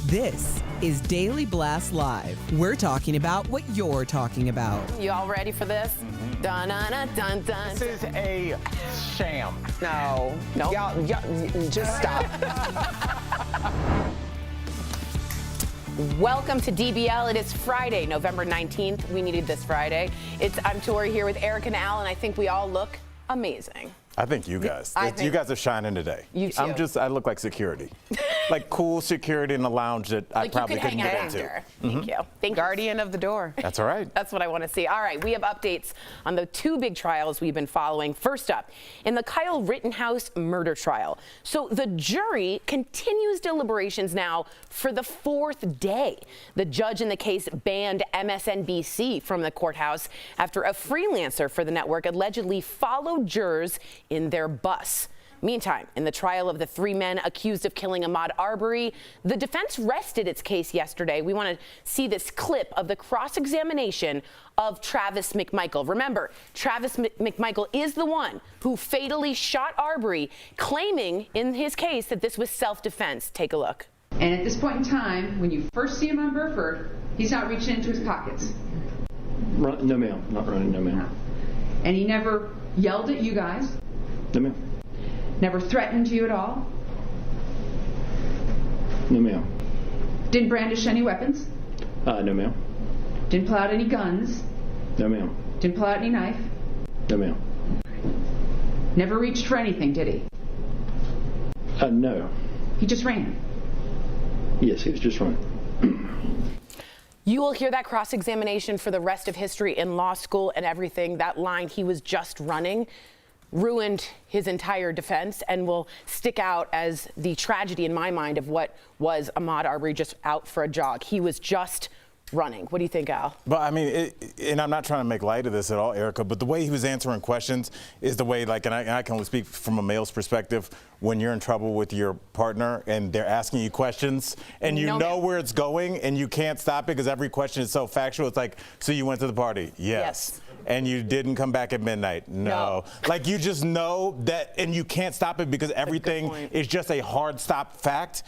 This is Daily Blast Live. We're talking about what you're talking about. You all ready for this? Dun dun dun dun dun. This is a sham. No. Y'all, just stop. Welcome to DBL. It is Friday, November 19th. We needed this Friday. I'm Tori here with Eric and Al, and I think we all look amazing. I think you guys. You guys are shining today. You too. I look like security. Like cool security in the lounge that I probably couldn't get into. Thank you. Guardian of the door. That's all right. That's what I want to see. All right, we have updates on the two big trials we've been following. First up, in the Kyle Rittenhouse murder trial. So the jury continues deliberations now for the fourth day. The judge in the case banned MSNBC from the courthouse after a freelancer for the network allegedly followed jurors in their bus. Meantime, in the trial of the three men accused of killing Ahmaud Arbery, the defense rested its case yesterday. We want to see this clip of the cross-examination of Travis McMichael. Remember, Travis McMichael is the one who fatally shot Arbery, claiming in his case that this was self-defense. Take a look. And at this point in time, when you first see him on Burford, he's not reaching into his pockets. No, ma'am. Not running, no, ma'am. And he never yelled at you guys? No, ma'am. Never threatened you at all? No, ma'am. Didn't brandish any weapons? No, ma'am. Didn't pull out any guns? No, ma'am. Didn't pull out any knife? No, ma'am. Never reached for anything, did he? No. He just ran? Yes, he was just running. You will hear that cross-examination for the rest of history in law school and everything. That line, he was just running, ruined his entire defense and will stick out as the tragedy in my mind of what was Ahmaud Arbery just out for a jog. He was just running. What do you think, Al? But I mean, and I'm not trying to make light of this at all, Erica, but the way he was answering questions is the way, like, and I can only speak from a male's perspective, when you're in trouble with your partner and they're asking you questions and you know where it's going and you can't stop it because every question is so factual. It's like, so you went to the party? Yes. And you didn't come back at midnight? No. Like, you just know that, and you can't stop it because everything is just a hard stop fact.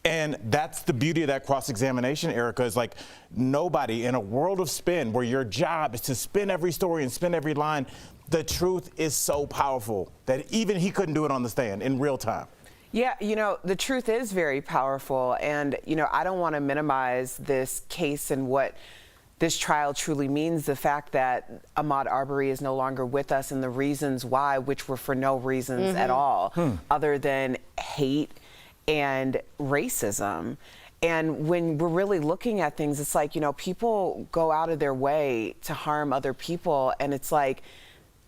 And that's the beauty of that cross-examination, Erica, is like nobody in a world of spin where your job is to spin every story and spin every line, the truth is so powerful that even he couldn't do it on the stand in real time. Yeah, you know, the truth is very powerful. And, you know, I don't want to minimize this case and what this trial truly means. The fact that Ahmaud Arbery is no longer with us and the reasons why, which were for no reasons at all, other than hate and racism. And when we're really looking at things, it's like, you know, people go out of their way to harm other people. And it's like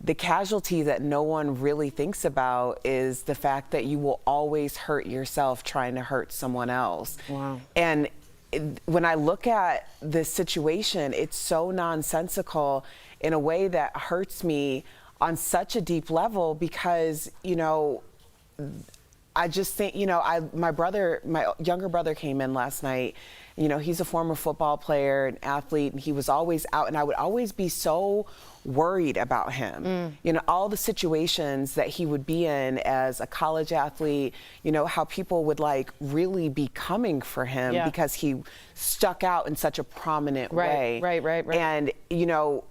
the casualty that no one really thinks about is the fact that you will always hurt yourself trying to hurt someone else. Wow. And when I look at this situation, it's so nonsensical in a way that hurts me on such a deep level because, you know, I just think, you know, my younger brother came in last night. You know, he's a former football player and athlete, and he was always out, and I would always be so worried about him. You know, all the situations that he would be in as a college athlete, you know, how people would like really be coming for him because he stuck out in such a prominent way. Right. And, you know,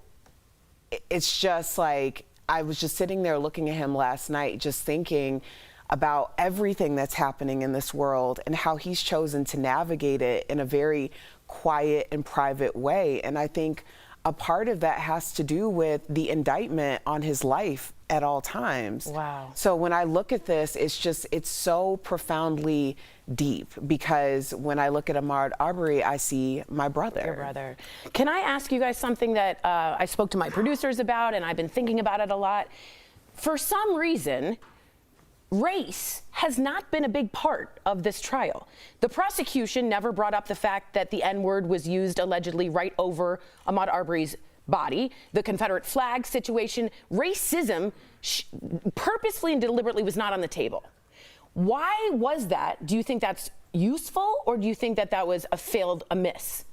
it's just like, I was just sitting there looking at him last night, just thinking about everything that's happening in this world and how he's chosen to navigate it in a very quiet and private way. And I think a part of that has to do with the indictment on his life at all times. Wow. So when I look at this, it's so profoundly deep because when I look at Ahmaud Arbery, I see my brother. Your brother. Can I ask you guys something that I spoke to my producers about and I've been thinking about it a lot? For some reason, race has not been a big part of this trial. The prosecution never brought up the fact that the N-word was used allegedly right over Ahmaud Arbery's body. The Confederate flag situation, racism purposely and deliberately was not on the table. Why was that? Do you think that's useful or do you think that that was a miss?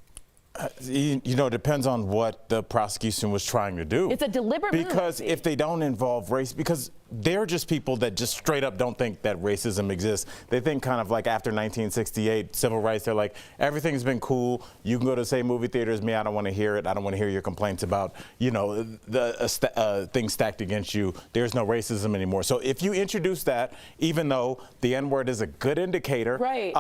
You know, it depends on what the prosecution was trying to do. It's a deliberate move. Because if they don't involve race, because they're just people that just straight up don't think that racism exists. They think kind of like after 1968, civil rights, they're like, everything's been cool. You can go to the same movie theater as me. I don't want to hear it. I don't want to hear your complaints about, you know, the things stacked against you. There's no racism anymore. So if you introduce that, even though the N-word is a good indicator, right.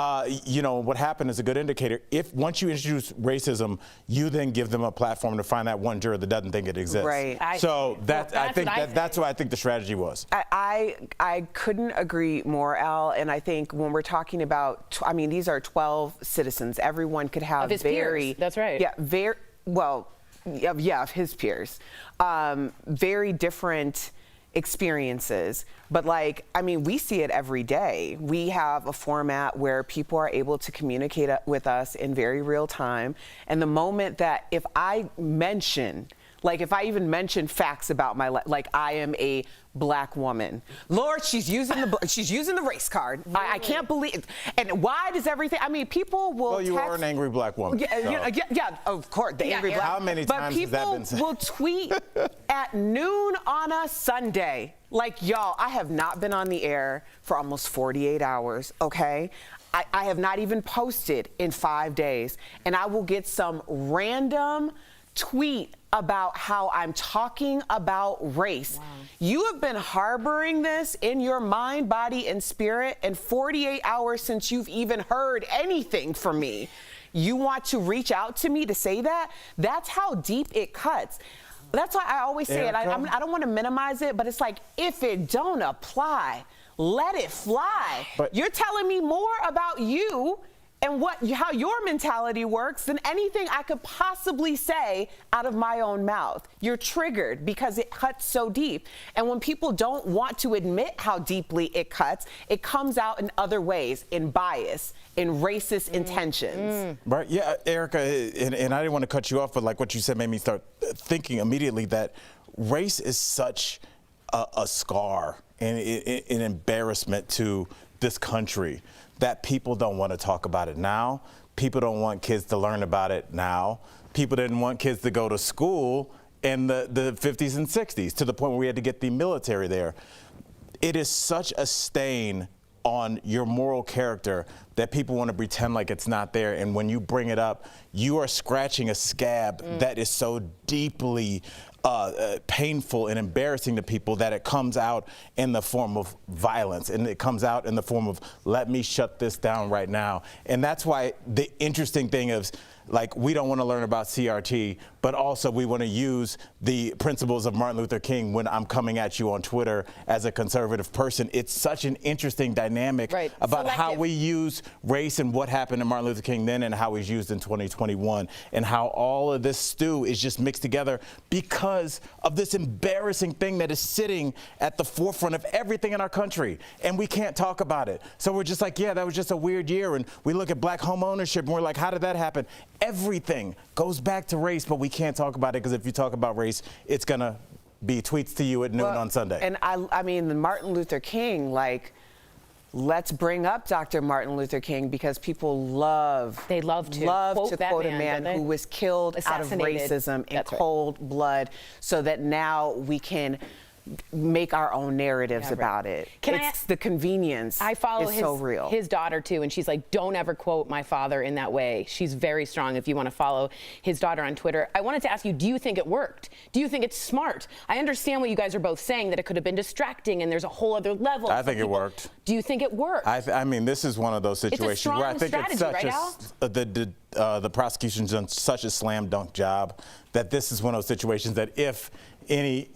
You know, what happened is a good indicator. If once you introduce racism, you then give them a platform to find that one juror that doesn't think it exists. Right. So that's what I think the strategy was. I couldn't agree more, Al. And I think when we're talking about, I mean, these are 12 citizens. Everyone could have of his peers. That's right. Yeah, very well. Yeah, of his peers. Very different experiences, but like, I mean, we see it every day. We have a format where people are able to communicate with us in very real time. And the moment that if I mention, like if I even mention facts about my life, like I am a black woman, Lord, she's using the race card. Really? I can't believe. And why does everything? I mean, people will. Well, you are an angry black woman. Yeah, of course, the angry black. How many times has that been said? But people will tweet at noon on a Sunday, like, y'all, I have not been on the air for almost 48 hours. Okay. I have not even posted in 5 days, and I will get some random tweet about how I'm talking about race. Wow. You have been harboring this in your mind, body, and spirit in 48 hours since you've even heard anything from me. You want to reach out to me to say that? That's how deep it cuts. That's why I always say it. I don't want to minimize it, but it's like, if it don't apply, let it fly. But you're telling me more about you and how your mentality works than anything I could possibly say out of my own mouth. You're triggered because it cuts so deep. And when people don't want to admit how deeply it cuts, it comes out in other ways, in bias, in racist intentions. Right, yeah, Erica, and I didn't want to cut you off, but like what you said made me start thinking immediately that race is such a scar and an embarrassment to this country that people don't want to talk about it now. People don't want kids to learn about it now. People didn't want kids to go to school in the 50s and 60s to the point where we had to get the military there. It is such a stain on your moral character that people want to pretend like it's not there. And when you bring it up, you are scratching a scab that is so deeply painful and embarrassing to people that it comes out in the form of violence, and it comes out in the form of, let me shut this down right now. And that's why the interesting thing is, like, we don't want to learn about CRT, but also we want to use the principles of Martin Luther King when I'm coming at you on Twitter as a conservative person. It's such an interesting dynamic about how we use race and what happened to Martin Luther King then and how he's used in 2021, and how all of this stew is just mixed together because of this embarrassing thing that is sitting at the forefront of everything in our country, and we can't talk about it. So we're just like, yeah, that was just a weird year, and we look at black home ownership and we're like, how did that happen? Everything goes back to race, but we can't talk about it because if you talk about race, it's gonna be tweets to you at noon on Sunday. And I mean, Martin Luther King, like, let's bring up Dr. Martin Luther King because people love to quote a man who was killed out of racism in cold blood, so that now we can make our own narratives about it. The convenience I follow is so real. His daughter too, and she's like, don't ever quote my father in that way. She's very strong if you want to follow his daughter on Twitter. I wanted to ask you, do you think it worked? Do you think it's smart? I understand what you guys are both saying, that it could have been distracting and there's a whole other level. I think it worked. Do you think it worked? I mean, this is one of those situations where I think it's such the prosecution's done such a slam dunk job that this is one of those situations that if any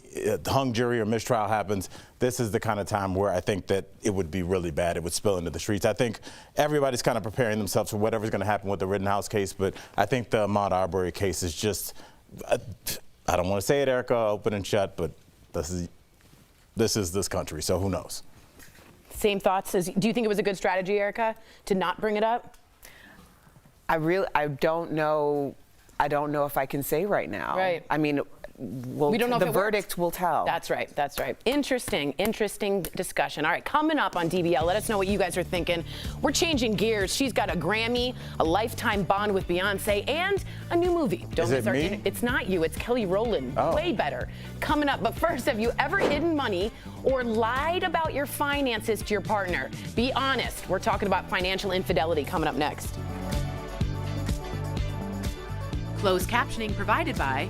hung jury or mistrial happens, this is the kind of time where I think that it would be really bad. It would spill into the streets. I think everybody's kind of preparing themselves for whatever's going to happen with the Rittenhouse case, but I think the Ahmaud Arbery case is just, I don't want to say it, Erica, open and shut, but this is this country, so who knows? Same thoughts do you think it was a good strategy, Erica, to not bring it up? I don't know if I can say right now. Right. I mean, We don't know if the it verdict worked. will tell. That's right. That's right. Interesting discussion. All right, coming up on DBL, let us know what you guys are thinking. We're changing gears. She's got a Grammy, a lifetime bond with Beyonce, and a new movie. Is it me? It's not you. It's Kelly Rowland. Oh. Way better. Coming up. But first, have you ever hidden money or lied about your finances to your partner? Be honest. We're talking about financial infidelity coming up next. Closed captioning provided by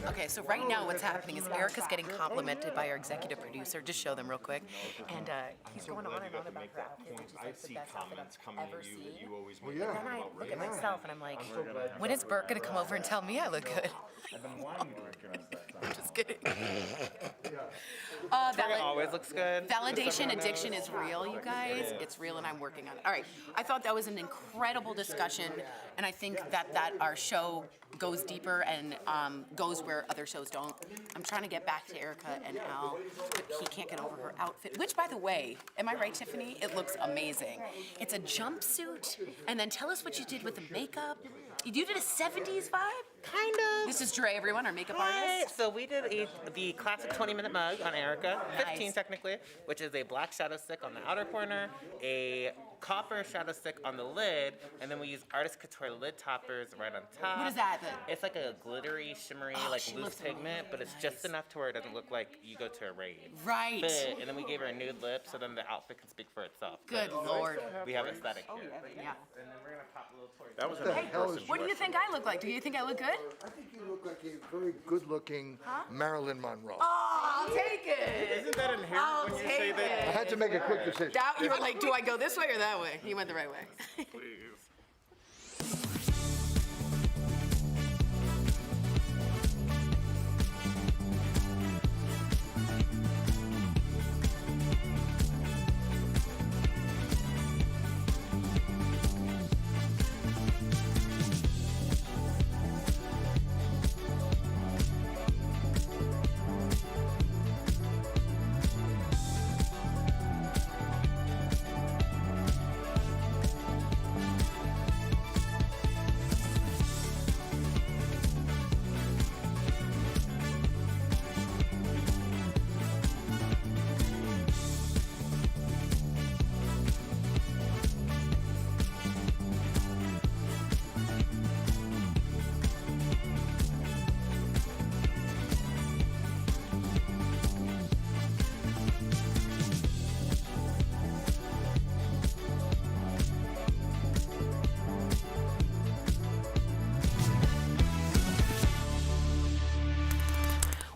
Okay, so right now what's happening is Erica's getting complimented by our executive producer. Just show them real quick. And he's going on and on about her outfit, which is like the best outfit I've ever seen. But then I look at myself and I'm like, when is Bert going to come over and tell me I look good? I'm just kidding. Always looks good. Validation addiction is real, you guys. It's real, and I'm working on it. All right, I thought that was an incredible discussion, and I think that our show goes deeper and goes where other shows don't. I'm trying to get back to Erica and Al, but he can't get over her outfit, which, by the way, am I right, Tiffany? It looks amazing. It's a jumpsuit, and then tell us what you did with the makeup. You did a 70s vibe? Kind of. This is Dre, everyone, our makeup Hi. artist. So we did the classic 20-minute mug on Erica, 15 Nice. technically, which is a black shadow stick on the outer corner, a copper shadow stick on the lid, and then we use Artist Couture lid toppers right on top. What is that then? It's like a glittery, shimmery, Oh, like she loose looks pigment, but it's just enough to where it doesn't look like you go to a rave. Right. But, and then we gave her a nude lip, so then the outfit can speak for itself. Good So Lord. We have aesthetic here. Yeah. And then we're gonna pop a little towards That was What do you think I look like? Do you think I look good? I think you look like a very good-looking Marilyn Monroe. Oh, I'll take it. Isn't that inherent I'll when you take say I that? had to make a quick decision. You were like, do I go this way or that way? You went the right way.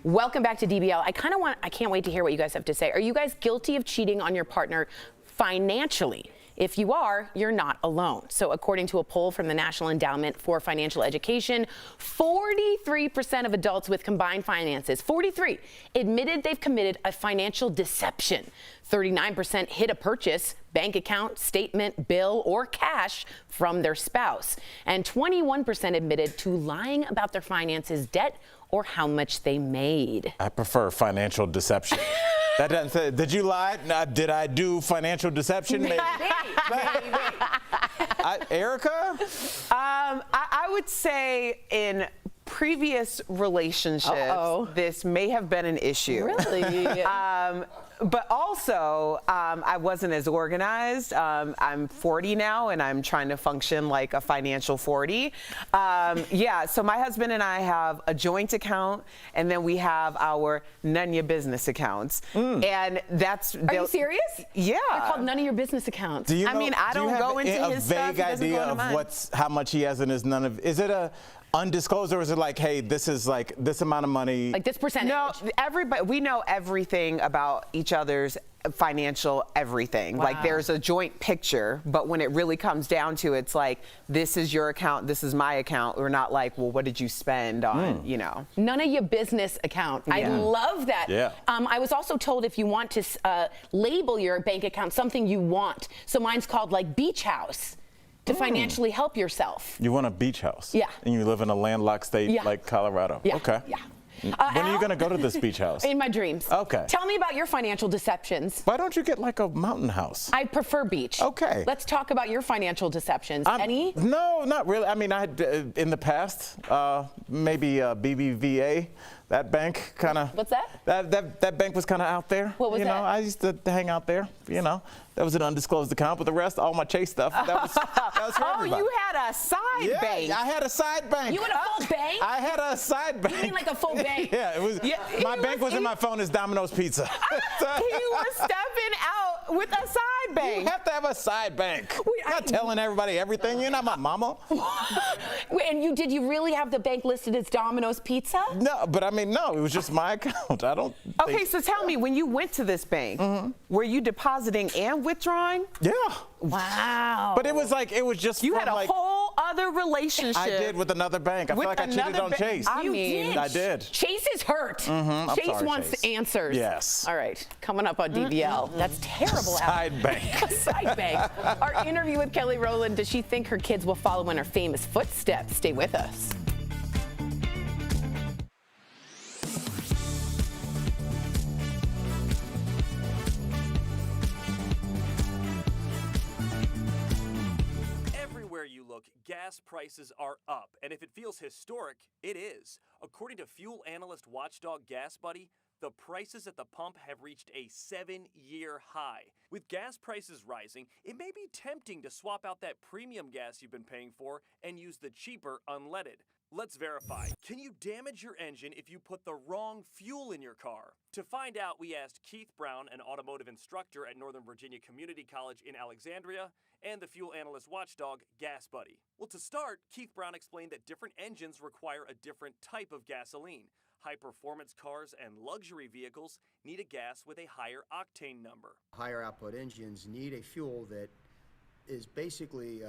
Welcome back to DBL. I can't wait to hear what you guys have to say. Are you guys guilty of cheating on your partner financially? If you are, you're not alone. So according to a poll from the National Endowment for Financial Education, 43% of adults with combined finances, 43, admitted they've committed a financial deception. 39% hid a purchase, bank account, statement, bill, or cash from their spouse. And 21% admitted to lying about their finances, debt, or how much they made. I prefer financial deception. That doesn't say, did you lie? Did I do financial deception? Maybe. Erica? I would say in previous relationships, this may have been an issue. Really? But also, I wasn't as organized. I'm 40 now, and I'm trying to function like a financial 40. So my husband and I have a joint account, and then we have our none of your business accounts. And that's... Are you serious? Yeah. They're called none of your business accounts. Do you I mean, I do you don't have go into his stuff, a he vague doesn't go idea into of mine. how much he has in his none of? Is it a undisclosed, or is it like, hey, this is like this amount of money? Like this percentage? No, everybody, we know everything about each other's financial everything. Wow. Like there's a joint picture, but when it really comes down to it, it's like, this is your account, this is my account. We're not like, well, what did you spend on, you know? None of your business account. I love that. Yeah. I was also told if you want to label your bank account something you want. So mine's called like Beach House to financially help yourself. You want a beach house? Yeah. And you live in a landlocked state Yeah. like Colorado? Yeah. Okay. Yeah. When are you Al? going to go to this beach house? In my dreams. Okay. Tell me about your financial deceptions. Why don't you get like a mountain house? I prefer beach. Okay. Let's talk about your financial deceptions. Any? No, not really. I mean, I had in the past, maybe BBVA. That bank kind of. What's that? That bank was kind of out there. What was that? I used to hang out there. That was an undisclosed account, but the rest, all my Chase stuff, that was for everybody. You had a side bank. I had a side bank. You had a full bank? I had a side bank. You mean like a full bank? Yeah, it was. My bank was in my phone as Domino's Pizza. He was stepping out with a side bank. You have to have a side bank. I'm not telling everybody everything. You're not my mama. And did you really have the bank listed as Domino's Pizza? No, but I mean, no, it was just my account. I don't. Okay, so tell me, when you went to this bank, were you depositing and withdrawing? Yeah. Wow. But it was just You from had a whole other relationship. I did with another bank. I feel like I cheated on Chase. You did. I did. Chase is hurt. I'm Chase sorry, wants Chase. answers. Yes. All right, coming up on DBL. That's terrible. Side bank. Side bank. Our interview with Kelly Rowland. Does she think her kids will follow in her famous footsteps? Stay with us. Gas prices are up, and if it feels historic, it is. According to fuel analyst watchdog Gas Buddy, the prices at the pump have reached a 7-year high. With gas prices rising, it may be tempting to swap out that premium gas you've been paying for and use the cheaper unleaded. Let's verify. Can you damage your engine if you put the wrong fuel in your car? To find out, we asked Keith Brown, an automotive instructor at Northern Virginia Community College in Alexandria, and the fuel analyst watchdog, Gas Buddy. Well, to start, Keith Brown explained that different engines require a different type of gasoline. High-performance cars and luxury vehicles need a gas with a higher octane number. Higher output engines need a fuel that is basically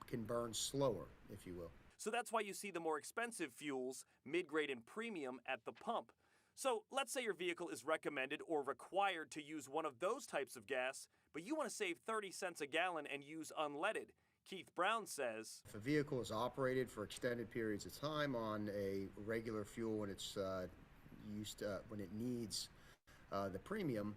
can burn slower, if you will. So that's why you see the more expensive fuels, mid-grade and premium, at the pump. So let's say your vehicle is recommended or required to use one of those types of gas, but you want to save 30 cents a gallon and use unleaded. Keith Brown says, if a vehicle is operated for extended periods of time on a regular fuel when it's when it needs the premium,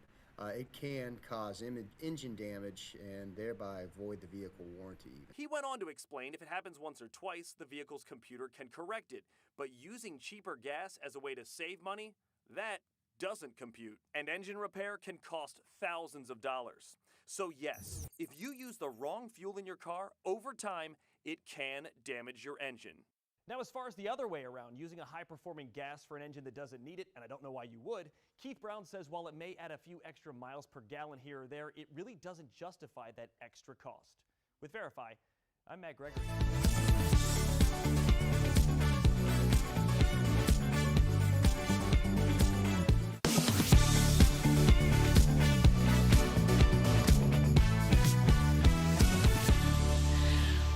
it can cause engine damage and thereby void the vehicle warranty. He went on to explain if it happens once or twice, the vehicle's computer can correct it. But using cheaper gas as a way to save money, that doesn't compute. And engine repair can cost thousands of dollars. So yes, if you use the wrong fuel in your car, over time, it can damage your engine. Now, as far as the other way around, using a high-performing gas for an engine that doesn't need it, and I don't know why you would, Keith Brown says while it may add a few extra miles per gallon here or there, it really doesn't justify that extra cost. With Verify, I'm Matt Gregory.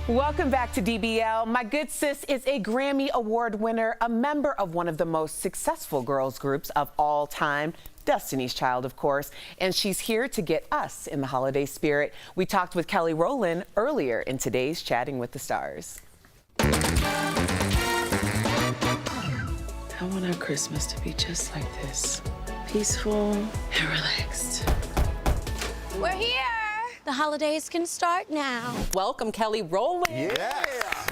Welcome back to DBL. My good sis is a Grammy Award winner, a member of one of the most successful girls groups of all time, Destiny's Child, of course, and she's here to get us in the holiday spirit. We talked with Kelly Rowland earlier in today's Chatting with the Stars. I want our Christmas to be just like this, peaceful and relaxed. We're here. The holidays can start now. Welcome, Kelly Rowland. Yes.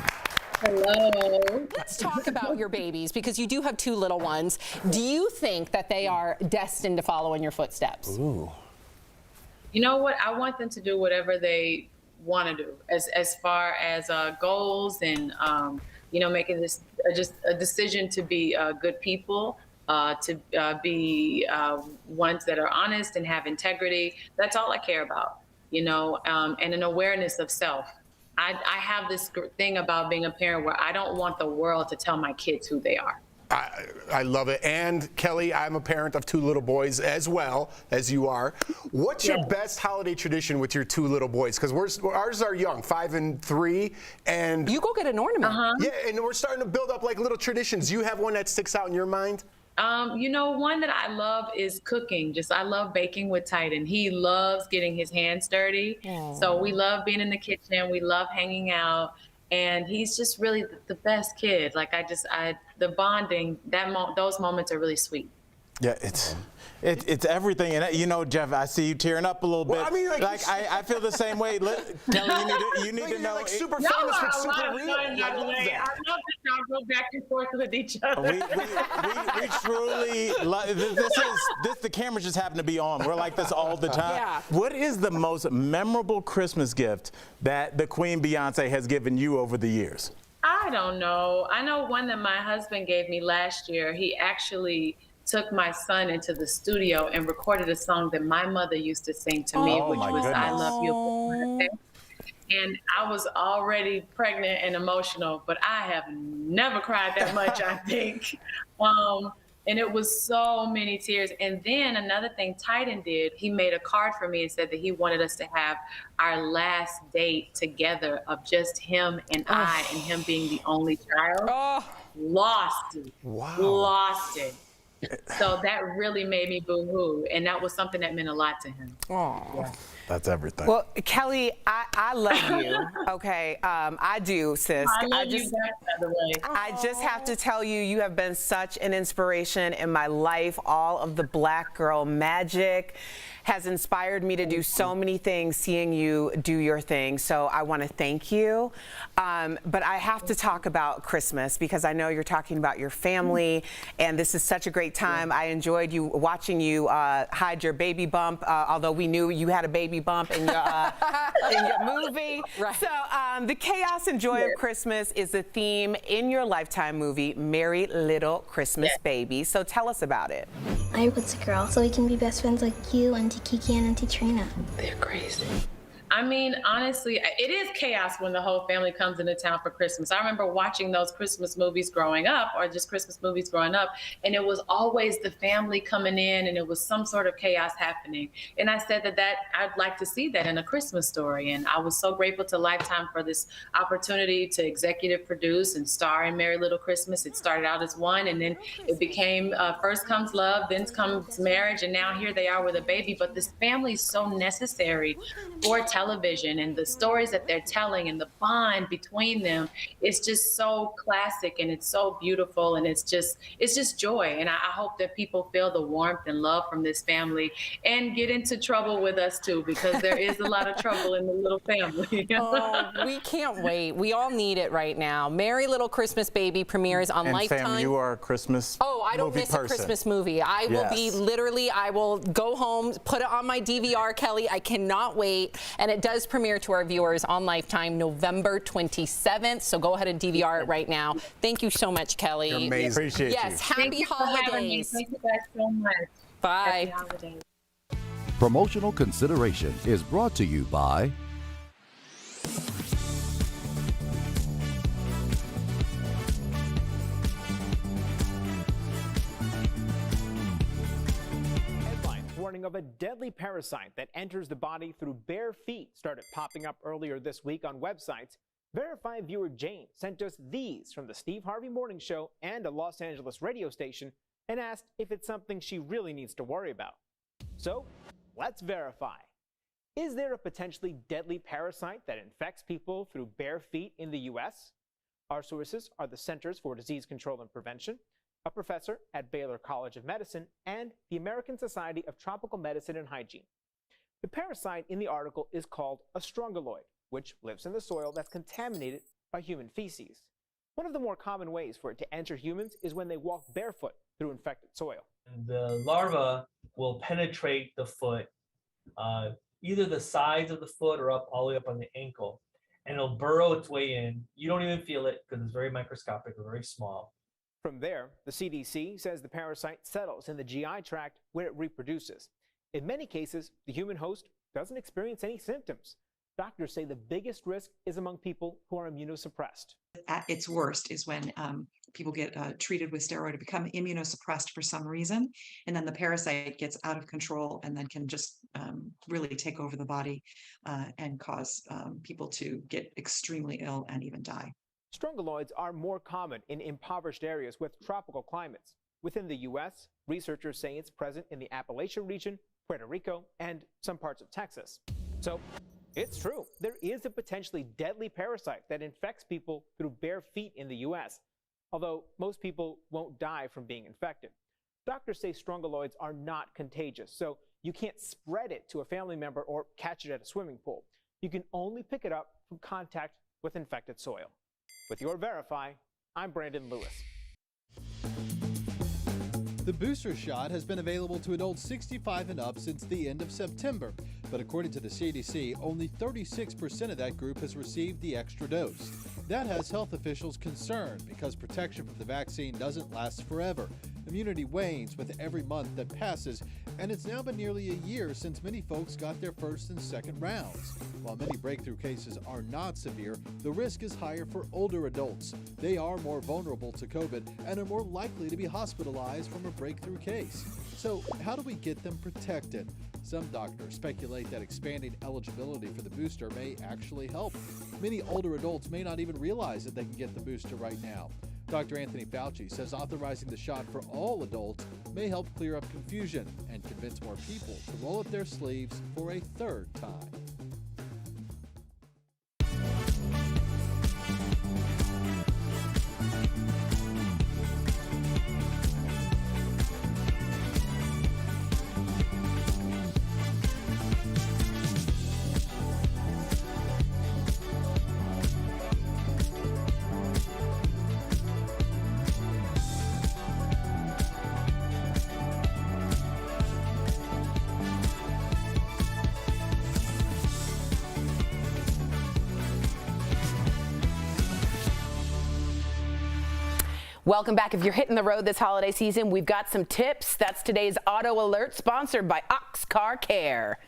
Hello. Let's talk about your babies, because you do have 2 little ones. Do you think that they are destined to follow in your footsteps? Ooh. You know what? I want them to do whatever they want to do, as far as goals and making this just a decision to be good people, to be ones that are honest and have integrity. That's all I care about. And an awareness of self. I have this thing about being a parent where I don't want the world to tell my kids who they are. I love it. And Kelly, I'm a parent of 2 little boys as well as you are. What's your best holiday tradition with your 2 little boys? Because ours are young, 5 and 3. And you go get an ornament. Yeah, and we're starting to build up like little traditions. Do you have one that sticks out in your mind? One that I love is cooking. I love baking with Titan. He loves getting his hands dirty. Aww. So we love being in the kitchen. We love hanging out. And he's just really the best kid. the bonding, those moments are really sweet. Yeah, it's everything, and you know, Jeff, I see you tearing up a little bit. Well, I mean, I feel the same way. Kelly, you need to know. Like super famous but super real. I love that y'all go back and forth with each other. We truly love this. The cameras just happen to be on. We're like this all the time. Yeah. What is the most memorable Christmas gift that the Queen Beyonce has given you over the years? I don't know. I know one that my husband gave me last year. He actually took my son into the studio and recorded a song that my mother used to sing to me, which was I Love You. And I was already pregnant and emotional, but I have never cried that much, I think. And it was so many tears. And then another thing Titan did, he made a card for me and said that he wanted us to have our last date together of just him and I, and him being the only child. Lost it. Wow. Lost it. So that really made me boo-hoo, and that was something that meant a lot to him. Yeah. That's everything. Well, Kelly, I love you. Okay, I do, sis. I love you back, by the way. I just have to tell you, you have been such an inspiration in my life. All of the Black girl magic has inspired me to do so many things, seeing you do your thing. So I want to thank you. But I have to talk about Christmas because I know you're talking about your family, and this is such a great time. I enjoyed watching you hide your baby bump, although we knew you had a baby bump in your movie. Right. So the chaos and joy of Christmas is the theme in your Lifetime movie, Merry Little Christmas Baby. So tell us about it. I'm Putz a girl, so we can be best friends like you, Auntie Kiki, and Auntie Trina. They're crazy. I mean, honestly, it is chaos when the whole family comes into town for Christmas. I remember watching those Christmas movies growing up, or just Christmas movies growing up, and it was always the family coming in, and it was some sort of chaos happening. And I said that I'd like to see that in a Christmas story. And I was so grateful to Lifetime for this opportunity to executive produce and star in Merry Little Christmas. It started out as one, and then it became first comes love, then comes marriage, and now here they are with a baby. But this family is so necessary for television, and the stories that they're telling and the bond between them, it's just so classic, and it's so beautiful, and it's just joy. And I hope that people feel the warmth and love from this family and get into trouble with us too, because there is a lot of trouble in the little family. Oh, we can't wait. We all need it right now. Merry Little Christmas Baby premieres on and Lifetime. Sam, you are a Christmas I don't miss person. a Christmas movie. I will be literally, I will go home, put it on my DVR, Kelly. I cannot wait. And it does premiere to our viewers on Lifetime November 27th. So go ahead and DVR it right now. Thank you so much, Kelly. You're amazing. Appreciate you. Yes, happy holidays. Thank you guys so much. Bye. Happy holidays. Promotional consideration is brought to you by Warning of a deadly parasite that enters the body through bare feet started popping up earlier this week on websites. Verified viewer Jane sent us these from the Steve Harvey Morning Show and a Los Angeles radio station and asked if it's something she really needs to worry about. So, let's verify. Is there a potentially deadly parasite that infects people through bare feet in the U.S.? Our sources are the Centers for Disease Control and Prevention, a professor at Baylor College of Medicine, and the American Society of Tropical Medicine and Hygiene. The parasite in the article is called a strongyloid, which lives in the soil that's contaminated by human feces. One of the more common ways for it to enter humans is when they walk barefoot through infected soil. The larva will penetrate the foot, either the sides of the foot or up all the way up on the ankle, and it'll burrow its way in. You don't even feel it because it's very microscopic or very small. From there, the CDC says the parasite settles in the GI tract where it reproduces. In many cases, the human host doesn't experience any symptoms. Doctors say the biggest risk is among people who are immunosuppressed. At its worst is when people get treated with steroid or become immunosuppressed for some reason, and then the parasite gets out of control and then can just really take over the body and cause people to get extremely ill and even die. Strongyloids are more common in impoverished areas with tropical climates. Within the U.S., researchers say it's present in the Appalachian region, Puerto Rico, and some parts of Texas. So, it's true. There is a potentially deadly parasite that infects people through bare feet in the U.S. although most people won't die from being infected. Doctors say strongyloids are not contagious, so you can't spread it to a family member or catch it at a swimming pool. You can only pick it up from contact with infected soil. With your Verify, I'm Brandon Lewis. The booster shot has been available to adults 65 and up since the end of September, but according to the CDC, only 36% of that group has received the extra dose. That has health officials concerned because protection from the vaccine doesn't last forever. Immunity wanes with every month that passes, and it's now been nearly a year since many folks got their first and second rounds. While many breakthrough cases are not severe, the risk is higher for older adults. They are more vulnerable to COVID and are more likely to be hospitalized from a breakthrough case. So how do we get them protected? Some doctors speculate that expanding eligibility for the booster may actually help. Many older adults may not even realize that they can get the booster right now. Dr. Anthony Fauci says authorizing the shot for all adults may help clear up confusion and convince more people to roll up their sleeves for a third time. Welcome back. If you're hitting the road this holiday season, we've got some tips. That's today's Auto Alert, sponsored by Ox Car Care.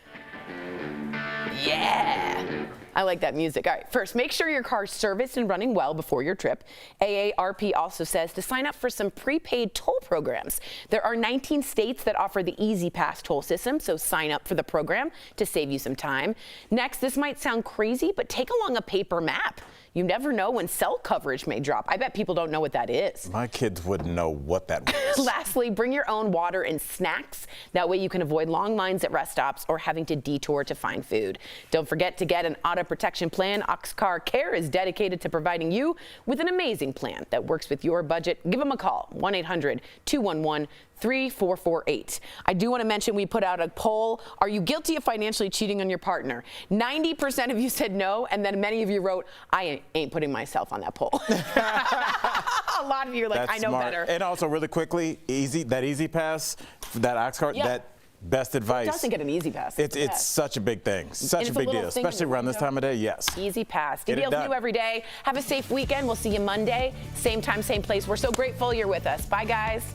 Yeah. I like that music. All right, first, make sure your car's serviced and running well before your trip. AARP also says to sign up for some prepaid toll programs. There are 19 states that offer the Easy Pass toll system, so sign up for the program to save you some time. Next, this might sound crazy, but take along a paper map. You never know when cell coverage may drop. I bet people don't know what that is. My kids wouldn't know what that was. Lastly, bring your own water and snacks. That way you can avoid long lines at rest stops or having to detour to find food. Don't forget to get an auto protection plan. Ox Car Care is dedicated to providing you with an amazing plan that works with your budget. Give them a call, 1-800-211-3448. I do want to mention we put out a poll. Are you guilty of financially cheating on your partner? 90% of you said no, and then many of you wrote, I ain't putting myself on that poll. A lot of you are like, That's I know smart. better. And also, really quickly, that Easy Pass, that Ox Car, that best advice. It doesn't get an Easy Pass. It's such a big thing, such a big deal, especially around this time of day. Yes. Easy Pass. Get it DBL's done. new every day. Have a safe weekend. We'll see you Monday, same time, same place. We're so grateful you're with us. Bye, guys.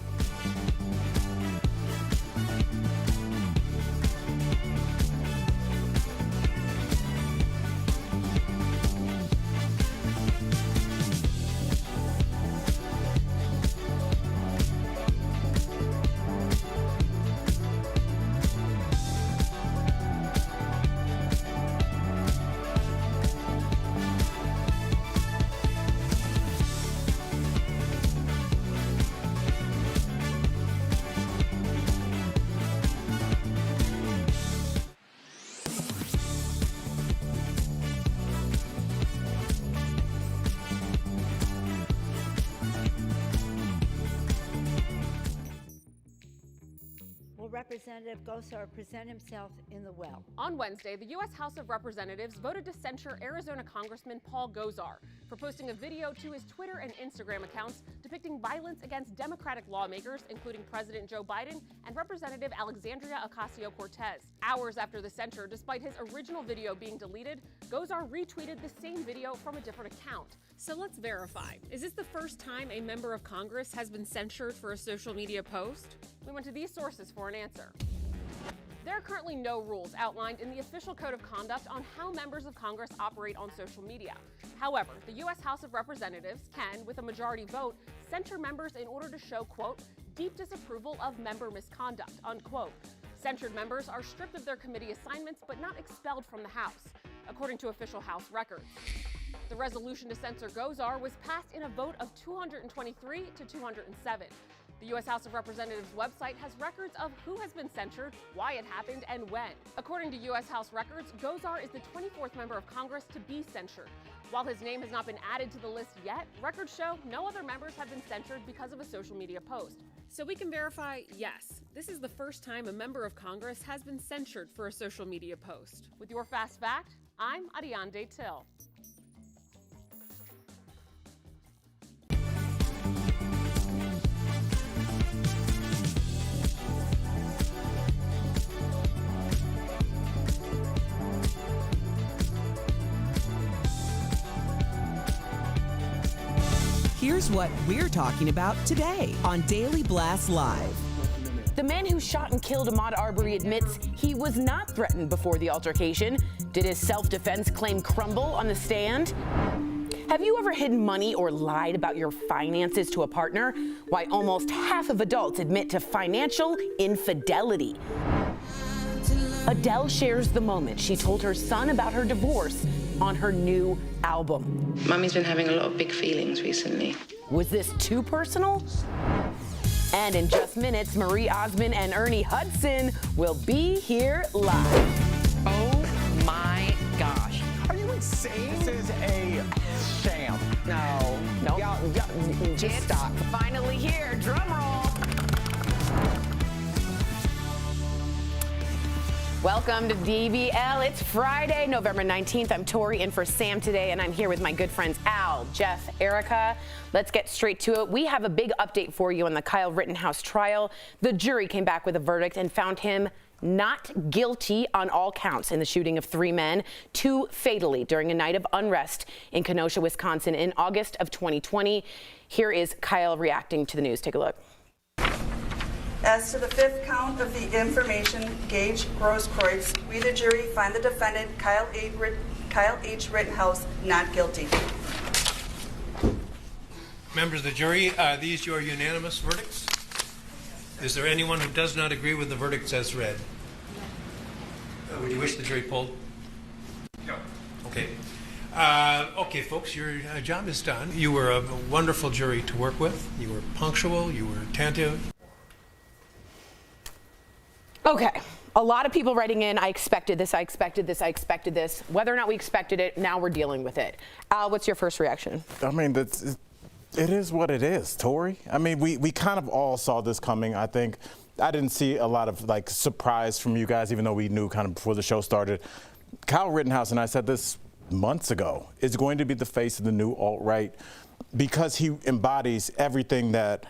Representative Gosar present himself in the well. On Wednesday, the U.S. House of Representatives voted to censure Arizona Congressman Paul Gosar for posting a video to his Twitter and Instagram accounts depicting violence against Democratic lawmakers, including President Joe Biden and Representative Alexandria Ocasio-Cortez. Hours after the censure, despite his original video being deleted, Gosar retweeted the same video from a different account. So let's verify. Is this the first time a member of Congress has been censured for a social media post? We went to these sources for an answer. There are currently no rules outlined in the official code of conduct on how members of Congress operate on social media. However, the U.S. House of Representatives can, with a majority vote, censure members in order to show, quote, deep disapproval of member misconduct, unquote. Censured members are stripped of their committee assignments but not expelled from the House, according to official House records. The resolution to censor Gosar was passed in a vote of 223 to 207. The U.S. House of Representatives website has records of who has been censured, why it happened, and when. According to U.S. House records, Gosar is the 24th member of Congress to be censured. While his name has not been added to the list yet, records show no other members have been censured because of a social media post. So we can verify, yes, this is the first time a member of Congress has been censured for a social media post. With your Fast Fact, I'm Ariane Till. Here's what we're talking about today on Daily Blast Live. The man who shot and killed Ahmaud Arbery admits he was not threatened before the altercation. Did his self-defense claim crumble on the stand? Have you ever hidden money or lied about your finances to a partner? Why almost half of adults admit to financial infidelity. Adele shares the moment she told her son about her divorce on her new album. Mummy's been having a lot of big feelings recently. Was this too personal? And in just minutes, Marie Osmond and Ernie Hudson will be here live. Oh my gosh. Are you insane? This is a sham. No. Y'all, just stop. Finally here, drum roll. Welcome to DBL. It's Friday, November 19th. I'm Tori in for Sam today, and I'm here with my good friends Al, Jeff, Erica. Let's get straight to it. We have a big update for you on the Kyle Rittenhouse trial. The jury came back with a verdict and found him not guilty on all counts in the shooting of 3 men, 2 fatally during a night of unrest in Kenosha, Wisconsin in August of 2020. Here is Kyle reacting to the news. Take a look. As to the 5th count of the information, Gage Grosskreutz, we the jury find the defendant, Kyle H. Rittenhouse, not guilty. Members of the jury, are these your unanimous verdicts? Is there anyone who does not agree with the verdicts as read? Would you wish the jury polled? No. Okay. Okay, folks, your job is done. You were a wonderful jury to work with. You were punctual. You were attentive. Okay, a lot of people writing in, I expected this, I expected this, I expected this. Whether or not we expected it, now we're dealing with it. Al, what's your first reaction? I mean, it is what it is, Tori. I mean, we kind of all saw this coming, I think. I didn't see a lot of like surprise from you guys, even though we knew kind of before the show started. Kyle Rittenhouse, and I said this months ago, is going to be the face of the new alt-right because he embodies everything that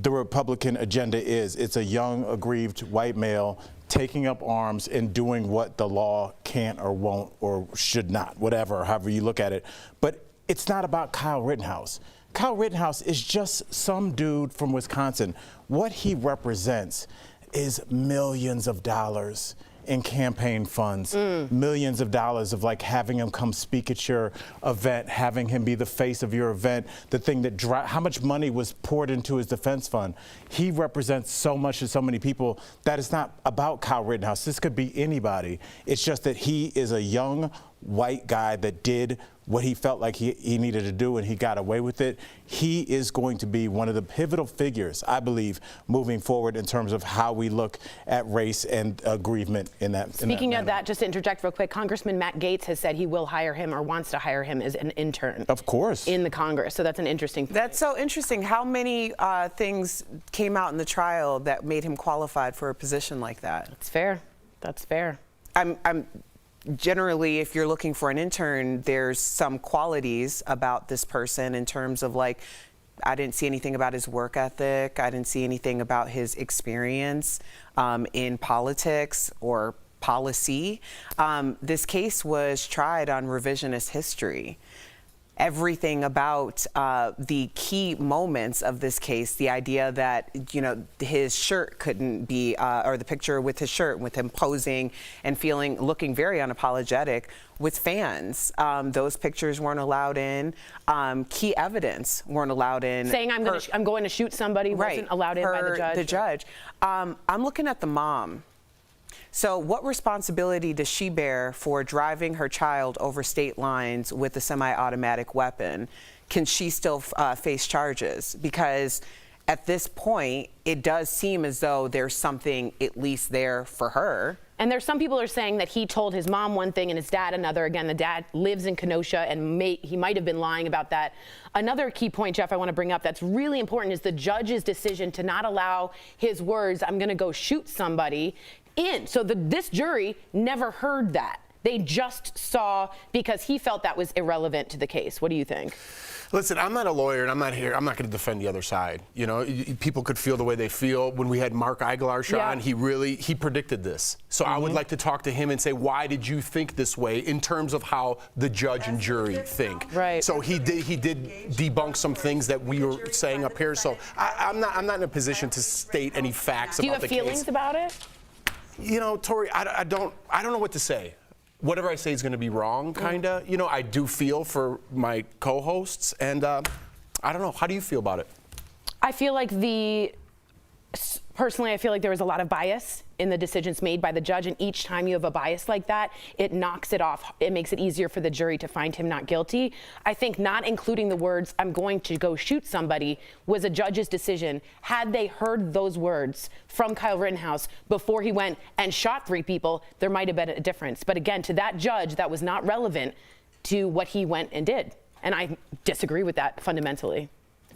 the Republican agenda is. It's a young, aggrieved white male taking up arms and doing what the law can't or won't or should not, whatever, however you look at it. But it's not about Kyle Rittenhouse. Kyle Rittenhouse is just some dude from Wisconsin. What he represents is millions of dollars in campaign funds, millions of dollars of like having him come speak at your event, having him be the face of your event, the thing that how much money was poured into his defense fund. He represents so much to so many people that it's not about Kyle Rittenhouse. This could be anybody. It's just that he is a young white guy that did what he felt like he needed to do, and he got away with it. He is going to be one of the pivotal figures, I believe, moving forward in terms of how we look at race and aggrievement in that. Speaking of that, just to interject real quick, Congressman Matt Gaetz has said he will hire him or wants to hire him as an intern. Of course. In the Congress. So that's an interesting thing. That's so interesting. How many things came out in the trial that made him qualified for a position like that? That's fair. That's fair. Generally, if you're looking for an intern, there's some qualities about this person in terms of like, I didn't see anything about his work ethic. I didn't see anything about his experience in politics or policy. This case was tried on revisionist history. Everything about the key moments of this case, the idea that, you know, his shirt couldn't be, or the picture with his shirt, with him posing and looking very unapologetic with fans. Those pictures weren't allowed in. Key evidence weren't allowed in. Saying I'm going to shoot somebody wasn't allowed in by the judge. The judge. I'm looking at the mom. So what responsibility does she bear for driving her child over state lines with a semi-automatic weapon? Can she still face charges? Because at this point, it does seem as though there's something at least there for her And there's some people are saying that he told his mom one thing and his dad another. Again, the dad lives in Kenosha, and he might have been lying about that. Another key point, Jeff, I want to bring up that's really important is the judge's decision to not allow his words, "I'm going to go shoot somebody," in. So this jury never heard that. They just saw, because he felt that was irrelevant to the case. What do you think? Listen, I'm not a lawyer, and I'm not going to defend the other side. You know, people could feel the way they feel. When we had Mark Eiglarsh on, he predicted this. So I would like to talk to him and say, why did you think this way in terms of how the judge and jury think? Right. So he did debunk some things that we were saying up here. So I'm not in a position to state any facts about the case. Do you have feelings about it? You know, Tori, I don't know what to say. Whatever I say is going to be wrong, kind of. You know, I do feel for my co-hosts, and I don't know. How do you feel about it? I feel like personally, I feel like there was a lot of bias in the decisions made by the judge, and each time you have a bias like that, it knocks it off. It makes it easier for the jury to find him not guilty. I think not including the words, "I'm going to go shoot somebody," was a judge's decision. Had they heard those words from Kyle Rittenhouse before he went and shot 3 people, there might have been a difference. But again, to that judge, that was not relevant to what he went and did. And I disagree with that fundamentally.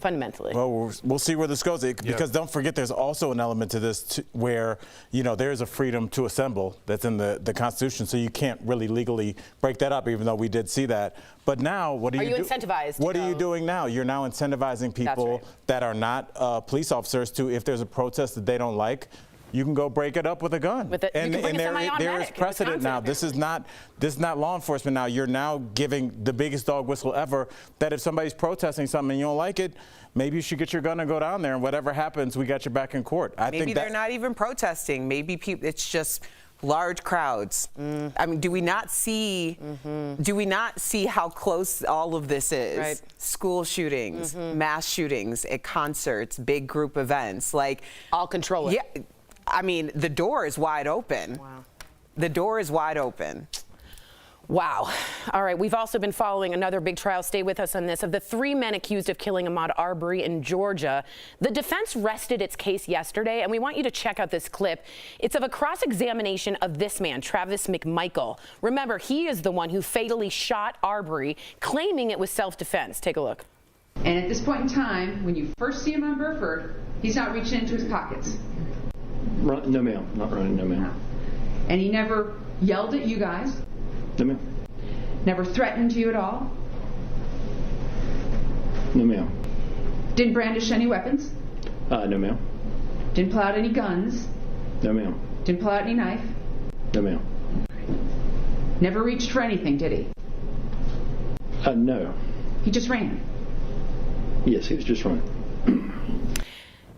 Well, we'll see where this goes, because don't forget there's also an element to this where, you know, there's a freedom to assemble that's in the Constitution, so you can't really legally break that up, even though we did see that. But now, what are you incentivized? What are you doing now? You're now incentivizing people that are not police officers to, if there's a protest that they don't like, you can go break it up with a gun. And there is precedent now. This is not law enforcement now. You're now giving the biggest dog whistle ever that if somebody's protesting something and you don't like it, maybe you should get your gun and go down there, and whatever happens, we got your back in court. Maybe they're not even protesting. Maybe it's just large crowds. I mean, do we not see how close all of this is? Right. School shootings, mass shootings at concerts, big group events, like all control it. Yeah. I mean, the door is wide open. Wow. The door is wide open. Wow. All right. We've also been following another big trial. Stay with us on this. Of the 3 men accused of killing Ahmaud Arbery in Georgia, the defense rested its case yesterday, and we want you to check out this clip. It's of a cross-examination of this man, Travis McMichael. Remember, he is the one who fatally shot Arbery, claiming it was self-defense. Take a look. And at this point in time, when you first see him on Burford, he's not reaching into his pockets. No, ma'am. Not running, no, ma'am. And he never yelled at you guys? No, ma'am. Never threatened you at all? No, ma'am. Didn't brandish any weapons? No, ma'am. Didn't pull out any guns? No, ma'am. Didn't pull out any knife? No, ma'am. Never reached for anything, did he? No. He just ran? Yes, he was just running.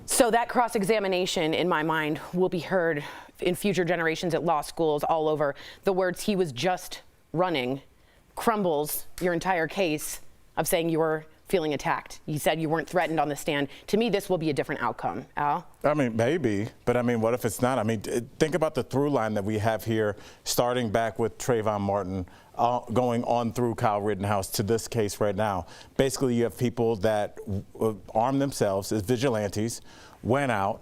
So that cross-examination, in my mind, will be heard in future generations at law schools all over. The words "he was just running" crumbles your entire case of saying you were feeling attacked. You said you weren't threatened on the stand. To me, this will be a different outcome. Al? I mean, maybe, but I mean, what if it's not? I mean, think about the through line that we have here, starting back with Trayvon Martin, going on through Kyle Rittenhouse to this case right now. Basically, you have people that armed themselves as vigilantes, went out,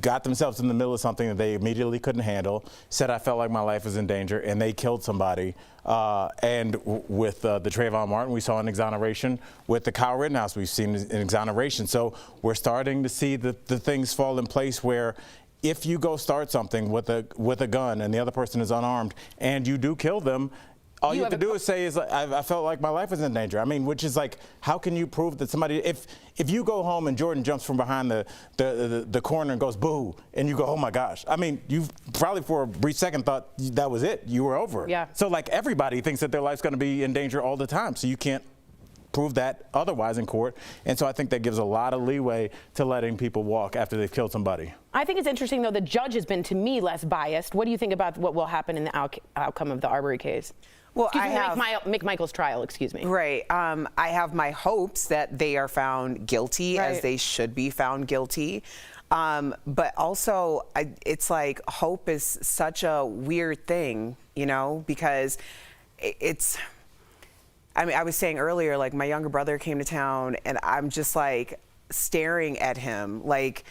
got themselves in the middle of something that they immediately couldn't handle, said, "I felt like my life was in danger," and they killed somebody. And with the Trayvon Martin, we saw an exoneration. With the Kyle Rittenhouse, we've seen an exoneration. So we're starting to see the things fall in place where if you go start something with a gun and the other person is unarmed and you do kill them, all you have to do is say, I felt like my life was in danger. I mean, which is like, how can you prove that somebody, if you go home and Jordan jumps from behind the corner and goes, boo, and you go, oh my gosh. I mean, you probably for a brief second thought that was it. You were over. Yeah. So like everybody thinks that their life's going to be in danger all the time. So you can't prove that otherwise in court. And so I think that gives a lot of leeway to letting people walk after they've killed somebody. I think it's interesting, though, the judge has been, to me, less biased. What do you think about what will happen in the outcome of the Arbery case? Well, McMichael's trial, excuse me. Right. I have my hopes that they are found guilty, as they should be found guilty. But also, it's like hope is such a weird thing, you know, because it's, I mean, I was saying earlier, like my younger brother came to town and I'm just like staring at him, like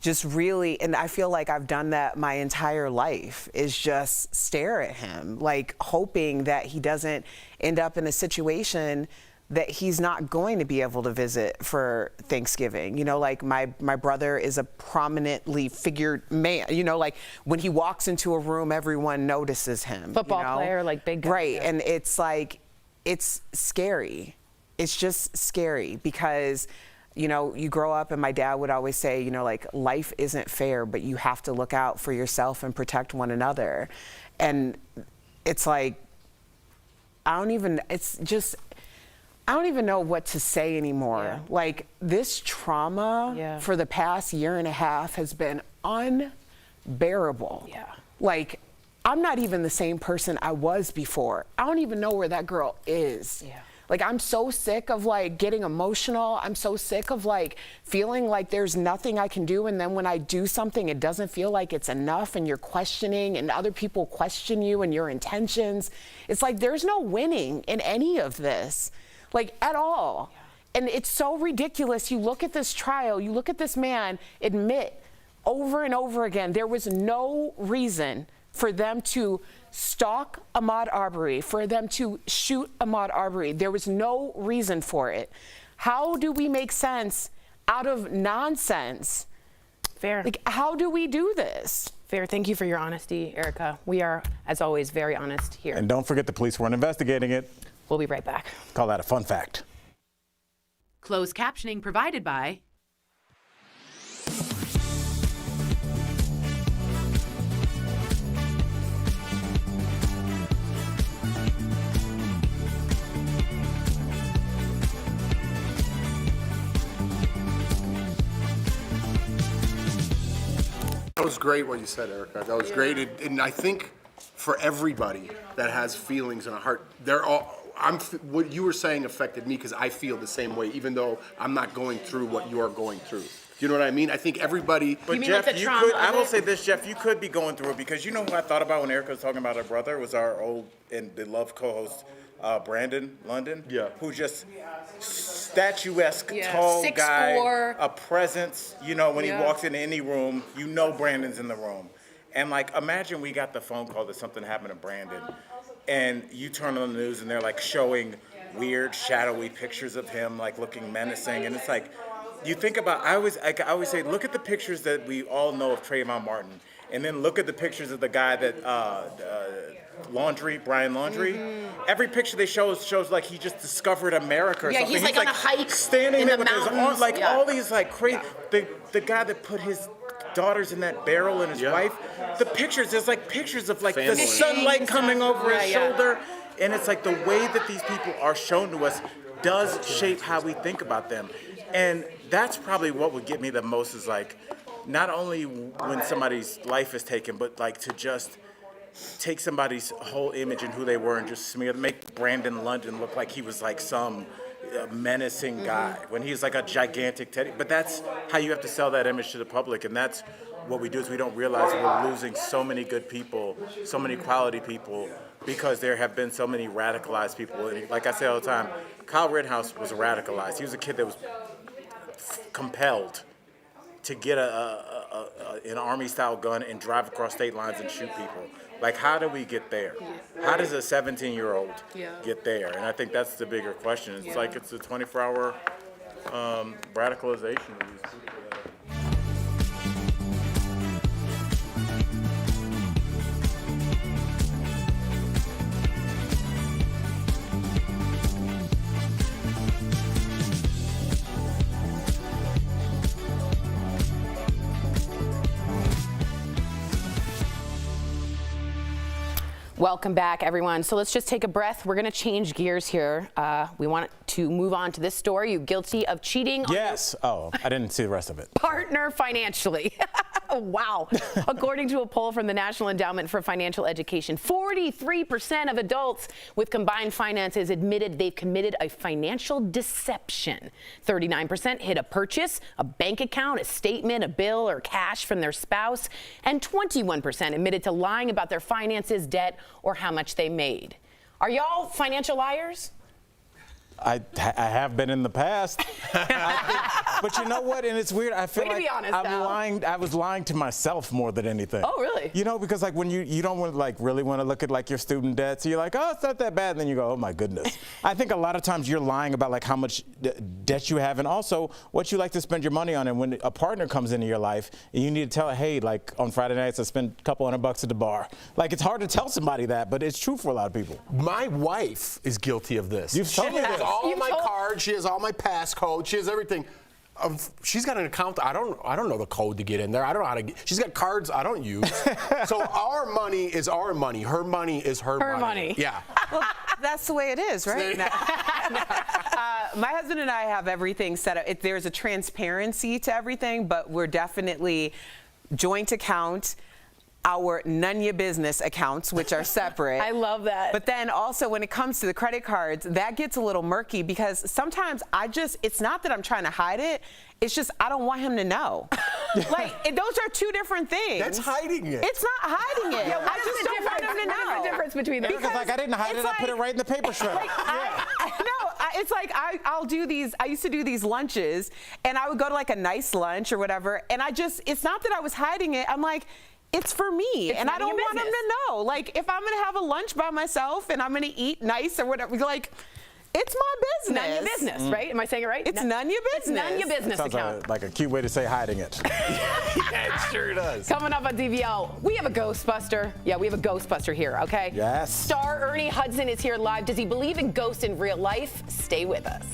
just really, and I feel like I've done that my entire life, is just stare at him, like hoping that he doesn't end up in a situation that he's not going to be able to visit for Thanksgiving. You know, like my brother is a prominently figured man. You know, like when he walks into a room, everyone notices him. Football player, like big guy. Right, Yeah. and it's like, it's scary. It's just scary because, you know, you grow up and my dad would always say, you know, like life isn't fair, but you have to look out for yourself and protect one another. And it's like, I don't even know what to say anymore. Yeah. Like this trauma for the past year and a half has been unbearable. Yeah. Like I'm not even the same person I was before. I don't even know where that girl is. Yeah. Like I'm so sick of like getting emotional. I'm so sick of like feeling like there's nothing I can do, and then when I do something it doesn't feel like it's enough, and you're questioning and other people question you and your intentions. It's like there's no winning in any of this. Like at all. Yeah. And it's so ridiculous. You look at this trial, you look at this man admit over and over again, there was no reason for them to stalk Ahmaud Arbery, for them to shoot Ahmaud Arbery. There was no reason for it. How do we make sense out of nonsense? Fair. Like, how do we do this? Fair. Thank you for your honesty, Erica. We are, as always, very honest here. And don't forget the police weren't investigating it. We'll be right back. Call that a fun fact. Closed captioning provided by That was great what you said, Erica. That was great. And I think for everybody that has feelings in a heart, what you were saying affected me because I feel the same way, even though I'm not going through what you're going through. Do you know what I mean? I think everybody. But Jeff, like I will say this, Jeff, you could be going through it because you know who I thought about when Erica was talking about her brother was our old and beloved co-host, Brandon London. Yeah. Who just statuesque, tall 6'4". guy, a presence. You know, when he walks into any room, you know Brandon's in the room. And like, imagine we got the phone call that something happened to Brandon, and you turn on the news and they're like showing weird, shadowy pictures of him, like looking menacing, and it's like, you think about. I always say, look at the pictures that we all know of Trayvon Martin, and then look at the pictures of the guy that Brian Laundrie. Mm-hmm. Every picture they shows like he just discovered America or something. He's like on a hike standing in there the with his mountains. arm, like all these like crazy. The guy that put his daughters in that barrel and his wife. The pictures, there's like pictures of like the sunlight coming over his shoulder, and it's like the way that these people are shown to us does shape how we think about them. And that's probably what would get me the most is like, not only when somebody's life is taken, but like to just take somebody's whole image and who they were and just make Brandon London look like he was like some menacing guy when he's like a gigantic teddy. But that's how you have to sell that image to the public, and that's what we do is we don't realize we're losing so many good people, so many quality people, because there have been so many radicalized people. Like I say all the time, Kyle Rittenhouse was radicalized. He was a kid that was compelled to get an army-style gun and drive across state lines and shoot people. Like, how do we get there? How does a 17-year-old get there? And I think that's the bigger question. It's like it's a 24-hour radicalization of these people. Welcome back, everyone. So let's just take a breath. We're going to change gears here. We want to move on to this story. You guilty of cheating on your Oh, I didn't see the rest of it. partner financially. Wow. According to a poll from the National Endowment for Financial Education, 43% of adults with combined finances admitted they've committed a financial deception. 39% hid a purchase, a bank account, a statement, a bill, or cash from their spouse. And 21% admitted to lying about their finances, debt, or how much they made. Are y'all financial liars? I have been in the past. But you know what? And it's weird. I feel like I'm lying. I was lying to myself more than anything. Oh, really? You know, because like when you don't want to like really want to look at like your student debt, so you're like, oh, it's not that bad. And then you go, oh my goodness. I think a lot of times you're lying about like how much debt you have and also what you like to spend your money on. And when a partner comes into your life and you need to tell her, hey, like on Friday nights I spend a couple $100 at the bar. Like it's hard to tell somebody that, but it's true for a lot of people. My wife is guilty of this. You've told me this. All my cards. She has all my passcodes. She has everything. She's got an account. I don't know the code to get in there. I don't know how to get. She's got cards I don't use. So our money is our money. Her money is her money. Yeah. Well, that's the way it is, right? My husband and I have everything set up. There's a transparency to everything, but we're definitely joint account. Our none your business accounts, which are separate. I love that. But then also when it comes to the credit cards, that gets a little murky because sometimes it's not that I'm trying to hide it. It's just I don't want him to know. Like those are two different things. That's hiding it. It's not hiding it. Yeah, I just don't want him to know. What is the difference between them? Because like I didn't hide it, I put it right in the paper shredder. It's like I'll do these. I used to do these lunches, and I would go to like a nice lunch or whatever, and it's not that I was hiding it. I'm like, it's for me, and I don't want them to know. Like, if I'm gonna have a lunch by myself and I'm gonna eat nice or whatever, like, it's my business. None your business, right? Am I saying it right? It's none your business. It's none your business Sounds account. like a cute way to say hiding it. Yeah, it sure does. Coming up on DBL, we have a Ghostbuster. Yeah, we have a Ghostbuster here, okay? Yes. Star Ernie Hudson is here live. Does he believe in ghosts in real life? Stay with us.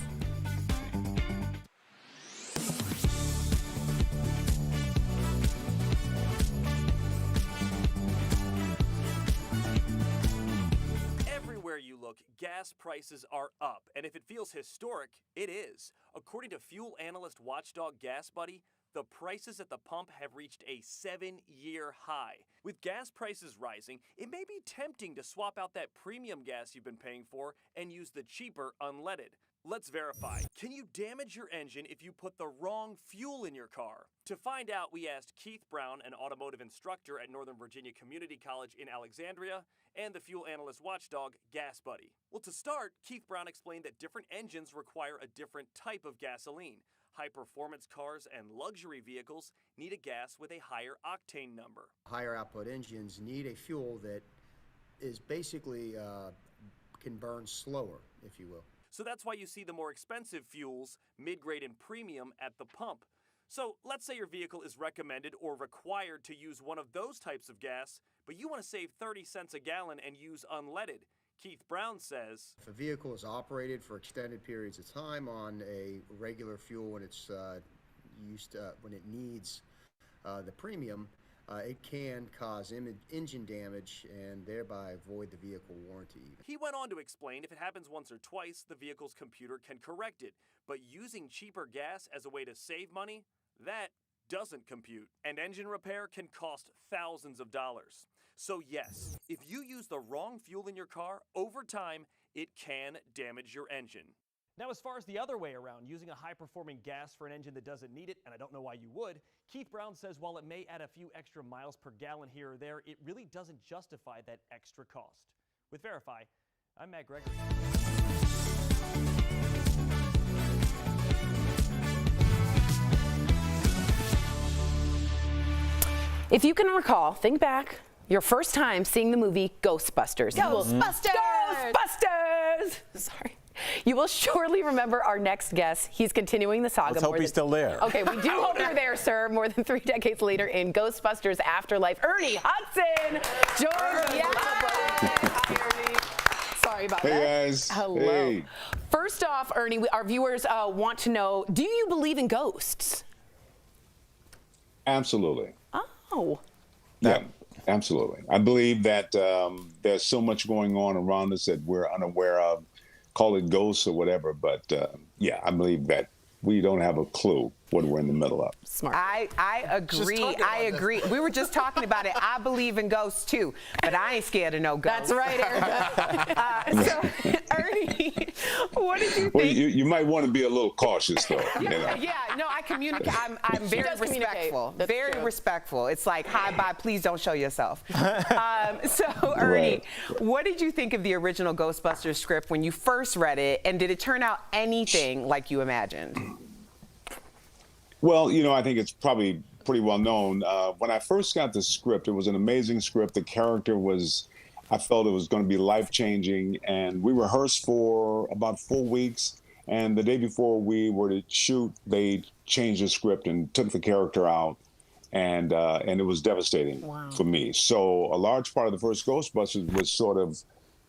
You look, gas prices are up, and if it feels historic, it is. According to fuel analyst watchdog Gas Buddy, the prices at the pump have reached a 7-year high. With gas prices rising, it may be tempting to swap out that premium gas you've been paying for and use the cheaper unleaded. Let's verify. Can you damage your engine if you put the wrong fuel in your car? To find out, we asked Keith Brown, an automotive instructor at Northern Virginia Community College in Alexandria, and the fuel analyst watchdog, Gas Buddy. Well, to start, Keith Brown explained that different engines require a different type of gasoline. High-performance cars and luxury vehicles need a gas with a higher octane number. Higher output engines need a fuel that is basically can burn slower, if you will. So that's why you see the more expensive fuels, mid-grade and premium, at the pump. So let's say your vehicle is recommended or required to use one of those types of gas, but you want to save 30 cents a gallon and use unleaded. Keith Brown says, if a vehicle is operated for extended periods of time on a regular fuel when it's when it needs the premium, it can cause engine damage and thereby void the vehicle warranty. He went on to explain if it happens once or twice, the vehicle's computer can correct it. But using cheaper gas as a way to save money, that doesn't compute. And engine repair can cost thousands of dollars. So yes, if you use the wrong fuel in your car, over time, it can damage your engine. Now, as far as the other way around, using a high-performing gas for an engine that doesn't need it, and I don't know why you would, Keith Brown says while it may add a few extra miles per gallon here or there, it really doesn't justify that extra cost. With Verify, I'm Matt Gregory. If you can recall, think back, your first time seeing the movie Ghostbusters. Ghostbusters! Ghostbusters! Sorry. You will surely remember our next guest. He's continuing the saga. Let's hope he's still there. Okay, we do hope you're there, sir. More than 3 decades later in Ghostbusters Afterlife, Ernie Hudson joins us. Hi, Ernie. Sorry about that. Hey, guys. Hello. Hey. First off, Ernie, our viewers want to know, do you believe in ghosts? Absolutely. Oh. Yeah, absolutely. I believe that there's so much going on around us that we're unaware of. Call it ghosts or whatever, but yeah, I believe that we don't have a clue what we're in the middle of. Smart. I agree. I agree. We were just talking about it. I believe in ghosts too, but I ain't scared of no ghosts. That's right, Erica. So, Ernie, what did you think? Well, you might want to be a little cautious, though. You know? Yeah, no, I communicate. I'm very does respectful. communicate. Very true. respectful. It's like, hi, bye, please don't show yourself. So, Ernie, what did you think of the original Ghostbusters script when you first read it, and did it turn out anything like you imagined? Well, you know, I think it's probably pretty well known. When I first got the script, it was an amazing script. The character was, I felt it was going to be life-changing, and we rehearsed for about 4 weeks, and the day before we were to shoot, they changed the script and took the character out, and it was devastating for me. So a large part of the first Ghostbusters was sort of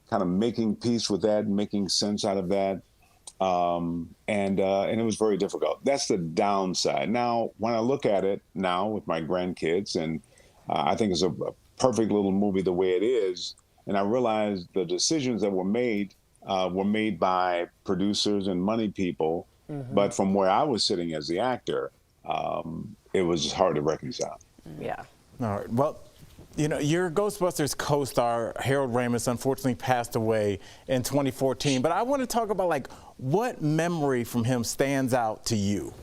kind of making peace with that, making sense out of that. And it was very difficult. That's the downside. Now, when I look at it now with my grandkids, and I think it's a perfect little movie the way it is, and I realize the decisions that were made by producers and money people, but from where I was sitting as the actor, it was hard to reconcile. Yeah. All right. Well, you know, your Ghostbusters co-star, Harold Ramis, unfortunately passed away in 2014. But I want to talk about, like, what memory from him stands out to you?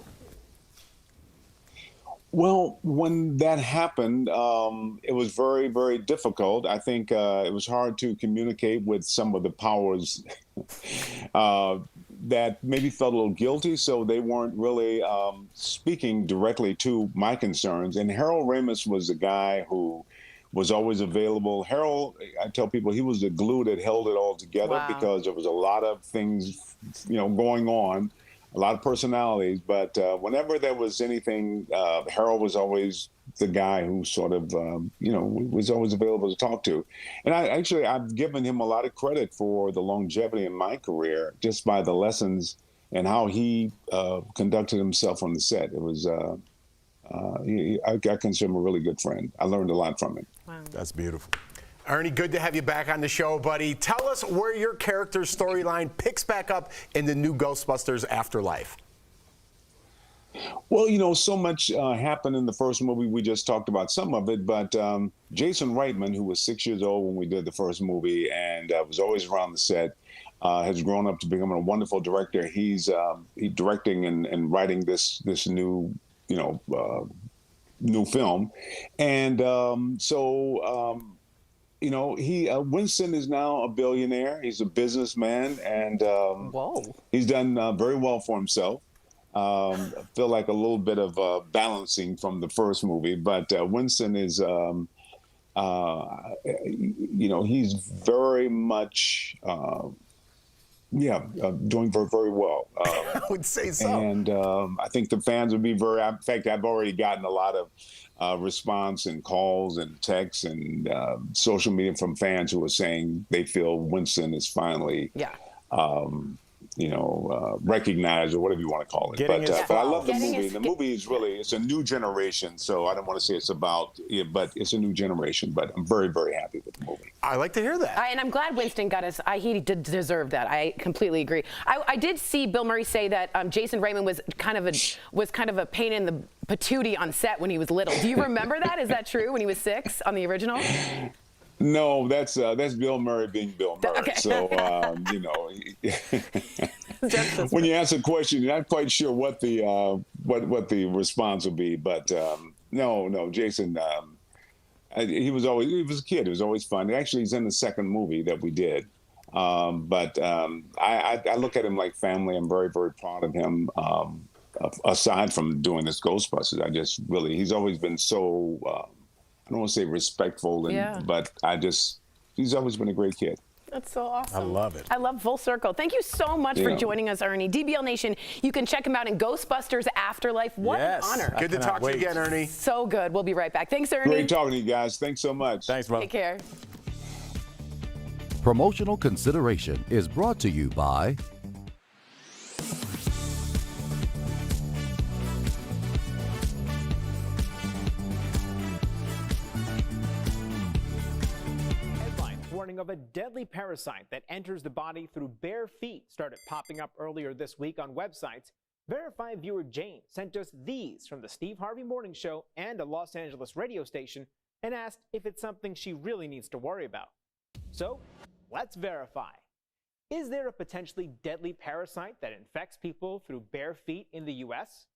Well, when that happened, it was very, very difficult. I think it was hard to communicate with some of the powers that maybe felt a little guilty, so they weren't really speaking directly to my concerns. And Harold Ramis was a guy who was always available. Harold, I tell people, he was the glue that held it all together because there was a lot of things, you know, going on, a lot of personalities. But whenever there was anything, Harold was always the guy who sort of, you know, was always available to talk to. And I've given him a lot of credit for the longevity in my career just by the lessons and how he conducted himself on the set. It was, I consider him a really good friend. I learned a lot from him. Wow. That's beautiful. Ernie, good to have you back on the show, buddy. Tell us where your character's storyline picks back up in the new Ghostbusters Afterlife. Well, you know, so much happened in the first movie. We just talked about some of it, but Jason Reitman, who was 6 years old when we did the first movie and was always around the set, has grown up to become a wonderful director. He's directing and writing this new, you know, new film. And you know, Winston is now a billionaire. He's a businessman, and he's done very well for himself. I feel like a little bit of balancing from the first movie, but Winston is, you know, he's very much, doing very, very well. I would say so. And I think the fans would be very, in fact, I've already gotten a lot of response and calls and texts and social media from fans who are saying they feel Winston is finally, you know, recognized or whatever you want to call it. But I love the movie. The movie is really, it's a new generation. So I don't want to say it's about it, but it's a new generation. But I'm very, very happy with the movie. I like to hear that. And I'm glad Winston got us. He did deserve that. I completely agree. I did see Bill Murray say that Jason Reitman was kind of a pain in the patootie on set when he was little. Do you remember that? Is that true? When he was 6 on the original? No, that's Bill Murray being Bill Murray. Okay. So you know, when you ask a question, you're not quite sure what the response will be. But no, Jason, he was a kid. It was always fun. Actually, he's in the second movie that we did. But I look at him like family. I'm very, very proud of him. Aside from doing this Ghostbusters, he's always been so. I don't want to say respectful, but he's always been a great kid. That's so awesome. I love it. I love Full Circle. Thank you so much for joining us, Ernie. DBL Nation, you can check him out in Ghostbusters Afterlife. What an honor. Good to talk to you again, Ernie. So good. We'll be right back. Thanks, Ernie. Great talking to you guys. Thanks so much. Thanks, bro. Take care. Promotional consideration is brought to you by warning of a deadly parasite that enters the body through bare feet started popping up earlier this week on websites. Verified viewer Jane sent us these from the Steve Harvey Morning Show and a Los Angeles radio station and asked if it's something she really needs to worry about. So, let's verify. Is there a potentially deadly parasite that infects people through bare feet in the U.S.?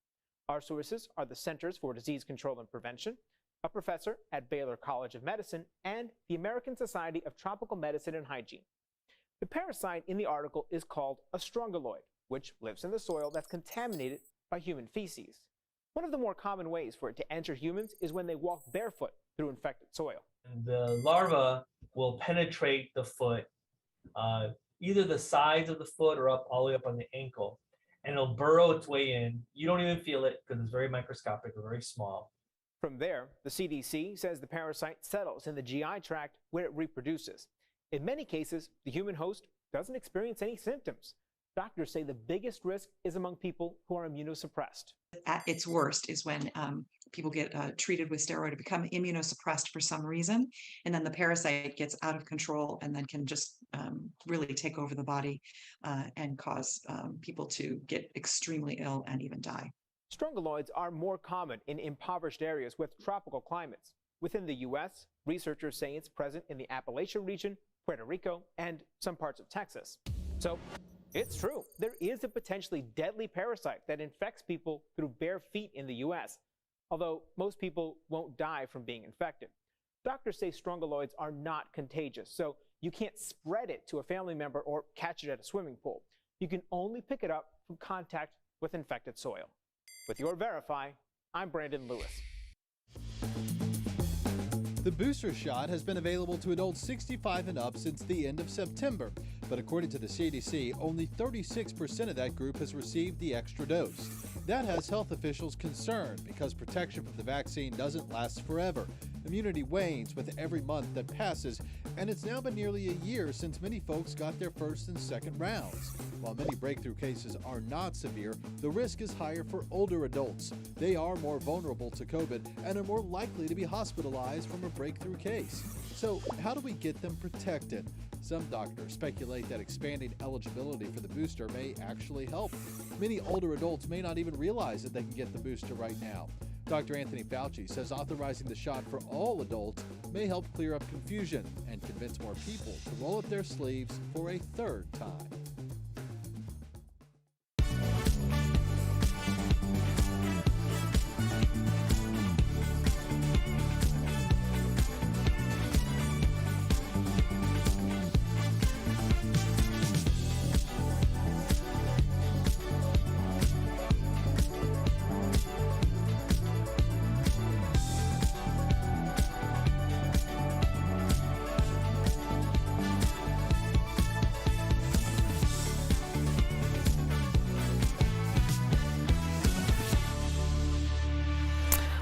Our sources are the Centers for Disease Control and Prevention, a professor at Baylor College of Medicine, and the American Society of Tropical Medicine and Hygiene. The parasite in the article is called a strongyloid, which lives in the soil that's contaminated by human feces. One of the more common ways for it to enter humans is when they walk barefoot through infected soil. The larva will penetrate the foot, either the sides of the foot or up all the way up on the ankle, and it'll burrow its way in. You don't even feel it because it's very microscopic or very small. From there, the CDC says the parasite settles in the GI tract where it reproduces. In many cases, the human host doesn't experience any symptoms. Doctors say the biggest risk is among people who are immunosuppressed. At its worst is when people get treated with steroid or become immunosuppressed for some reason, and then the parasite gets out of control and then can just really take over the body and cause people to get extremely ill and even die. Strongyloids are more common in impoverished areas with tropical climates. Within the U.S., researchers say it's present in the Appalachian region, Puerto Rico, and some parts of Texas. So, it's true. There is a potentially deadly parasite that infects people through bare feet in the U.S., although most people won't die from being infected. Doctors say strongyloids are not contagious, so you can't spread it to a family member or catch it at a swimming pool. You can only pick it up from contact with infected soil. With your Verify, I'm Brandon Lewis. The booster shot has been available to adults 65 and up since the end of September, but according to the CDC, only 36% of that group has received the extra dose. That has health officials concerned because protection from the vaccine doesn't last forever. Immunity wanes with every month that passes, and it's now been nearly a year since many folks got their first and second rounds. While many breakthrough cases are not severe, the risk is higher for older adults. They are more vulnerable to COVID and are more likely to be hospitalized from a breakthrough case. So how do we get them protected? Some doctors speculate that expanding eligibility for the booster may actually help. Many older adults may not even realize that they can get the booster right now. Dr. Anthony Fauci says authorizing the shot for all adults may help clear up confusion and convince more people to roll up their sleeves for a third time.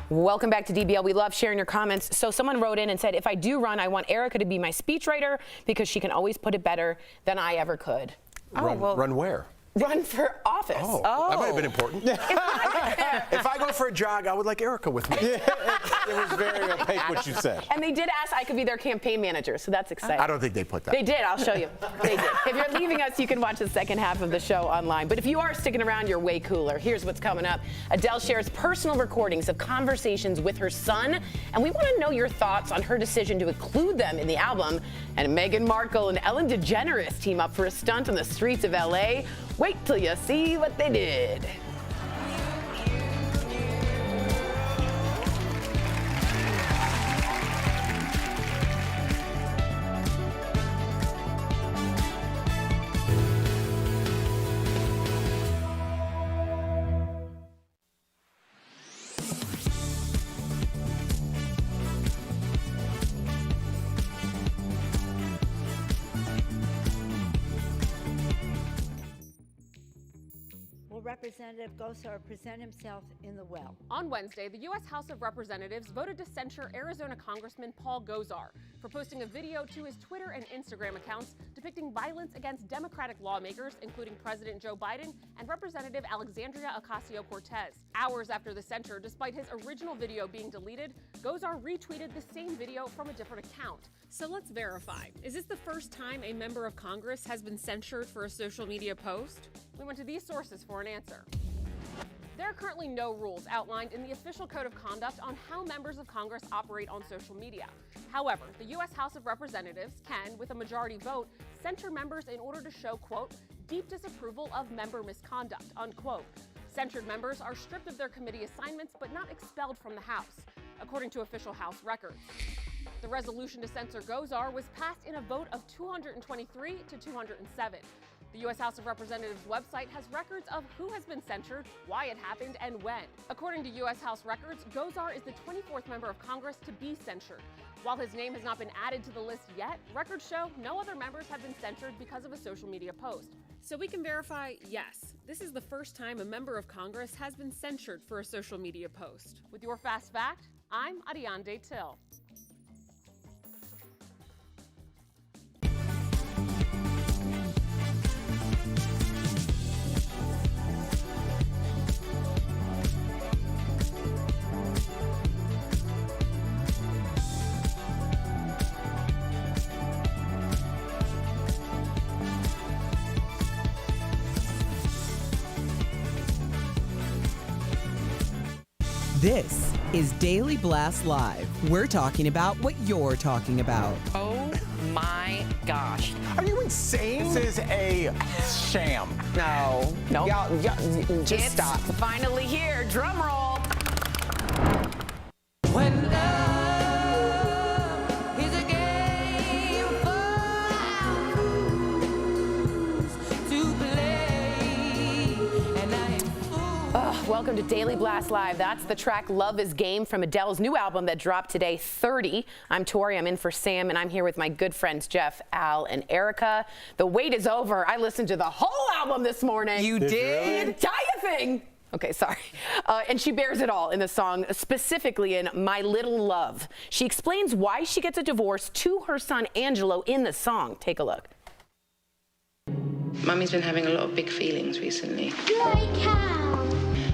Welcome back to DBL. We love sharing your comments. So someone wrote in and said, if I do run, I want Erica to be my speechwriter because she can always put it better than I ever could. Run where? Run for office. Oh, that might have been important. If I go for a jog, I would like Erica with me. It was very opaque what you said. And they did ask I could be their campaign manager, so that's exciting. I don't think they put that. They did. I'll show you. They did. If you're leaving us, you can watch the second half of the show online. But if you are sticking around, you're way cooler. Here's what's coming up. Adele shares personal recordings of conversations with her son, and we want to know your thoughts on her decision to include them in the album. And Meghan Markle and Ellen DeGeneres team up for a stunt on the streets of L.A. Wait till you see what they did. Representative Gosar present himself in the well. On Wednesday, the U.S. House of Representatives voted to censure Arizona Congressman Paul Gosar for posting a video to his Twitter and Instagram accounts depicting violence against Democratic lawmakers, including President Joe Biden and Representative Alexandria Ocasio-Cortez. Hours after the censure, despite his original video being deleted, Gosar retweeted the same video from a different account. So let's verify. Is this the first time a member of Congress has been censured for a social media post? We went to these sources for an answer. There are currently no rules outlined in the official code of conduct on how members of Congress operate on social media. However, the U.S. House of Representatives can, with a majority vote, censure members in order to show, quote, deep disapproval of member misconduct, unquote. Censured members are stripped of their committee assignments but not expelled from the House, according to official House records. The resolution to censor Gosar was passed in a vote of 223 to 207. The U.S. House of Representatives website has records of who has been censured, why it happened, and when. According to U.S. House records, Gosar is the 24th member of Congress to be censured. While his name has not been added to the list yet, records show no other members have been censured because of a social media post. So we can verify, yes, this is the first time a member of Congress has been censured for a social media post. With your Fast Fact, I'm Ariane Till. This is Daily Blast Live. We're talking about what you're talking about. Oh my gosh. Are you insane? This is a sham. No. Nope. Y'all, just stop. Finally here. Drum roll. When love is a game to play, and I am Welcome to Daily Blast Live. That's the track Love is Game from Adele's new album that dropped today, 30. I'm Tori, I'm in for Sam, and I'm here with my good friends Jeff, Al, and Erica. The wait is over. I listened to the whole album this morning. You did? The entire thing. Okay, sorry. And she bears it all in the song, specifically in My Little Love. She explains why she gets a divorce to her son Angelo in the song. Take a look. Mummy's been having a lot of big feelings recently. Like how?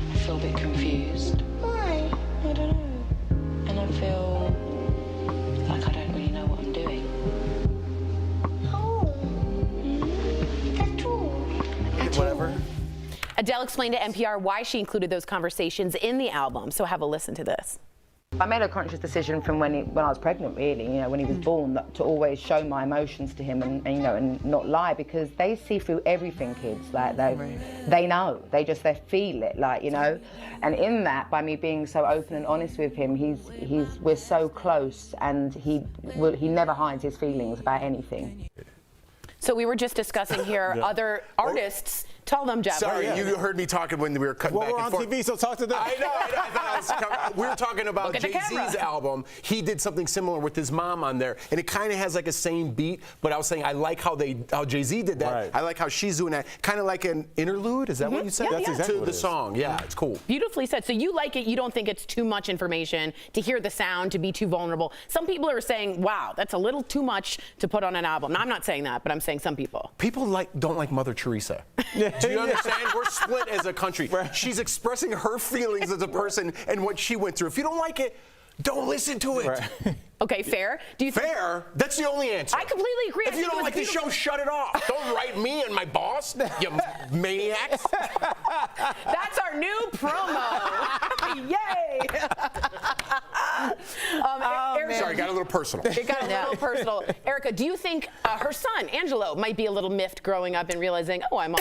I feel a bit confused. Why? I don't know. And I feel like I don't really know what I'm doing. Oh. That's all. Whatever. Adele explained to NPR why she included those conversations in the album. So have a listen to this. I made a conscious decision from when I was pregnant, really, when he was born, to always show my emotions to him and not lie, because they see through everything, kids. Like they know, they feel it, And in that, by me being so open and honest with him, we're so close, and he never hides his feelings about anything. So we were just discussing here other artists. Tell them, Jeff. Sorry, you heard me talking when we were cutting back we're and on forth. TV, so talk to them. I know. I thought we were talking about Jay-Z's album. He did something similar with his mom on there, and it kind of has like a same beat. But I was saying I like how Jay-Z did that. Right. I like how she's doing that, kind of like an interlude. Is that what you said? Yeah, That's exactly to what the it is. song. Yeah, it's cool. Beautifully said. So you like it. You don't think it's too much information to hear the sound, to be too vulnerable. Some people are saying, wow, that's a little too much to put on an album. Now, I'm not saying that, but I'm saying some people. People don't like Mother Teresa. Do you understand? We're split as a country. She's expressing her feelings as a person and what she went through. If you don't like it, don't listen to it. Right. Okay, fair. Do you Fair? That's the only answer. I completely agree. If you don't like the show, shut it off. Don't write me and my boss, you maniacs. That's our new promo. Yay! Erica, Sorry, got a little personal. It got a little personal. Erica, do you think her son, Angelo, might be a little miffed growing up and realizing, oh, I'm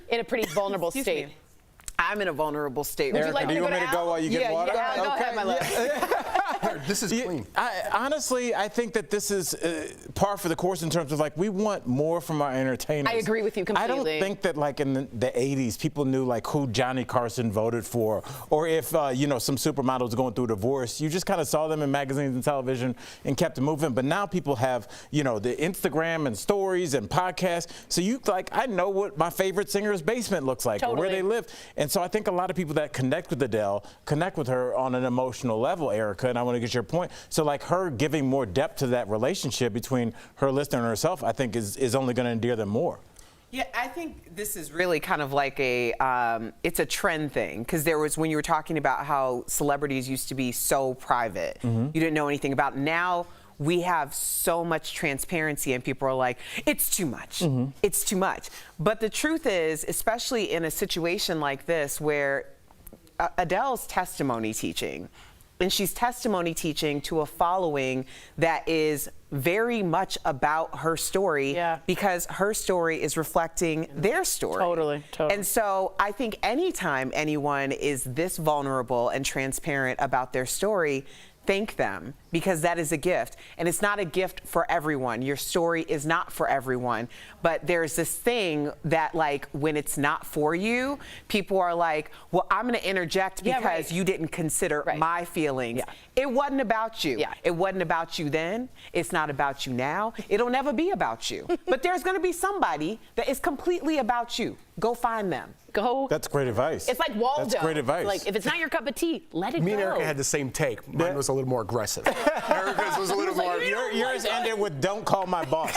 in a pretty vulnerable state? I'm in a vulnerable state. Would you like do you want me to go while you get water? Yeah, go ahead, my love. This is clean. Honestly, I think that this is par for the course in terms of we want more from our entertainers. I agree with you completely. I don't think that in the 80s people knew who Johnny Carson voted for, or if some supermodels going through a divorce. You just kind of saw them in magazines and television and kept it moving. But now people have the Instagram and stories and podcasts. So I know what my favorite singer's basement looks like, or where they live. And so I think a lot of people that connect with Adele connect with her on an emotional level, Erica, and I want to get your point. So her giving more depth to that relationship between her listener and herself, I think is only going to endear them more. Yeah, I think this is really kind of like it's a trend thing, because there was, when you were talking about how celebrities used to be so private, you didn't know anything about. Now we have so much transparency and people are like, it's too much. It's too much. But the truth is, especially in a situation like this where Adele's testimony teaching. And she's testimony teaching to a following that is very much about her story because her story is reflecting their story. Totally. And so I think anytime anyone is this vulnerable and transparent about their story, thank them, because that is a gift. And it's not a gift for everyone. Your story is not for everyone. But there's this thing that, like, when it's not for you, people are like, well, I'm going to interject because you didn't consider my feelings. It wasn't about you. It wasn't about you then. It's not about you now. It'll never be about you. But there's going to be somebody that is completely about you. Go find them. Go. That's great advice. It's like Waldo. That's great advice. Like, if it's not your cup of tea, let it go. Me and Erica had the same take. Mine was a little more aggressive. Erica's was a little more. Yours ended with "Don't call my boss."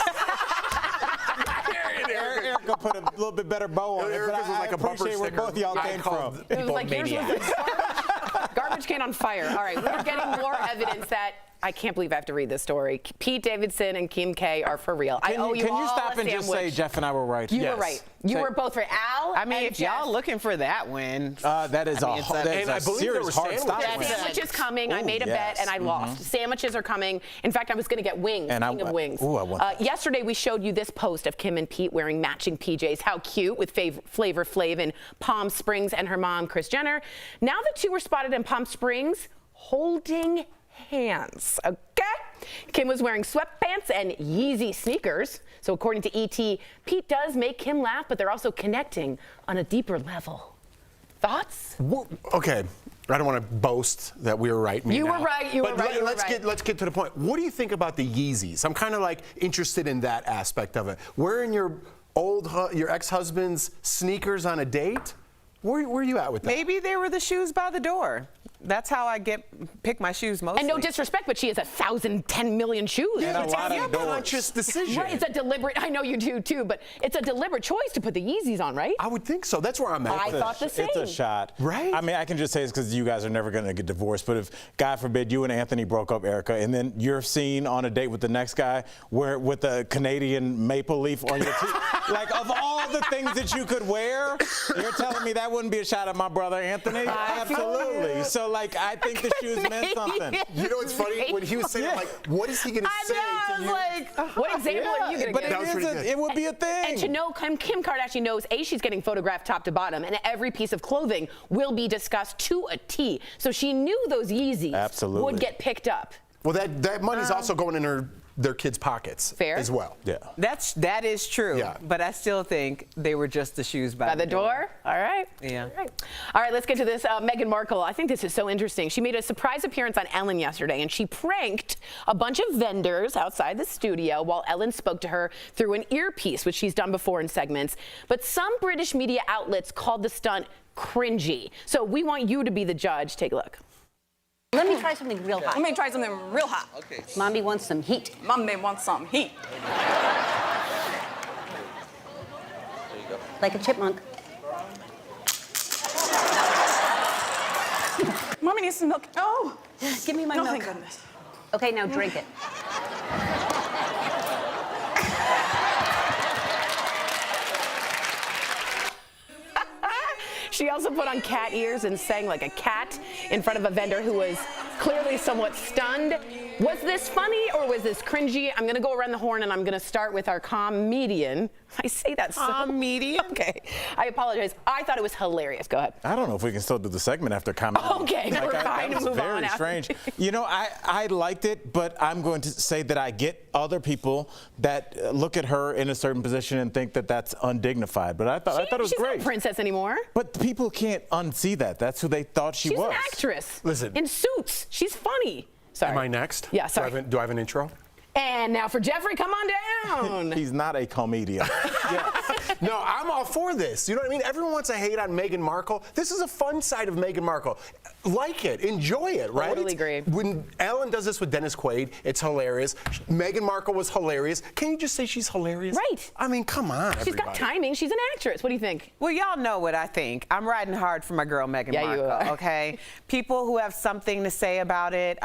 Erica put a little bit better bow on it, but I like a bumper appreciate where sticker. both y'all came from. It was like yours was like garbage can on fire. All right, we're getting more evidence that I can't believe I have to read this story. Pete Davidson and Kim K are for real. I owe you Can all you stop a and just say sandwich. Jeff and I were right? You were right. You were both right. Al, I mean, and if y'all looking for that win, that is I mean, a serious hard stop. Sandwiches coming. I made a bet and I lost. Sandwiches are coming. In fact, I was going to get wings. King of wings. Ooh, I want that. Yesterday, we showed you this post of Kim and Pete wearing matching PJs. How cute, with Flavor Flav in Palm Springs and her mom, Kris Jenner. Now the two were spotted in Palm Springs holding hands. Okay? Kim was wearing sweatpants and Yeezy sneakers. So according to ET, Pete does make Kim laugh, but they're also connecting on a deeper level. Thoughts? Okay. I don't want to boast that we were right. You were right. You were right. Let's get to the point. What do you think about the Yeezys? I'm kind of like interested in that aspect of it. Wearing your ex-husband's sneakers on a date? Where are you at with that? maybe they were the shoes by the door. That's how I pick my shoes mostly. And no disrespect, but she has 1,010 million shoes. Yeah, it's a conscious decision. Right, it's a deliberate, I know you do too, but it's a deliberate choice to put the Yeezys on, right? I would think so. That's where I'm at. I thought the same. It's a shot. Right? I mean, I can just say it's because you guys are never going to get divorced, but if, God forbid, you and Anthony broke up, Erica, and then you're seen on a date with the next guy with a Canadian maple leaf on your teeth, like, of all the things that you could wear, you're telling me that wouldn't be a shot at my brother, Anthony? Absolutely. So, like, I think the shoes meant something. You know what's funny? When he was saying, like, what is he going to say to you? Like, what example are you going to give? It would be a thing. And to know, Kim Kardashian knows, A, she's getting photographed top to bottom, and every piece of clothing will be discussed to a T. So she knew those Yeezys would get picked up. Well, that money's also going in their kids' pockets as well. Yeah. That is true. Yeah. But I still think they were just the shoes by the door. All right. Yeah. All right, let's get to this. Meghan Markle, I think this is so interesting. She made a surprise appearance on Ellen yesterday, and she pranked a bunch of vendors outside the studio while Ellen spoke to her through an earpiece, which she's done before in segments. But some British media outlets called the stunt cringy. So we want you to be the judge. Take a look. Let me try something real hot. Let me try something real hot. Okay. Mommy wants some heat. Mommy wants some heat. There you go. Like a chipmunk. Mommy needs some milk. Oh, give me my milk. Thank goodness. Okay, now drink it. She also put on cat ears and sang like a cat in front of a vendor who was clearly somewhat stunned. Was this funny or was this cringy? I'm going to go around the horn and I'm going to start with our comedian. I say that so. Comedian? Okay. I apologize. I thought it was hilarious. Go ahead. I don't know if we can still do the segment after comedy. Okay, we're fine to move on. Very strange. You know, I liked it, but I'm going to say that I get other people that look at her in a certain position and think that that's undignified. But I thought it was great. She's not a princess anymore. But people can't unsee that. That's who they thought she was. She's an actress. Listen. In Suits. She's funny. Sorry. Am I next? Yeah, sorry. Do I have an intro? And now for Jeffrey, come on down. He's not a comedian. No, I'm all for this. You know what I mean? Everyone wants to hate on Meghan Markle. This is a fun side of Meghan Markle. Like it, enjoy it, right? Totally agree. When Ellen does this with Dennis Quaid, it's hilarious. Meghan Markle was hilarious. Can you just say she's hilarious? Right. I mean, come on, She's got timing. She's an actress. What do you think? Well, y'all know what I think. I'm riding hard for my girl Meghan Markle. You are. Okay. People who have something to say about it,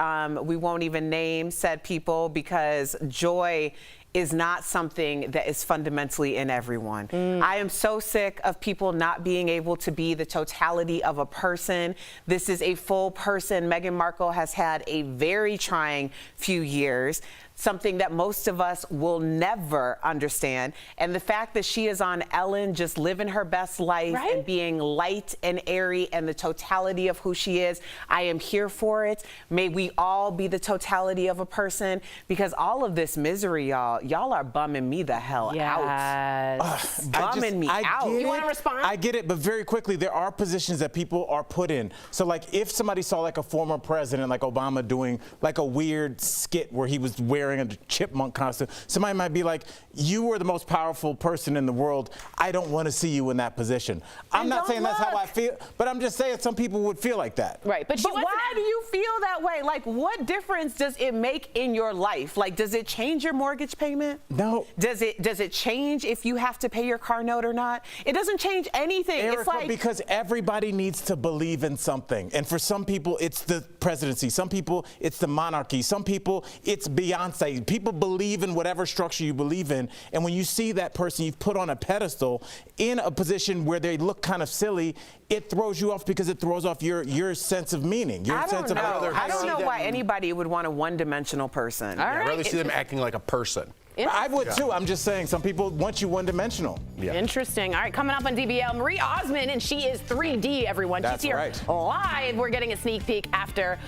we won't even name said people because joy is not something that is fundamentally in everyone. I am so sick of people not being able to be the totality of a person. This is a full person. Meghan Markle has had a very trying few years, something that most of us will never understand. And the fact that she is on Ellen just living her best life and being light and airy and the totality of who she is, I am here for it. May we all be the totality of a person, because all of this misery, y'all are bumming me the hell out. Bumming me out. You want to respond? I get it, but very quickly, there are positions that people are put in. So like if somebody saw like a former president like Obama doing like a weird skit where he was wearing a chipmunk costume, somebody might be like, you were the most powerful person in the world. I don't want to see you in that position. I'm not saying that's how I feel, but I'm just saying some people would feel like that. Right, but why do you feel that way? Like, what difference does it make in your life? Like, does it change your mortgage payment? No. Does it change if you have to pay your car note or not? It doesn't change anything. Erica, it's like, because everybody needs to believe in something. And for some people, it's the presidency. Some people, it's the monarchy. Some people, it's Beyonce. People believe in whatever structure you believe in. And when you see that person you've put on a pedestal in a position where they look kind of silly, it throws you off because it throws off your sense of meaning, your sense of other. I don't know why anybody would want a one-dimensional person. I'd rather see them acting like a person. I would too. I'm just saying, some people want you one-dimensional. Interesting. All right, coming up on DBL, Marie Osmond, and she is 3D, everyone. That's She's here right. live. We're getting a sneak peek at her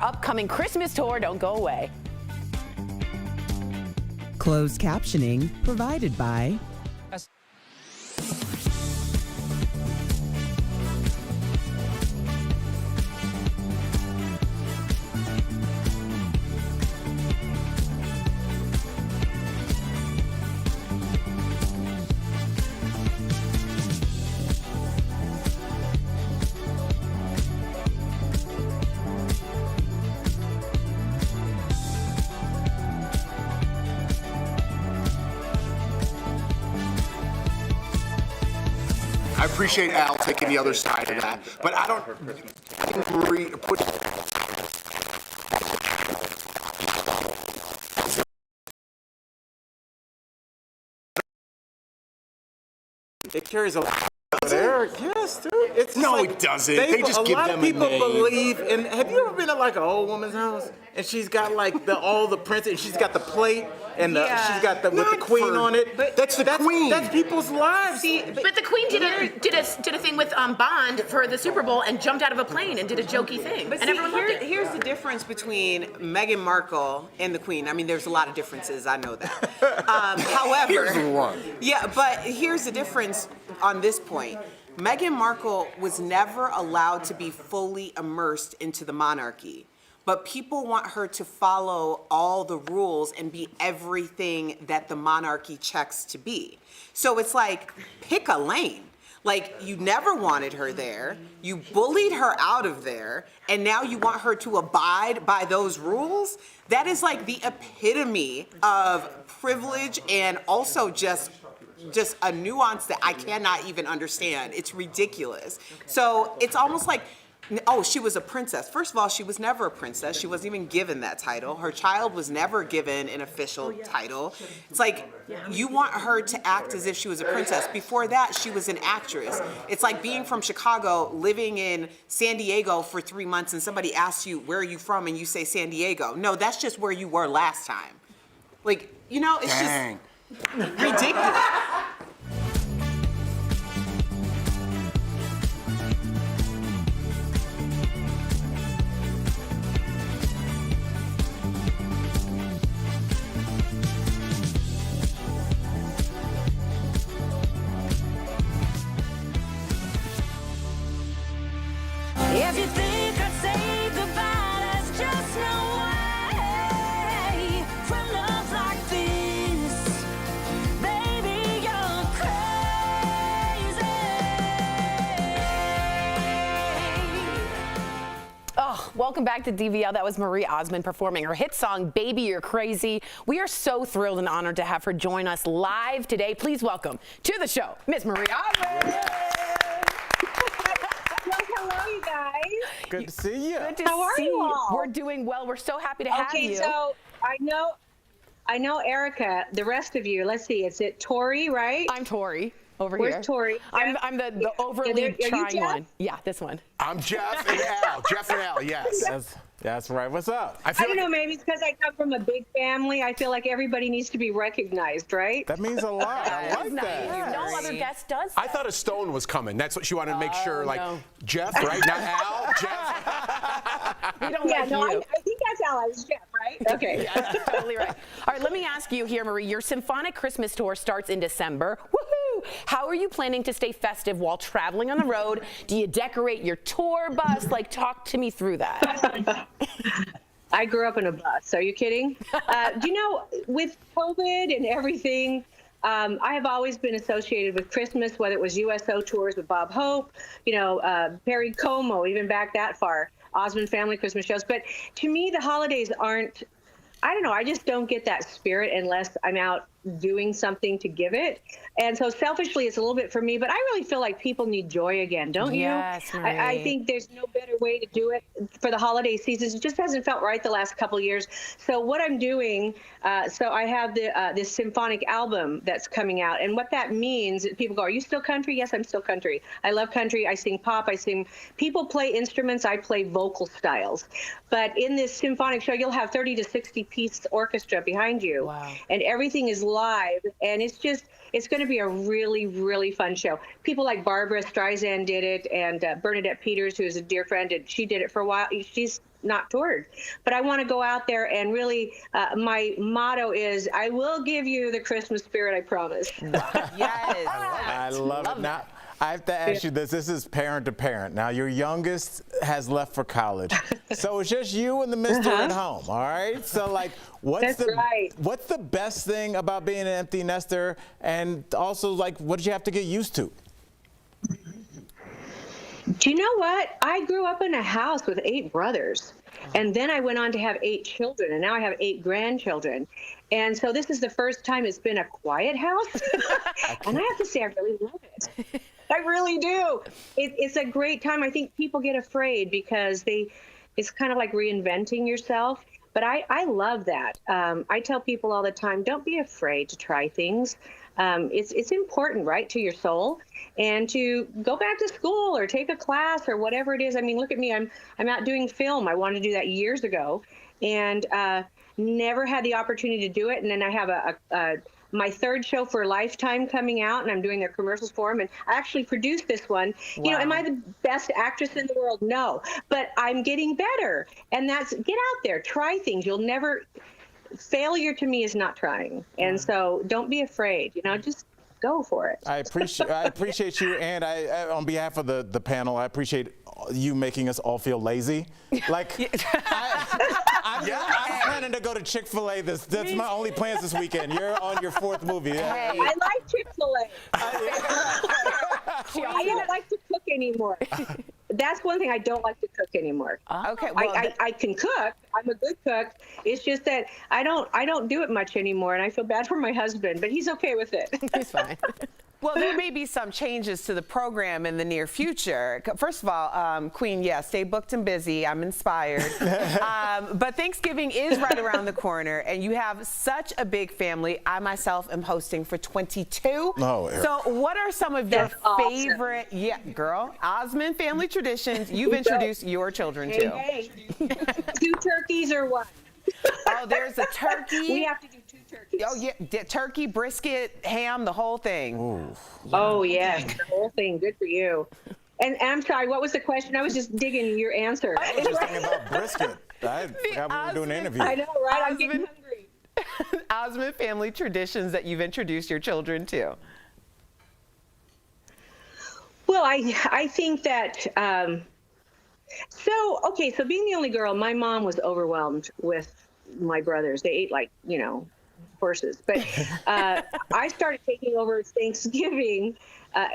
upcoming Christmas tour. Don't go away. Closed captioning provided by I appreciate Al taking the other side of that, but I don't agree. It carries a lot. Yes, dude. It's No, like, it doesn't. They just give them a lot of people name. believe in. Have you ever been to like an old woman's house and she's got like all the prints and she's got the plate and she's got with the queen on it? But that's the queen. That's people's lives. But the Queen did a thing with Bond for the Super Bowl and jumped out of a plane and did a jokey thing. But and everyone loved it. here's the difference between Meghan Markle and the Queen. I mean, there's a lot of differences. I know that. However, Here's one. Yeah, but here's the difference on this point. Meghan Markle was never allowed to be fully immersed into the monarchy. But people want her to follow all the rules and be everything that the monarchy checks to be. So it's like, pick a lane. Like, you never wanted her there, you bullied her out of there, and now you want her to abide by those rules? That is like the epitome of privilege and also just a nuance that I cannot even understand. It's ridiculous. So it's almost like, oh, she was a princess. First of all, she was never a princess. She wasn't even given that title. Her child was never given an official title. It's like, you want her to act as if she was a princess. Before that, she was an actress. It's like being from Chicago, living in San Diego for 3 months, and somebody asks you, where are you from? And you say San Diego. No, that's just where you were last time. Like, you know, it's Dang. just ridiculous. If you think I'd say goodbye, there's just no way. For love like this, baby, you're crazy. Oh, welcome back to DBL. That was Marie Osmond performing her hit song, Baby You're Crazy. We are so thrilled and honored to have her join us live today. Please welcome to the show, Miss Marie Osmond. Hello, you guys. Good to see you. Good to How are see you all? We're doing well. We're so happy to have you. Okay, so I I know Erica. The rest of you, let's see. Is it Tori, right? I'm Tori over Where's here. Tori? I'm the overly Are you trying Jeff? one. Yeah, this one. I'm Jeff and Al. Jeff and Al, yes. That's right. What's up? I don't know, maybe it's because I come from a big family. I feel like everybody needs to be recognized, right? That means a lot. I like that. No other guest does. I thought a stone was coming. That's what she wanted to make sure, like, no. Jeff, right? Not Al, Jeff. We don't Yeah, like no, you. I think that's Al. It's Jeff, right? Okay. Yeah, that's totally right. All right, let me ask you here, Marie. Your symphonic Christmas tour starts in December. Woohoo! How are you planning to stay festive while traveling on the road? Do you decorate your tour bus? Like, talk to me through that. I grew up in a bus. Are you kidding? Do you know, with COVID and everything, I have always been associated with Christmas, whether it was USO tours with Bob Hope, you know, Perry Como, even back that far, Osmond family Christmas shows. But to me, the holidays aren't, I don't know, I just don't get that spirit unless I'm out doing something to give it. And so selfishly, it's a little bit for me, but I really feel like people need joy again, don't you? Yes, Marie. I think there's no better way to do it for the holiday seasons. It just hasn't felt right the last couple of years. So what I'm doing, so I have this symphonic album that's coming out. And what that means, people go, are you still country? Yes, I'm still country. I love country. I sing pop. People play instruments. I play vocal styles. But in this symphonic show, you'll have 30 to 60 piece orchestra behind you. Wow. And everything is live. And it's going to be a really, really fun show. People like Barbara Streisand did it, and Bernadette Peters, who is a dear friend, and she did it for a while. She's not toured. But I want to go out there and really, my motto is, I will give you the Christmas spirit, I promise. Yes. I love it. Now, I have to ask you this. This is parent to parent. Now, your youngest has left for college. So it's just you and the mister at home, all right? So, like, what's the best thing about being an empty nester? And also, like, what did you have to get used to? Do you know what? I grew up in a house with 8 brothers. And then I went on to have 8 children, and now I have 8 grandchildren. And so this is the first time it's been a quiet house. And I have to say, I really love it. I really do. It's a great time. I think people get afraid because it's kind of like reinventing yourself. But I love that. I tell people all the time, don't be afraid to try things. It's important, right, to your soul, and to go back to school or take a class or whatever it is. I mean, look at me. I'm out doing film. I wanted to do that years ago, and never had the opportunity to do it. And then I have my 3rd show for Lifetime coming out, and I'm doing their commercials for them. And I actually produced this one. Wow. You know, am I the best actress in the world? No, but I'm getting better. And get out there, try things. You'll never. Failure to me is not trying, and so don't be afraid. You know, just go for it. I appreciate you, and I on behalf of the panel, I appreciate you making us all feel lazy. Like, I'm planning to go to Chick-fil-A. That's my only plans this weekend. You're on your 4th movie. Hey, I like Chick-fil-A. I don't like to cook anymore. That's one thing I don't like to cook anymore. Okay, well, I can cook. I'm a good cook. It's just that I don't do it much anymore, and I feel bad for my husband, but he's okay with it. He's fine. Well, there may be some changes to the program in the near future. First of all, Queen, yeah, stay booked and busy. I'm inspired. But Thanksgiving is right around the corner, and you have such a big family. I myself am hosting for 22. Oh, so what are some of your favorite, Osmond family traditions you've introduced your children to? Hey. 2 turkeys or one? Oh, there's a turkey. We have to do 2 turkeys. Oh, yeah, turkey, brisket, ham, the whole thing. Ooh. Oh, yes, the whole thing. Good for you. And I'm sorry, what was the question? I was just digging your answer. I was just thinking about brisket. I forgot we were doing an interview. I know, right? I'm getting hungry. Osmond family traditions that you've introduced your children to. Well, I think that, so being the only girl, my mom was overwhelmed with my brothers. They ate like, horses. But I started taking over Thanksgiving,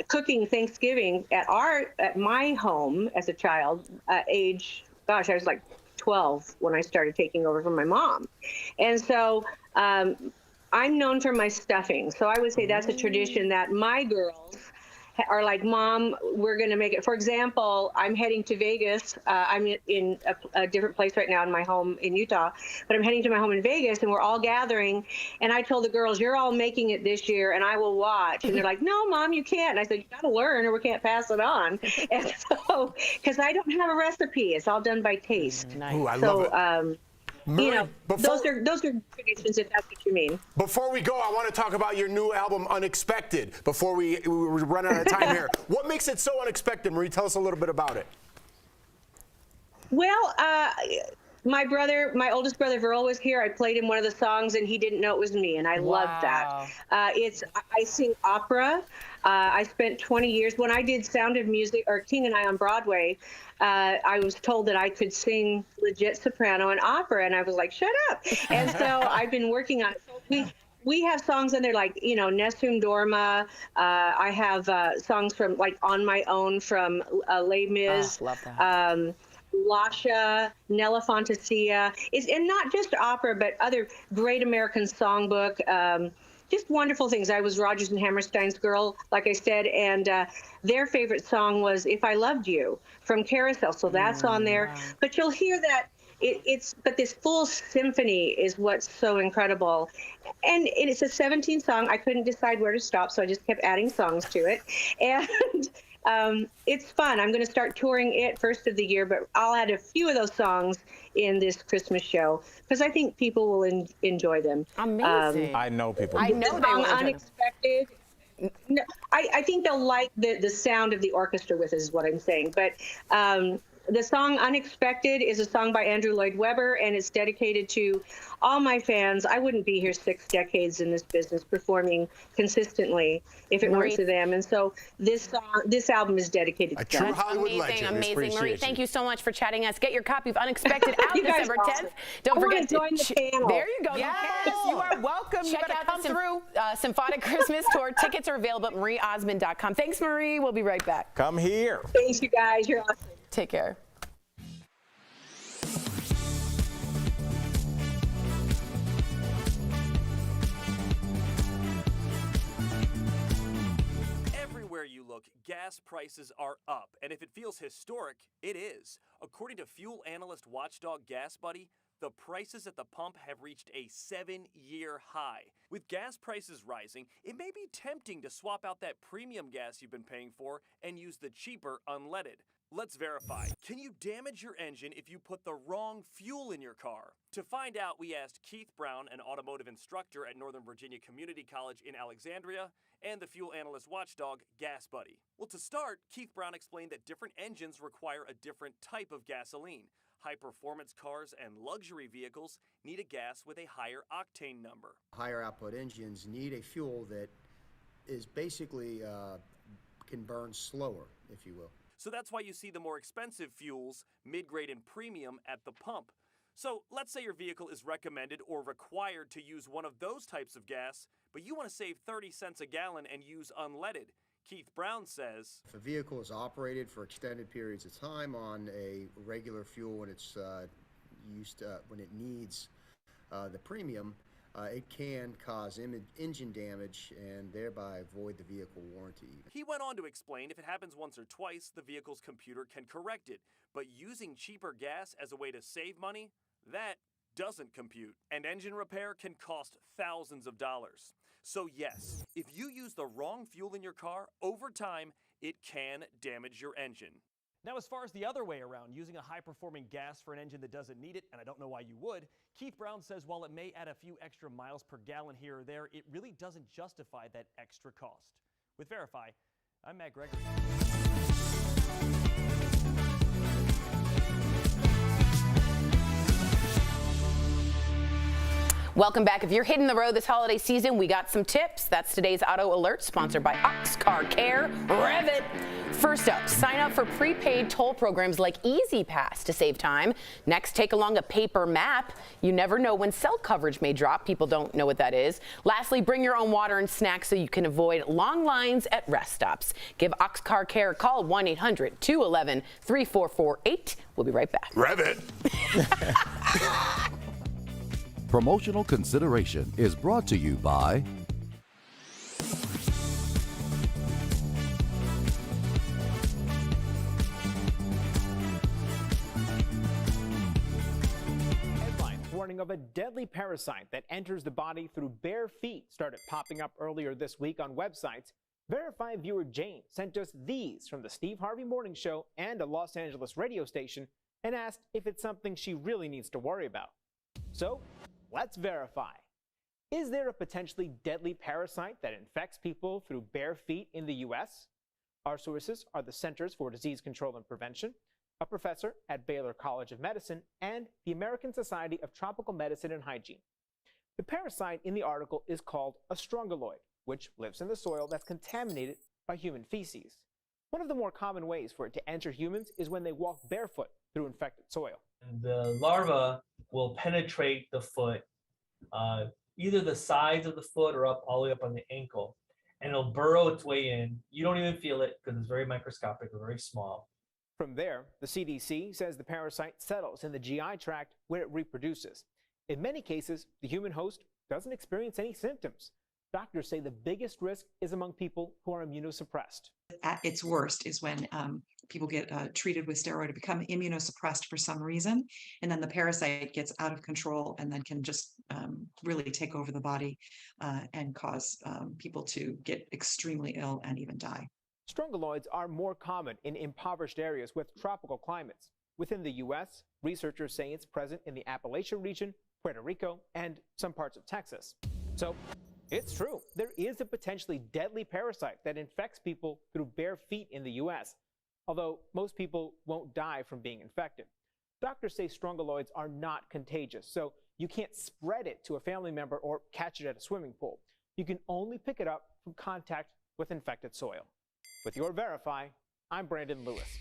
cooking Thanksgiving at my home as a child, age, I was like 12 when I started taking over from my mom. And so I'm known for my stuffing. So I would say that's a tradition that my girls are like, Mom, we're going to make it. For example, I'm heading to Vegas. I'm in a different place right now in my home in Utah, but I'm heading to my home in Vegas, and we're all gathering. And I told the girls, you're all making it this year, and I will watch. And they're like, no, Mom, you can't. And I said, you got to learn or we can't pass it on. And so, because I don't have a recipe. It's all done by taste. Nice. Ooh, I love it. You know, those are traditions, if that's what you mean. Before we go, I want to talk about your new album, Unexpected, before we run out of time here. What makes it so unexpected, Marie? Tell us a little bit about it. Well, my oldest brother, Verl, was here. I played him one of the songs, and he didn't know it was me, and I loved that. I sing opera. I spent 20 years. When I did Sound of Music, or King and I on Broadway, I was told that I could sing legit soprano and opera, and I was like, shut up. And so I've been working on it. So we have songs in there like, you know, Nessun Dorma. I have songs from, like, On My Own from Les Mis. Love that. Lascia, Nella Fantasia, and not just opera, but other great American songbook, just wonderful things. I was Rodgers and Hammerstein's girl, like I said, and their favorite song was If I Loved You from Carousel, so that's on there. Wow. But you'll hear that but this full symphony is what's so incredible. And it's a 17 song. I couldn't decide where to stop, so I just kept adding songs to it. And it's fun. I'm going to start touring it first of the year, but I'll add a few of those songs in this Christmas show because I think people will enjoy them. Amazing. I know people. I know they will. Unexpected. No, I think they'll like the sound of the orchestra with us, is what I'm saying. But the song Unexpected is a song by Andrew Lloyd Webber, and it's dedicated to all my fans. I wouldn't be here 6 decades in this business performing consistently if it weren't for them. And so this album is dedicated to them. Amazing. Marie, thank you so much for chatting us. Get your copy of Unexpected out December 10th. Don't forget to join the panel. There you go. Yes, you are welcome. Check you out come through. Symphonic Christmas Tour. Tickets are available at marieosmond.com. Thanks, Marie. We'll be right back. Come here. Thanks, you guys. You're awesome. Take care. Everywhere you look, gas prices are up, and if it feels historic, it is. According to fuel analyst watchdog Gas Buddy, the prices at the pump have reached a 7-year high. With gas prices rising, it may be tempting to swap out that premium gas you've been paying for and use the cheaper unleaded. Let's verify. Can you damage your engine if you put the wrong fuel in your car? To find out, we asked Keith Brown, an automotive instructor at Northern Virginia Community College in Alexandria, and the fuel analyst watchdog, Gas Buddy. Well, to start, Keith Brown explained that different engines require a different type of gasoline. High-performance cars and luxury vehicles need a gas with a higher octane number. Higher output engines need a fuel that is basically can burn slower, if you will. So that's why you see the more expensive fuels, mid-grade and premium, at the pump. So let's say your vehicle is recommended or required to use one of those types of gas, but you want to save 30 cents a gallon and use unleaded. Keith Brown says, if a vehicle is operated for extended periods of time on a regular fuel when it's when it needs the premium, it can cause engine damage and thereby void the vehicle warranty. He went on to explain if it happens once or twice, the vehicle's computer can correct it. But using cheaper gas as a way to save money, that doesn't compute. And engine repair can cost thousands of dollars. So yes, if you use the wrong fuel in your car, over time, it can damage your engine. Now, as far as the other way around, using a high-performing gas for an engine that doesn't need it, and I don't know why you would, Keith Brown says while it may add a few extra miles per gallon here or there, it really doesn't justify that extra cost. With Verify, I'm Matt Gregory. Welcome back. If you're hitting the road this holiday season, we got some tips. That's today's Auto Alert, sponsored by Oxcar Care. Rev it! First up, sign up for prepaid toll programs like Easy Pass to save time. Next, take along a paper map. You never know when cell coverage may drop. People don't know what that is. Lastly, bring your own water and snacks so you can avoid long lines at rest stops. Give Oxcar Care a call, 1-800-211-3448. We'll be right back. Rev it! Promotional consideration is brought to you by deadly parasite that enters the body through bare feet started popping up earlier this week on websites, verified viewer Jane sent us these from the Steve Harvey Morning Show and a Los Angeles radio station and asked if it's something she really needs to worry about. So, let's verify. Is there a potentially deadly parasite that infects people through bare feet in the U.S.? Our sources are the Centers for Disease Control and Prevention, a professor at Baylor College of Medicine, and the American Society of Tropical Medicine and Hygiene. The parasite in the article is called a strongyloid, which lives in the soil that's contaminated by human feces. One of the more common ways for it to enter humans is when they walk barefoot through infected soil. And the larva will penetrate the foot, either the sides of the foot or up all the way up on the ankle, and it'll burrow its way in. You don't even feel it because it's very microscopic or very small. From there, the CDC says the parasite settles in the GI tract where it reproduces. In many cases, the human host doesn't experience any symptoms. Doctors say the biggest risk is among people who are immunosuppressed. At its worst is when people get treated with steroid to become immunosuppressed for some reason, and then the parasite gets out of control and then can just really take over the body and cause people to get extremely ill and even die. Strongyloids are more common in impoverished areas with tropical climates. Within the U.S., researchers say it's present in the Appalachian region, Puerto Rico, and some parts of Texas. So, it's true. There is a potentially deadly parasite that infects people through bare feet in the U.S., although most people won't die from being infected. Doctors say strongyloids are not contagious, so you can't spread it to a family member or catch it at a swimming pool. You can only pick it up from contact with infected soil. With your Verify, I'm Brandon Lewis.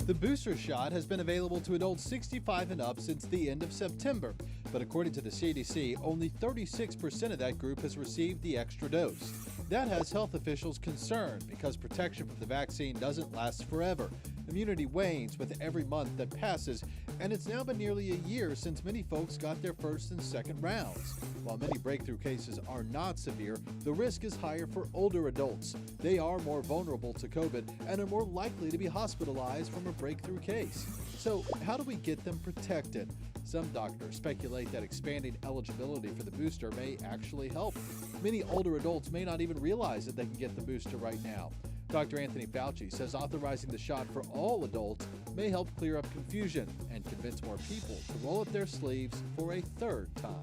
The booster shot has been available to adults 65 and up since the end of September, but according to the CDC, only 36% of that group has received the extra dose. That has health officials concerned because protection from the vaccine doesn't last forever. Immunity wanes with every month that passes, and it's now been nearly a year since many folks got their first and second rounds. While many breakthrough cases are not severe, the risk is higher for older adults. They are more vulnerable to COVID and are more likely to be hospitalized from a breakthrough case. So, how do we get them protected? Some doctors speculate that expanding eligibility for the booster may actually help. Many older adults may not even realize that they can get the booster right now. Dr. Anthony Fauci says authorizing the shot for all adults may help clear up confusion and convince more people to roll up their sleeves for a third time.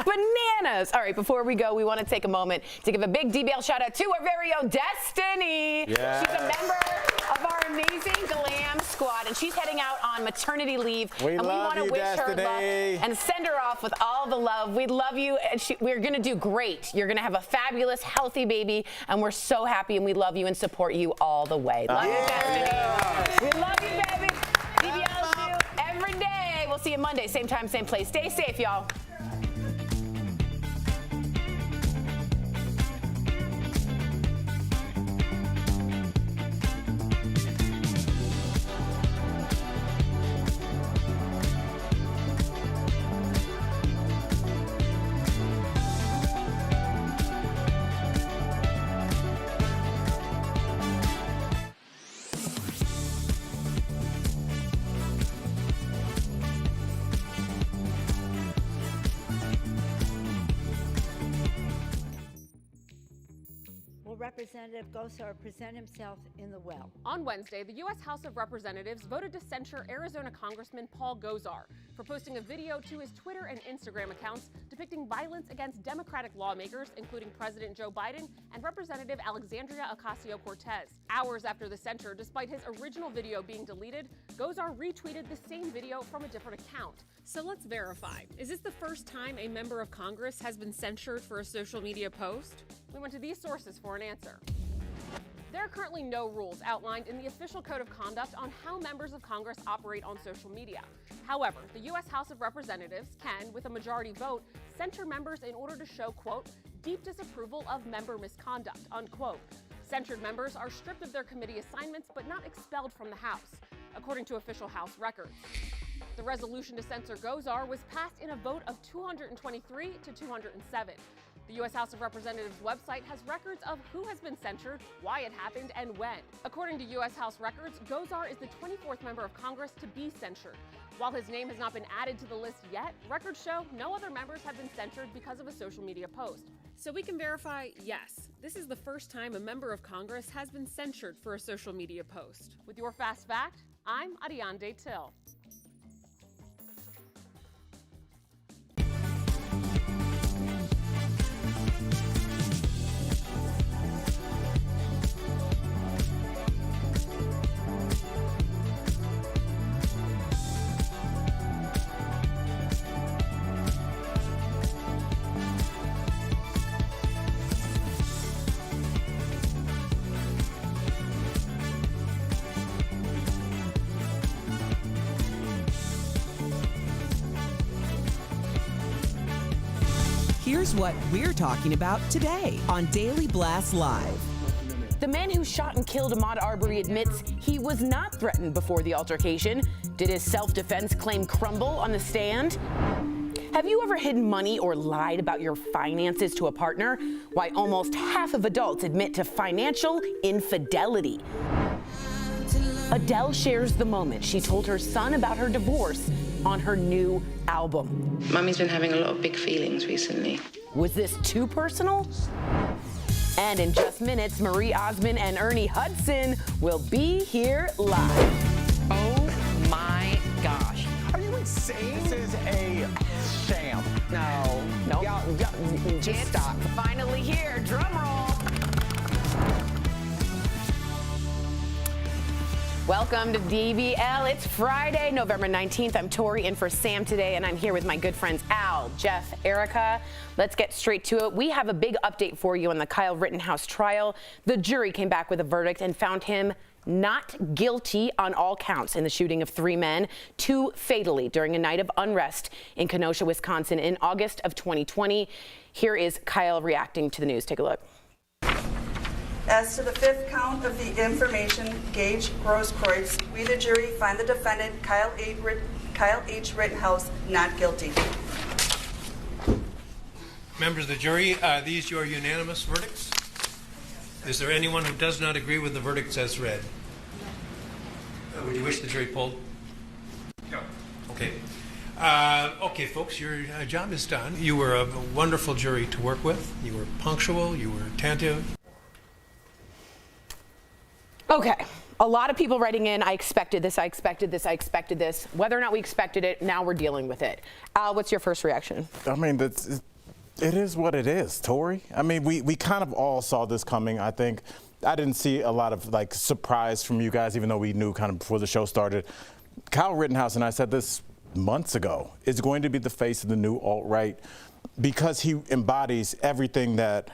Bananas. All right, before we go, we want to take a moment to give a big DBL shout out to our very own Destiny. Yes. She's a member of our amazing Glam Squad, and she's heading out on maternity leave. We want to wish her luck and send her off with all the love. We love you, and we're going to do great. You're going to have a fabulous, healthy baby, and we're so happy, and we love you and support you all the way. Love you, Destiny. We love you, baby. DBL's you every day. We'll see you Monday, same time, same place. Stay safe, y'all. Representative Gosar present himself in the well. On Wednesday, the U.S. House of Representatives voted to censure Arizona Congressman Paul Gosar for posting a video to his Twitter and Instagram accounts depicting violence against Democratic lawmakers, including President Joe Biden and Representative Alexandria Ocasio-Cortez. Hours after the censure, despite his original video being deleted, Gosar retweeted the same video from a different account. So let's verify. Is this the first time a member of Congress has been censured for a social media post? We went to these sources for an answer. There are currently no rules outlined in the official code of conduct on how members of Congress operate on social media. However, the U.S. House of Representatives can, with a majority vote, censure members in order to show, quote, deep disapproval of member misconduct, unquote. Censured members are stripped of their committee assignments but not expelled from the House, according to official House records. The resolution to censor Gosar was passed in a vote of 223 to 207. The U.S. House of Representatives website has records of who has been censured, why it happened, and when. According to U.S. House records, Gosar is the 24th member of Congress to be censured. While his name has not been added to the list yet, records show no other members have been censured because of a social media post. So we can verify, yes, this is the first time a member of Congress has been censured for a social media post. With your Fast Fact, I'm Ariane Till. Here's what we're talking about today on Daily Blast Live. The man who shot and killed Ahmaud Arbery admits he was not threatened before the altercation. Did his self-defense claim crumble on the stand? Have you ever hidden money or lied about your finances to a partner? Why almost half of adults admit to financial infidelity. Adele shares the moment she told her son about her divorce on her new album. Mummy's been having a lot of big feelings recently. Was this too personal? And in just minutes, Marie Osmond and Ernie Hudson will be here live. Oh my gosh. Are you insane? This is a sham. No. No. Y'all, just stop. Finally here, drum roll. Welcome to DBL. It's Friday, November 19th. I'm Tori in for Sam today, and I'm here with my good friends Al, Jeff, Erica. Let's get straight to it. We have a big update for you on the Kyle Rittenhouse trial. The jury came back with a verdict and found him not guilty on all counts in the shooting of 3 men, 2 fatally during a night of unrest in Kenosha, Wisconsin in August of 2020. Here is Kyle reacting to the news. Take a look. As to the 5th count of the information, Gage Grosskreutz, we the jury find the defendant, Kyle H. Rittenhouse, not guilty. Members of the jury, are these your unanimous verdicts? Is there anyone who does not agree with the verdicts as read? Would you wish the jury polled? No. Okay. Okay, folks, your job is done. You were a wonderful jury to work with. You were punctual. You were attentive. Okay, a lot of people writing in, I expected this, I expected this, I expected this. Whether or not we expected it, now we're dealing with it. Al, what's your first reaction? I mean, it is what it is, Tori. I mean, we kind of all saw this coming, I think. I didn't see a lot of like surprise from you guys, even though we knew kind of before the show started. Kyle Rittenhouse, and I said this months ago, is going to be the face of the new alt-right because he embodies everything that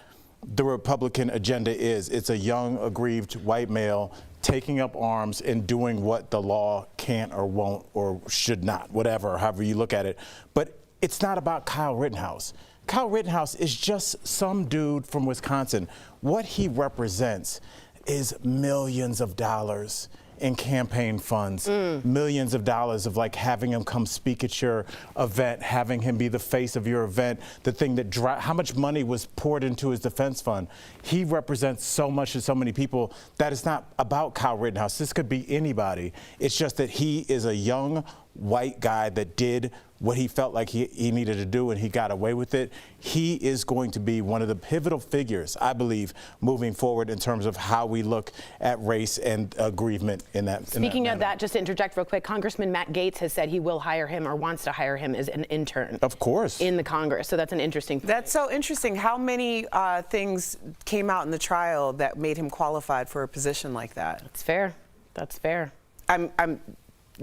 the Republican agenda is. It's a young, aggrieved white male taking up arms and doing what the law can't or won't or should not, whatever, however you look at it. But it's not about Kyle Rittenhouse. Kyle Rittenhouse is just some dude from Wisconsin. What he represents is millions of dollars in campaign funds, millions of dollars of like having him come speak at your event, having him be the face of your event, the thing that how much money was poured into his defense fund. He represents so much to so many people that it's not about Kyle Rittenhouse. This could be anybody. It's just that he is a young white guy that did what he felt like he needed to do, and he got away with it. He is going to be one of the pivotal figures, I believe, moving forward in terms of how we look at race and bereavement in that. Speaking of that, just to interject real quick, Congressman Matt Gaetz has said he will hire him or wants to hire him as an intern. Of course. In the Congress. So that's an interesting point. That's so interesting. How many things came out in the trial that made him qualified for a position like that? That's fair. That's fair. I'm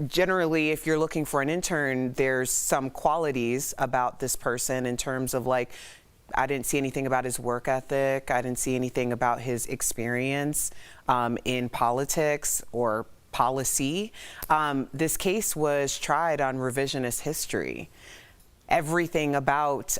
generally, if you're looking for an intern, there's some qualities about this person in terms of, like, I didn't see anything about his work ethic. I didn't see anything about his experience in politics or policy. This case was tried on revisionist history. Everything about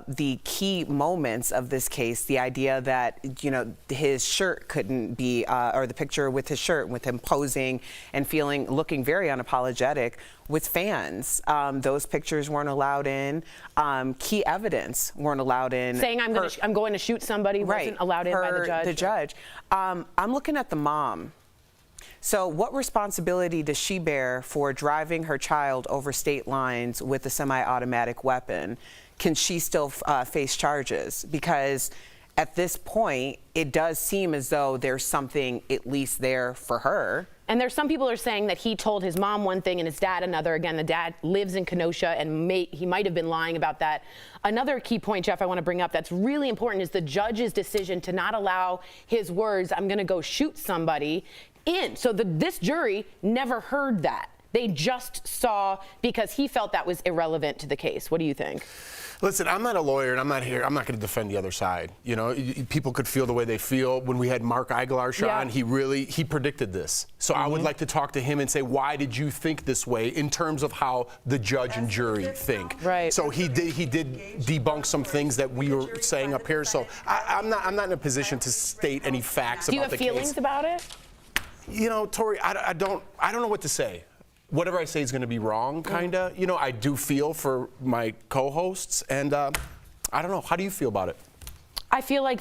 the key moments of this case, the idea that, you know, his shirt couldn't be, or the picture with his shirt, with him posing and looking very unapologetic with fans. Those pictures weren't allowed in. Key evidence weren't allowed in. Saying I'm going to shoot somebody wasn't allowed in by the judge. The judge. I'm looking at the mom. So what responsibility does she bear for driving her child over state lines with a semi-automatic weapon? Can she still face charges? Because at this point, it does seem as though there's something at least there for her. And there's some people who are saying that he told his mom one thing and his dad another. Again, the dad lives in Kenosha, and he might have been lying about that. Another key point, Jeff, I want to bring up that's really important is the judge's decision to not allow his words, I'm going to go shoot somebody, in. So this jury never heard that. They just saw, because he felt that was irrelevant to the case. What do you think? Listen, I'm not a lawyer, and I'm not going to defend the other side. You know, people could feel the way they feel. When we had Mark Eiglarsh on, he predicted this. So I would like to talk to him and say, why did you think this way in terms of how the judge and jury think? Right. So he did debunk some things that we were saying up here. So I'm not in a position to state any facts about the case. Do you have feelings about it? You know, Tori, I don't know what to say. Whatever I say is going to be wrong, kind of. You know, I do feel for my co-hosts, and I don't know. How do you feel about it? I feel like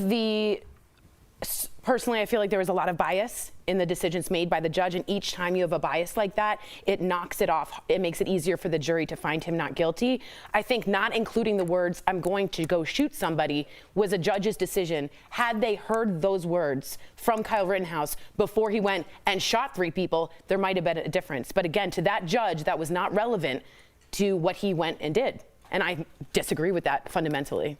personally, I feel like there was a lot of bias in the decisions made by the judge, and each time you have a bias like that, it knocks it off. It makes it easier for the jury to find him not guilty. I think not including the words, I'm going to go shoot somebody, was a judge's decision. Had they heard those words from Kyle Rittenhouse before he went and shot 3 people, there might have been a difference. But again, to that judge, that was not relevant to what he went and did. And I disagree with that fundamentally.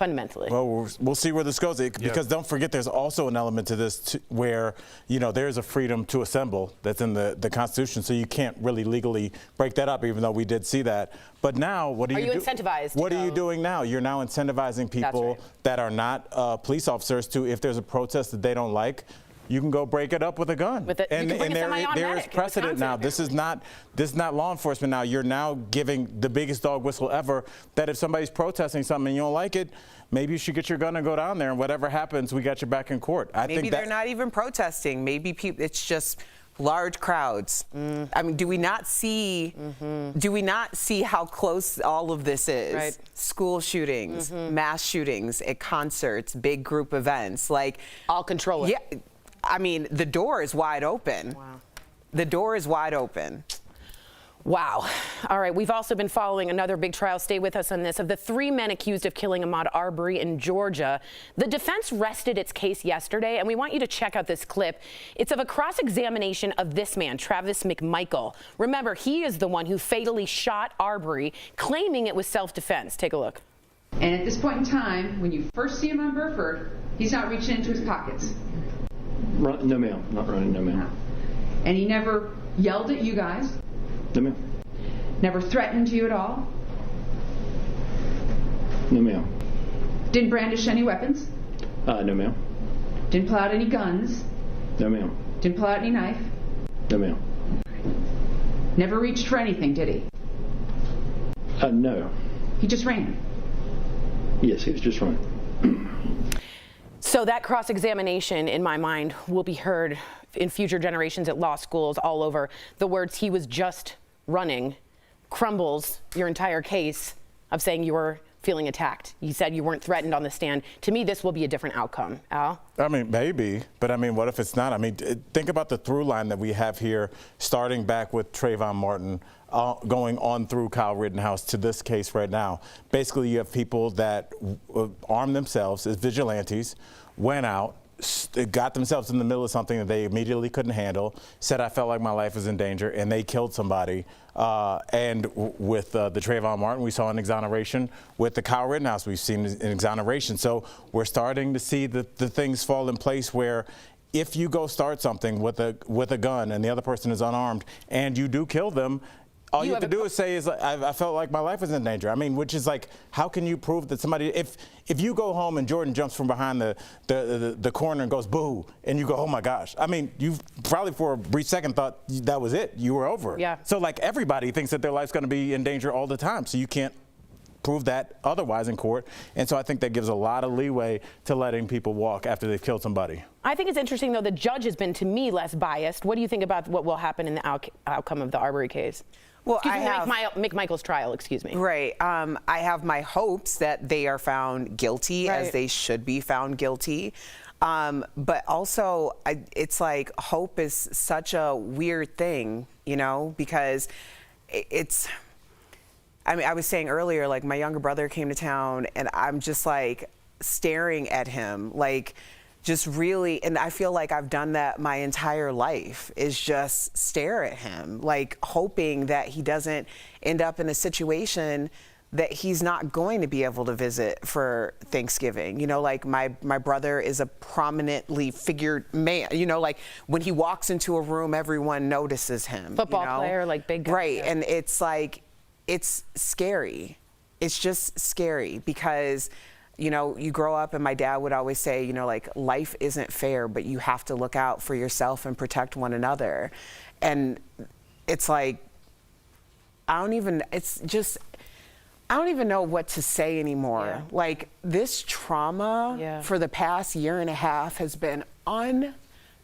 Well, we'll see where this goes, because don't forget there's also an element to this where, you know, there's a freedom to assemble that's in the Constitution, so you can't really legally break that up, even though we did see that. But now, what are you incentivized? What are you doing now? You're now incentivizing people that are not police officers to, if there's a protest that they don't like, you can go break it up with a gun. And there is precedent now. This is not law enforcement now. You're now giving the biggest dog whistle ever that if somebody's protesting something and you don't like it, maybe you should get your gun and go down there, and whatever happens, we got your back in court. Maybe they're not even protesting. Maybe it's just large crowds. I mean, do we not see how close all of this is? Right. School shootings, mass shootings at concerts, big group events, like all control it. Yeah. I mean, the door is wide open. Wow. The door is wide open. Wow. All right. We've also been following another big trial. Stay with us on this. Of the 3 men accused of killing Ahmaud Arbery in Georgia, the defense rested its case yesterday, and we want you to check out this clip. It's of a cross-examination of this man, Travis McMichael. Remember, he is the one who fatally shot Arbery, claiming it was self-defense. Take a look. And at this point in time, when you first see him on Burford, he's not reaching into his pockets. No, ma'am. Not running, no, ma'am. And he never yelled at you guys? No, ma'am. Never threatened you at all? No, ma'am. Didn't brandish any weapons? No, ma'am. Didn't pull out any guns? No, ma'am. Didn't pull out any knife? No, ma'am. Never reached for anything, did he? No. He just ran? Yes, he was just running. So that cross-examination, in my mind, will be heard in future generations at law schools all over. The words "he was just running" crumbles your entire case of saying you were feeling attacked. You said you weren't threatened on the stand. To me, this will be a different outcome. Al? I mean, maybe, but I mean, what if it's not? I mean, think about the through line that we have here, starting back with Trayvon Martin, going on through Kyle Rittenhouse to this case right now. Basically, you have people that armed themselves as vigilantes, went out, got themselves in the middle of something that they immediately couldn't handle, said, I felt like my life was in danger, and they killed somebody. And with the Trayvon Martin, we saw an exoneration. With the Kyle Rittenhouse, we've seen an exoneration. So we're starting to see the things fall in place where if you go start something with a gun and the other person is unarmed and you do kill them, all you have to do is say, I felt like my life was in danger. I mean, which is like, how can you prove that somebody, if you go home and Jordan jumps from behind the corner and goes, boo, and you go, oh my gosh. I mean, you probably for a brief second thought that was it. You were over. Yeah. So like everybody thinks that their life's going to be in danger all the time. So you can't prove that otherwise in court. And so I think that gives a lot of leeway to letting people walk after they've killed somebody. I think it's interesting, though, the judge has been, to me, less biased. What do you think about what will happen in the outcome of the Arbery case? Well, McMichael's trial, excuse me. Right. I have my hopes that they are found guilty, Right. as they should be found guilty. But also, it's like hope is such a weird thing, you know, because it's, I mean, I was saying earlier, like my younger brother came to town and I'm just like staring at him, like just really, and I feel like I've done that my entire life, is just stare at him, like hoping that he doesn't end up in a situation that he's not going to be able to visit for Thanksgiving. You know, like my brother is a prominently figured man, you know, like when he walks into a room, everyone notices him. Football player, like big guy. Right, and it's like, it's scary. It's just scary because, you know, you grow up and my dad would always say, you know, like life isn't fair, but you have to look out for yourself and protect one another. And it's like, I don't even know what to say anymore. Yeah. Like this trauma for the past year and a half has been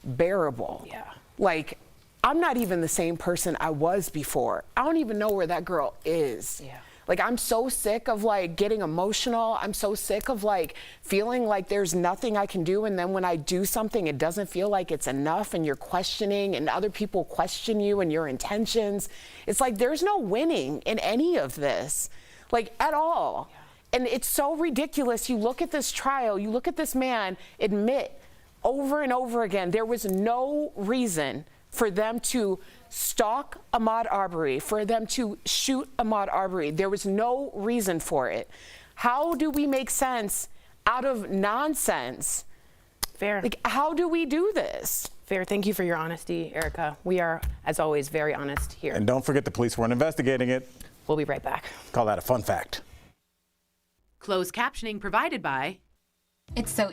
unbearable. Yeah. Like, I'm not even the same person I was before. I don't even know where that girl is. Yeah. Like, I'm so sick of like getting emotional. I'm so sick of like feeling like there's nothing I can do. And then when I do something, it doesn't feel like it's enough and you're questioning and other people question you and your intentions. It's like, there's no winning in any of this, like at all. Yeah. And it's so ridiculous. You look at this trial, you look at this man admit over and over again, there was no reason for them to stalk Ahmaud Arbery, for them to shoot Ahmaud Arbery. There was no reason for it. How do we make sense out of nonsense? Fair. Like, how do we do this? Fair. Thank you for your honesty, Erica. We are, as always, very honest here. And don't forget the police weren't investigating it. We'll be right back. Call that a fun fact. Closed captioning provided by It's so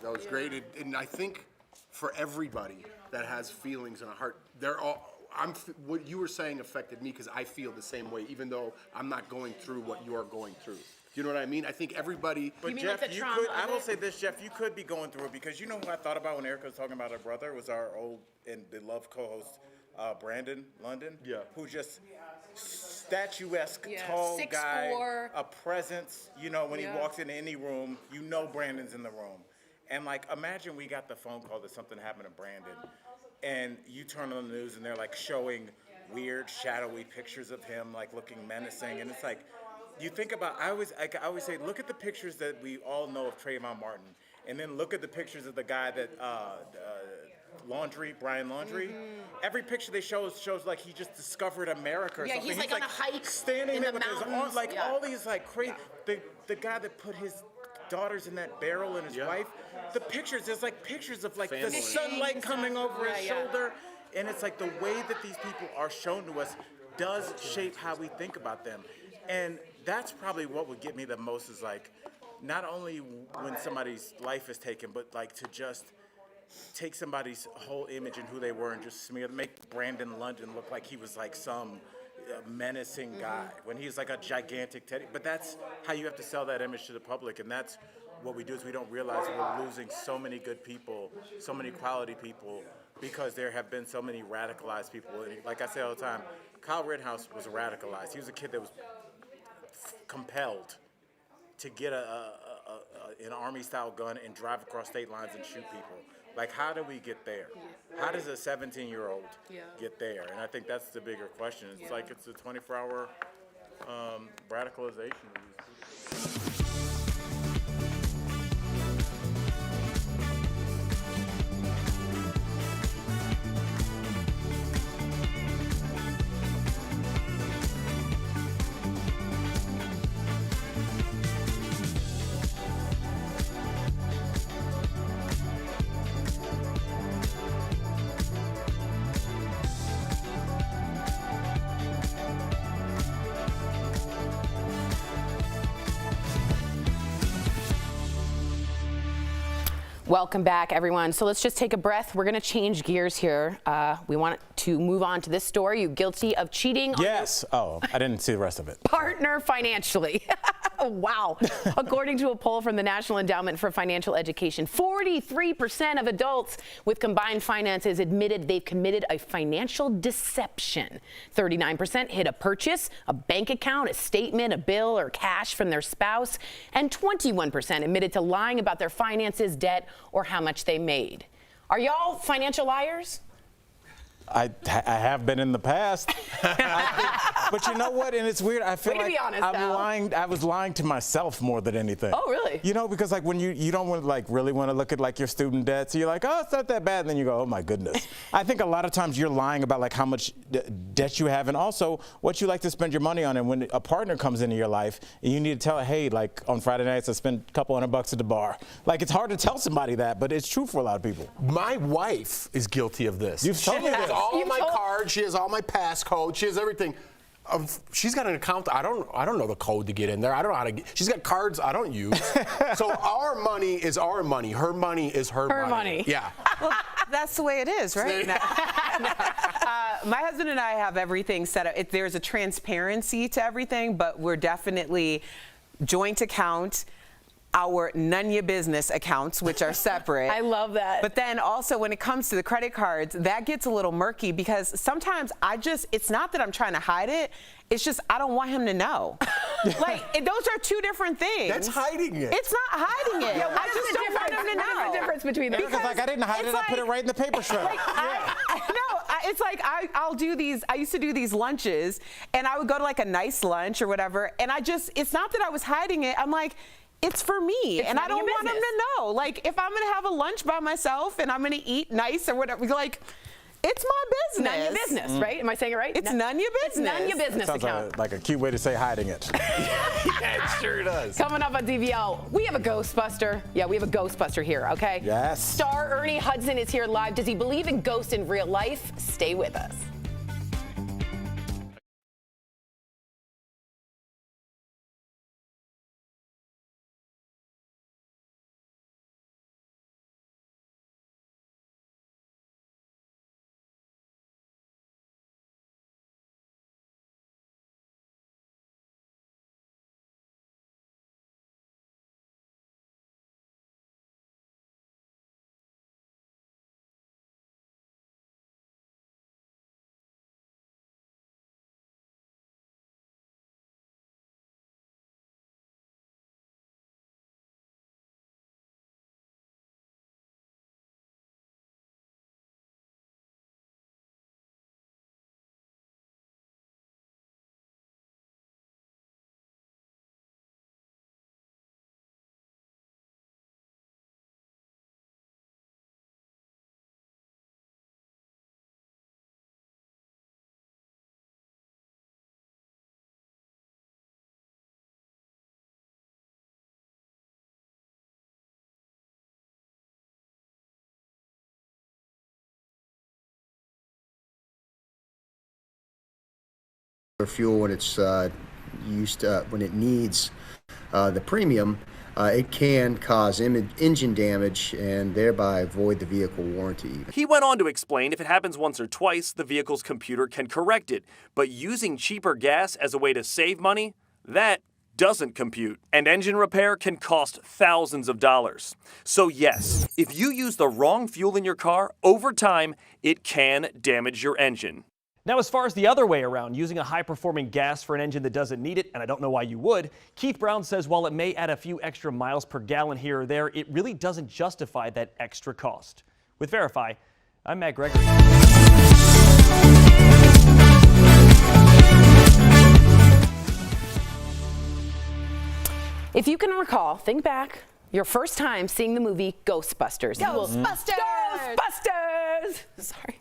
That was great, and I think for everybody that has feelings and a heart, they're all. What you were saying affected me because I feel the same way, even though I'm not going through what you are going through. Do you know what I mean? I think everybody. But Jeff, you could. I will say this, Jeff. You could be going through it because you know who I thought about when Erica was talking about her brother was our old and beloved co-host, Brandon London. Yeah. Who just statuesque, tall 6'4". guy, a presence. You know, when he walks into any room, you know Brandon's in the room. And like, imagine we got the phone call that something happened to Brandon, and you turn on the news and they're like showing weird, shadowy pictures of him, like looking menacing. And it's like, you think about, I always say, look at the pictures that we all know of Trayvon Martin, and then look at the pictures of the guy that, Brian Laundrie. Mm-hmm. Every picture they shows like he just discovered America or something. He's like on a hike standing in there the with his mountains. arms, like all these like crazy, the guy that put his daughters in that barrel and his wife, the pictures, there's like pictures of like the sunlight coming over his shoulder, and it's like the way that these people are shown to us does shape how we think about them. And that's probably what would get me the most, is like, not only when somebody's life is taken, but like to just take somebody's whole image and who they were and just make Brandon London look like he was like some menacing guy when he's like a gigantic teddy. But that's how you have to sell that image to the public, and that's what we do is we don't realize we're losing so many good people, so many quality people, because there have been so many radicalized people. Like I say all the time, Kyle Rittenhouse was radicalized. He was a kid that was compelled to get an army-style gun and drive across state lines and shoot people. Like, how do we get there? How does a 17-year-old get there? And I think that's the bigger question. It's like it's a 24-hour radicalization of these people. Welcome back, everyone. So let's just take a breath. We're going to change gears here. We want to move on to this story. You guilty of cheating on Yes. Oh, I didn't see the rest of it. partner financially. Wow. According to a poll from the National Endowment for Financial Education, 43% of adults with combined finances admitted they've committed a financial deception. 39% hid a purchase, a bank account, a statement, a bill, or cash from their spouse. And 21% admitted to lying about their finances, debt, or how much they made. Are y'all financial liars? I have been in the past. But you know what? And it's weird. I feel Way to like be honest, I'm Al. lying. I was lying to myself more than anything. Oh, really? You know, because like when you don't want to like really want to look at like your student debt, so you're like, oh, it's not that bad, and then you go, oh my goodness. I think a lot of times you're lying about like how much debt you have, and also what you like to spend your money on. And when a partner comes into your life, and you need to tell her, hey, like on Friday nights I spent a couple $100 at the bar. Like it's hard to tell somebody that, but it's true for a lot of people. My wife is guilty of this. You've told me She has this. all You've my told- cards. She has all my passcodes. She has everything. She's got an account. I don't know the code to get in there. I don't know how to. She's got cards I don't use. So our money is our money. Her money is her money. Yeah. Well, that's the way it is, right? My husband and I have everything set up. There's a transparency to everything, but we're definitely joint account. Our none your business accounts, which are separate. I love that. But then also when it comes to the credit cards, that gets a little murky because sometimes it's not that I'm trying to hide it. It's just I don't want him to know. Like, those are two different things. That's hiding it. It's not hiding it. I just don't want him to know. What is the difference between them? Because like I didn't hide it, I put it right in the paper shredder. Like, it's like I'll do these. I used to do these lunches, and I would go to like a nice lunch or whatever, and it's not that I was hiding it. I'm like, it's for me, and I don't want them to know. Like, if I'm gonna have a lunch by myself and I'm gonna eat nice or whatever, like, it's my business. None your business, right? Am I saying it right? It's none your business. It's none your business Sounds account. like a cute way to say hiding it. Yeah, it sure does. Coming up on DBL, we have a Ghostbuster. Yeah, we have a Ghostbuster here, okay? Yes. Star Ernie Hudson is here live. Does he believe in ghosts in real life? Stay with us. Fuel when it's used when it needs the premium, it can cause engine damage and thereby void the vehicle warranty. He went on to explain if it happens once or twice, the vehicle's computer can correct it. But using cheaper gas as a way to save money, that doesn't compute, and engine repair can cost thousands of dollars. So yes, if you use the wrong fuel in your car, over time, it can damage your engine. Now, as far as the other way around, using a high-performing gas for an engine that doesn't need it, and I don't know why you would, Keith Brown says while it may add a few extra miles per gallon here or there, it really doesn't justify that extra cost. With Verify, I'm Matt Gregory. If you can recall, think back, your first time seeing the movie Ghostbusters. Ghostbusters! Ghostbusters! Sorry.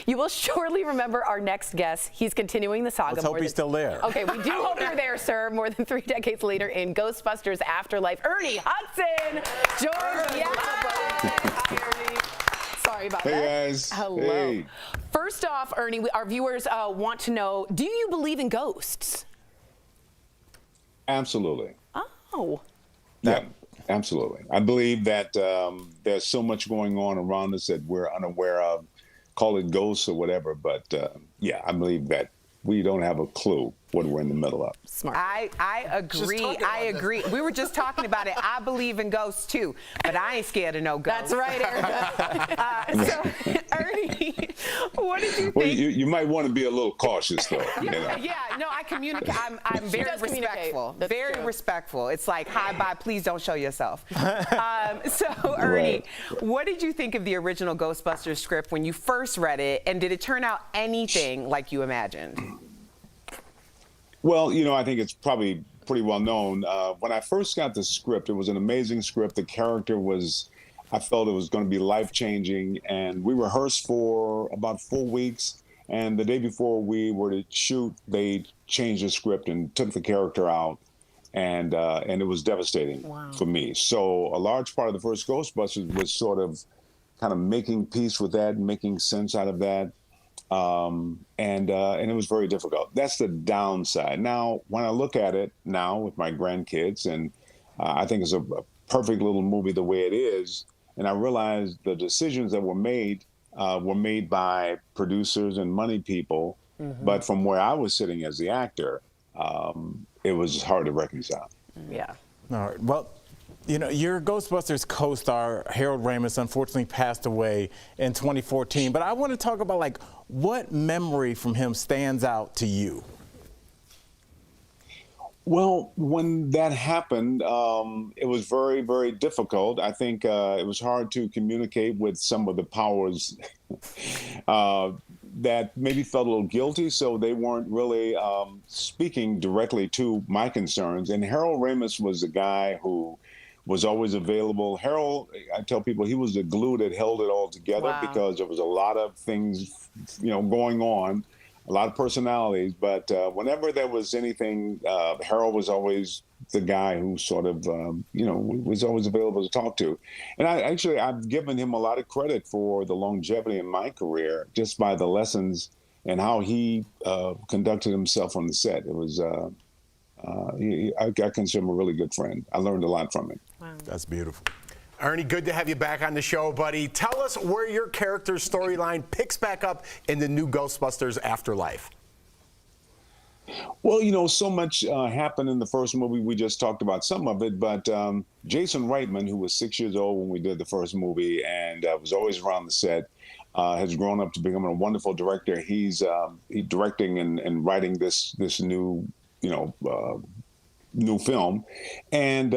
You will surely remember our next guest. He's continuing the saga. Let's hope he's still there. Okay, we do hope you're there, sir. More than 3 decades later in Ghostbusters Afterlife, Ernie Hudson joins us. Hi, Ernie. Sorry about that. Hey, guys. Hello. Hey. First off, Ernie, our viewers want to know, do you believe in ghosts? Absolutely. Oh. Yeah, absolutely. I believe that there's so much going on around us that we're unaware of. Call it ghosts or whatever, but yeah, I believe that we don't have a clue what we're in the middle of. Smart. I agree. I agree. We were just talking about it. I believe in ghosts too, but I ain't scared of no ghosts. That's right, Erica. So, Ernie, what did you think? Well, you might want to be a little cautious, though. You know? Yeah, no, I communicate. I'm very respectful. Very respectful. It's like, hi, bye, please don't show yourself. So, Ernie, what did you think of the original Ghostbusters script when you first read it, and did it turn out anything like you imagined? Well, you know, I think it's probably pretty well known. When I first got the script, it was an amazing script. The character was, I felt it was going to be life-changing, and we rehearsed for about 4 weeks, and the day before we were to shoot, they changed the script and took the character out, and it was devastating for me. So a large part of the first Ghostbusters was sort of kind of making peace with that, making sense out of that. And it was very difficult. That's the downside. Now, when I look at it now with my grandkids, and I think it's a perfect little movie the way it is, and I realize the decisions that were made by producers and money people, but from where I was sitting as the actor, it was hard to reconcile. Yeah. All right. Well, you know, your Ghostbusters co-star, Harold Ramis, unfortunately passed away in 2014. But I want to talk about, like, what memory from him stands out to you? Well, when that happened, it was very, very difficult. I think it was hard to communicate with some of the powers that maybe felt a little guilty, so they weren't really speaking directly to my concerns. And Harold Ramis was a guy who was always available. Harold, I tell people, he was the glue that held it all together because there was a lot of things, you know, going on, a lot of personalities. But whenever there was anything, Harold was always the guy who sort of, you know, was always available to talk to. And I've given him a lot of credit for the longevity in my career just by the lessons and how he conducted himself on the set. It was, I consider him a really good friend. I learned a lot from him. Wow. That's beautiful. Ernie, good to have you back on the show, buddy. Tell us where your character's storyline picks back up in the new Ghostbusters Afterlife. Well, you know, so much happened in the first movie. We just talked about some of it, but Jason Reitman, who was 6 years old when we did the first movie and was always around the set, has grown up to become a wonderful director. He's directing and writing this new, you know, new film. And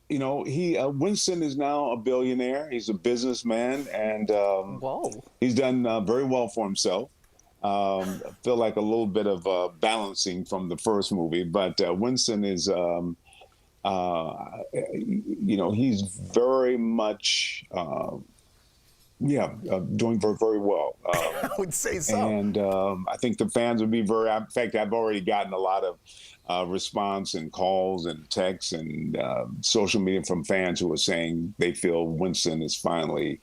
you know, Winston is now a billionaire. He's a businessman, and he's done very well for himself. I feel like a little bit of balancing from the first movie, but Winston is, you know, he's very much, doing very, very well. I would say so. And I think the fans would be very, in fact, I've already gotten a lot of response and calls and texts and social media from fans who are saying they feel Winston is finally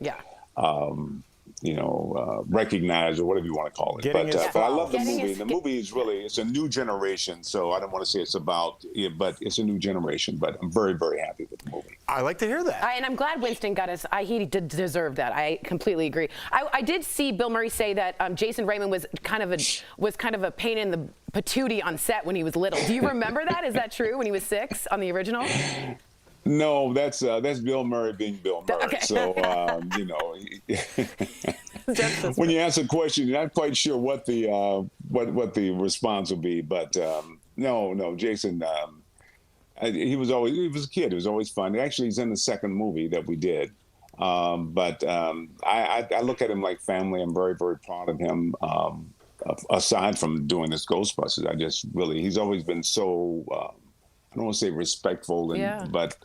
recognized or whatever you want to call it. But I love the movie. The movie is really, it's a new generation. So I don't want to say it's about it, but it's a new generation. But I'm very, very happy with the movie. I like to hear that. And I'm glad Winston got us. He did deserve that. I completely agree. I did see Bill Murray say that Jason Reitman was kind of a pain in the patootie on set when he was little. Do you remember that? Is that true? When he was 6 on the original? No, that's Bill Murray being Bill Murray. Okay. So when you ask a question, you're not quite sure what the response will be. But no, Jason. He was a kid. It was always fun. Actually, he's in the second movie that we did. But I look at him like family. I'm very, very proud of him. Aside from doing this Ghostbusters, he's always been so, I don't want to say respectful, but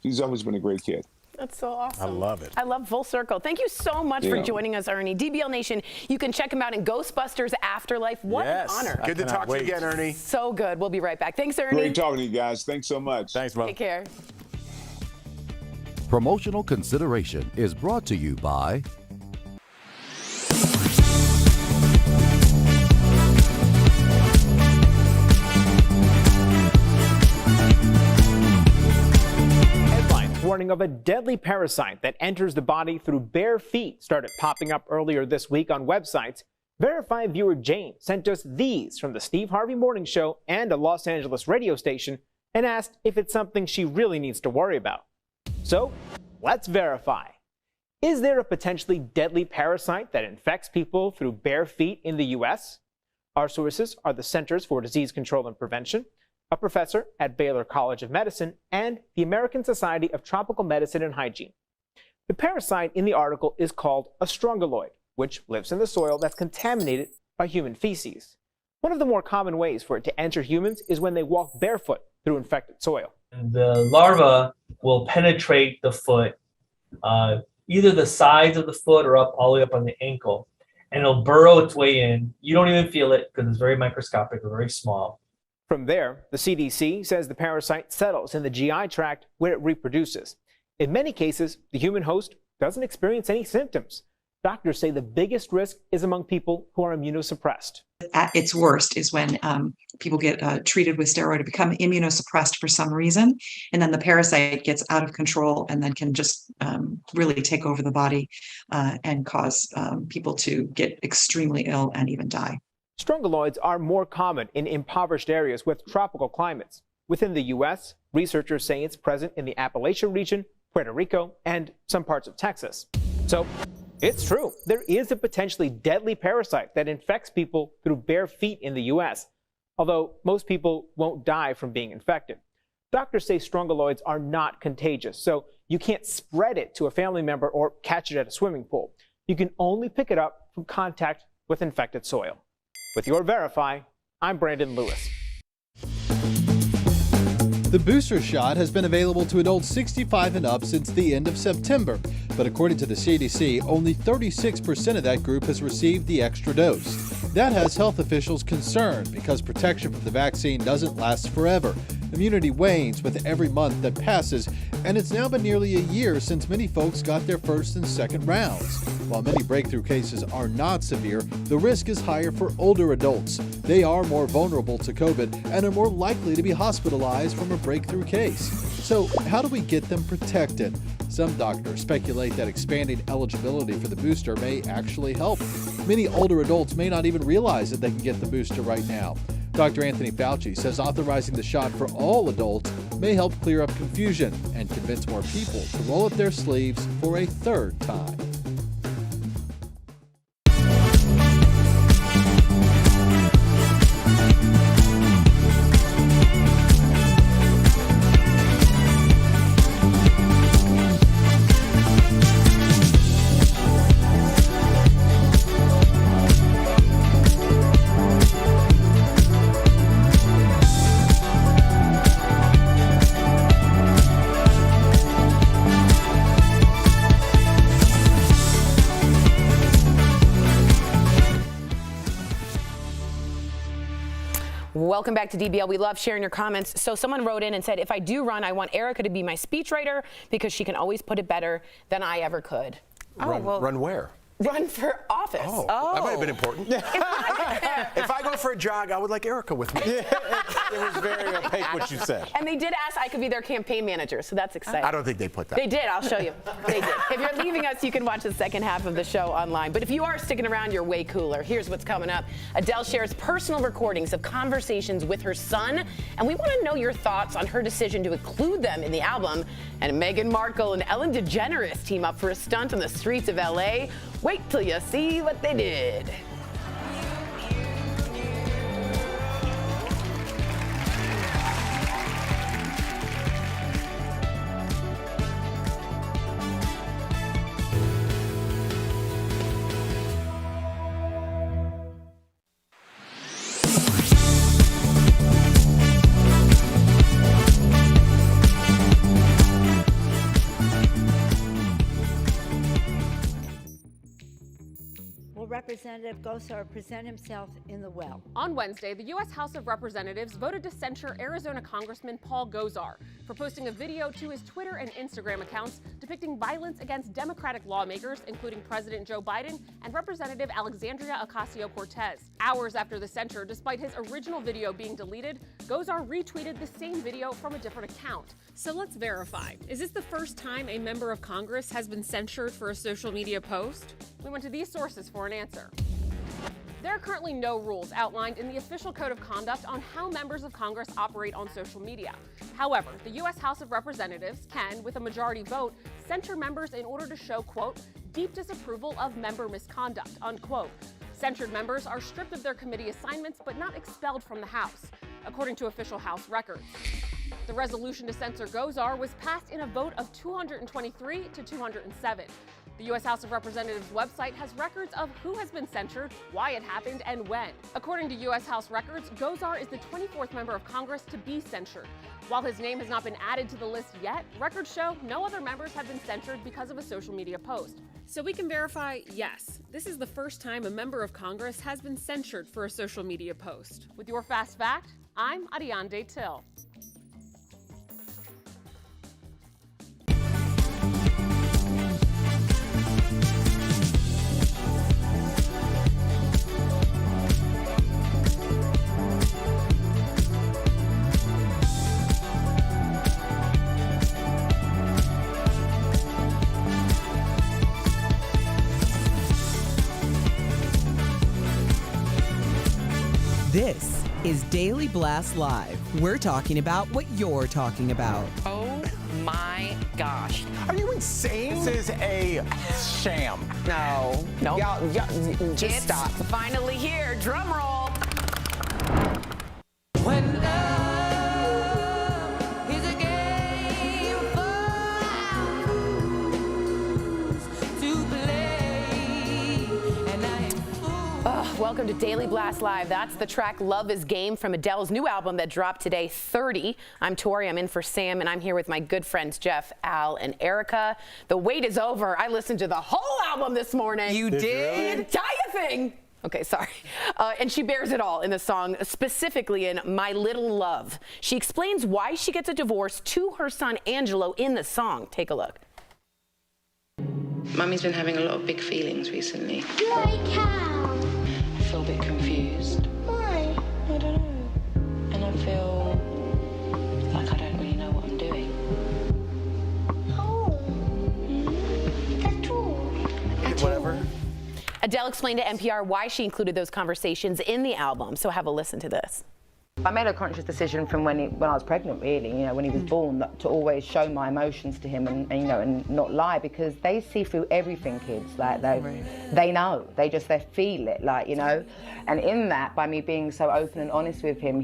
he's always been a great kid. That's so awesome. I love it. I love Full Circle. Thank you so much for joining us, Ernie. DBL Nation, you can check him out in Ghostbusters Afterlife. What an honor. Good to talk to you again, Ernie. So good. We'll be right back. Thanks, Ernie. Great talking to you guys. Thanks so much. Thanks, Mom. Take care. Promotional consideration is brought to you by warning of a deadly parasite that enters the body through bare feet started popping up earlier this week on websites. Verified viewer Jane sent us these from the Steve Harvey Morning Show and a Los Angeles radio station and asked if it's something she really needs to worry about. So, let's verify. Is there a potentially deadly parasite that infects people through bare feet in the U.S.? Our sources are the Centers for Disease Control and Prevention, a professor at Baylor College of Medicine, and the American Society of Tropical Medicine and Hygiene. The parasite in the article is called a strongyloid, which lives in the soil that's contaminated by human feces. One of the more common ways for it to enter humans is when they walk barefoot through infected soil. The larva will penetrate the foot, either the sides of the foot or up all the way up on the ankle, and it'll burrow its way in. You don't even feel it because it's very microscopic or very small. From there, the CDC says the parasite settles in the GI tract where it reproduces. In many cases, the human host doesn't experience any symptoms. Doctors say the biggest risk is among people who are immunosuppressed. At its worst is when people get treated with steroid or become immunosuppressed for some reason, and then the parasite gets out of control and then can just really take over the body and cause people to get extremely ill and even die. Strongyloids are more common in impoverished areas with tropical climates. Within the U.S., researchers say it's present in the Appalachian region, Puerto Rico, and some parts of Texas. So, it's true. There is a potentially deadly parasite that infects people through bare feet in the U.S., although most people won't die from being infected. Doctors say strongyloids are not contagious, so you can't spread it to a family member or catch it at a swimming pool. You can only pick it up from contact with infected soil. With your Verify, I'm Brandon Lewis. The booster shot has been available to adults 65 and up since the end of September, but according to the CDC, only 36% of that group has received the extra dose. That has health officials concerned because protection from the vaccine doesn't last forever. Immunity wanes with every month that passes, and it's now been nearly a year since many folks got their first and second rounds. While many breakthrough cases are not severe, the risk is higher for older adults. They are more vulnerable to COVID and are more likely to be hospitalized from a breakthrough case. So how do we get them protected? Some doctors speculate that expanding eligibility for the booster may actually help. Many older adults may not even realize that they can get the booster right now. Dr. Anthony Fauci says authorizing the shot for all adults may help clear up confusion and convince more people to roll up their sleeves for a third time. Welcome back to DBL. We love sharing your comments. So someone wrote in and said, if I do run, I want Erica to be my speechwriter because she can always put it better than I ever could. Run where? run for office. Oh, that might have been important. If I go for a jog, I would like Erica with me. It was very opaque what you said. And they did ask I could be their campaign manager, so that's exciting. I don't think they put that. They did. I'll show you. They did. If you're leaving us, you can watch the second half of the show online. But if you are sticking around, you're way cooler. Here's what's coming up. Adele shares personal recordings of conversations with her son, and we want to know your thoughts on her decision to include them in the album. And Meghan Markle and Ellen DeGeneres team up for a stunt on the streets of LA. Wait till you see what they did. Representative Gosar present himself in the well. On Wednesday, the U.S. House of Representatives voted to censure Arizona Congressman Paul Gosar for posting a video to his Twitter and Instagram accounts depicting violence against Democratic lawmakers, including President Joe Biden and Representative Alexandria Ocasio-Cortez. Hours after the censure, despite his original video being deleted, Gosar retweeted the same video from a different account. So let's verify. Is this the first time a member of Congress has been censured for a social media post? We went to these sources for an answer. There are currently no rules outlined in the official code of conduct on how members of Congress operate on social media. However, the U.S. House of Representatives can, with a majority vote, censure members in order to show, quote, deep disapproval of member misconduct, unquote. Censured members are stripped of their committee assignments but not expelled from the House, according to official House records. The resolution to censor Gosar was passed in a vote of 223 to 207. The U.S. House of Representatives website has records of who has been censured, why it happened, and when. According to U.S. House records, Gosar is the 24th member of Congress to be censured. While his name has not been added to the list yet, records show no other members have been censured because of a social media post. So we can verify, yes, this is the first time a member of Congress has been censured for a social media post. With your Fast Fact, I'm Ariane Till. This is Daily Blast Live. We're talking about what you're talking about. Oh my gosh. Are you insane? This is a sham. No. No. Y'all, just it's stop. Finally here. Drum roll. When love is a game for fools to play, and I am Welcome to Daily Blast Live. That's the track Love is Game from Adele's new album that dropped today, 30. I'm Tori, I'm in for Sam, and I'm here with my good friends Jeff, Al, and Erica. The wait is over. I listened to the whole album this morning. You did? The entire thing. Okay, sorry. And she bears it all in the song, specifically in My Little Love. She explains why she gets a divorce to her son Angelo in the song. Take a look. Mummy's been having a lot of big feelings recently. like how? I feel a bit confused. Why? I don't know. And I feel like I don't really know what I'm doing. Oh, that's all. Whatever. Adele explained to NPR why she included those conversations in the album. So have a listen to this. I made a conscious decision from when I was pregnant, really, when he was born, to always show my emotions to him and not lie, because they see through everything, kids. Like they know, they feel it, And in that, by me being so open and honest with him,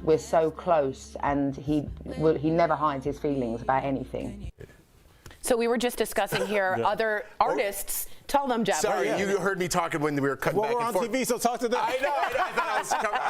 we're so close, and he never hides his feelings about anything. So we were just discussing here other artists. Tell them, Jeff. Sorry, you heard me talking when we were cutting back and forth. We're on TV, so talk to them. I know. I thought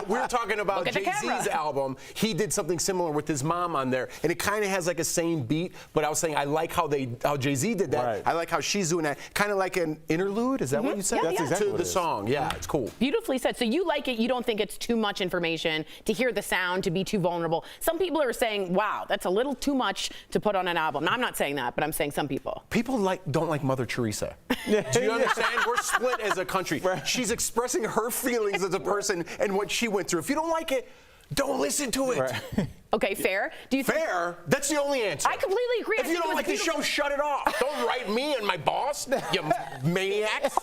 we were talking about Look at the Jay-Z's camera. album. He did something similar with his mom on there, and it kind of has like a same beat. But I was saying I like how Jay-Z did that. Right. I like how she's doing that, kind of like an interlude. Is that what you said? Yeah, That's exactly to what the it is. song. Yeah, it's cool. Beautifully said. So you like it. You don't think it's too much information to hear the sound, to be too vulnerable. Some people are saying, wow, that's a little too much to put on an album. Now, I'm not saying that, but I'm saying some people. People don't like Mother Teresa. Do you understand? We're split as a country. She's expressing her feelings as a person and what she went through. If you don't like it, don't listen to it. Right. Okay, fair. Do you think Fair? That's the only answer. I completely agree. I If you think don't it was like the beautiful. show, shut it off. Don't write me and my boss, you maniacs.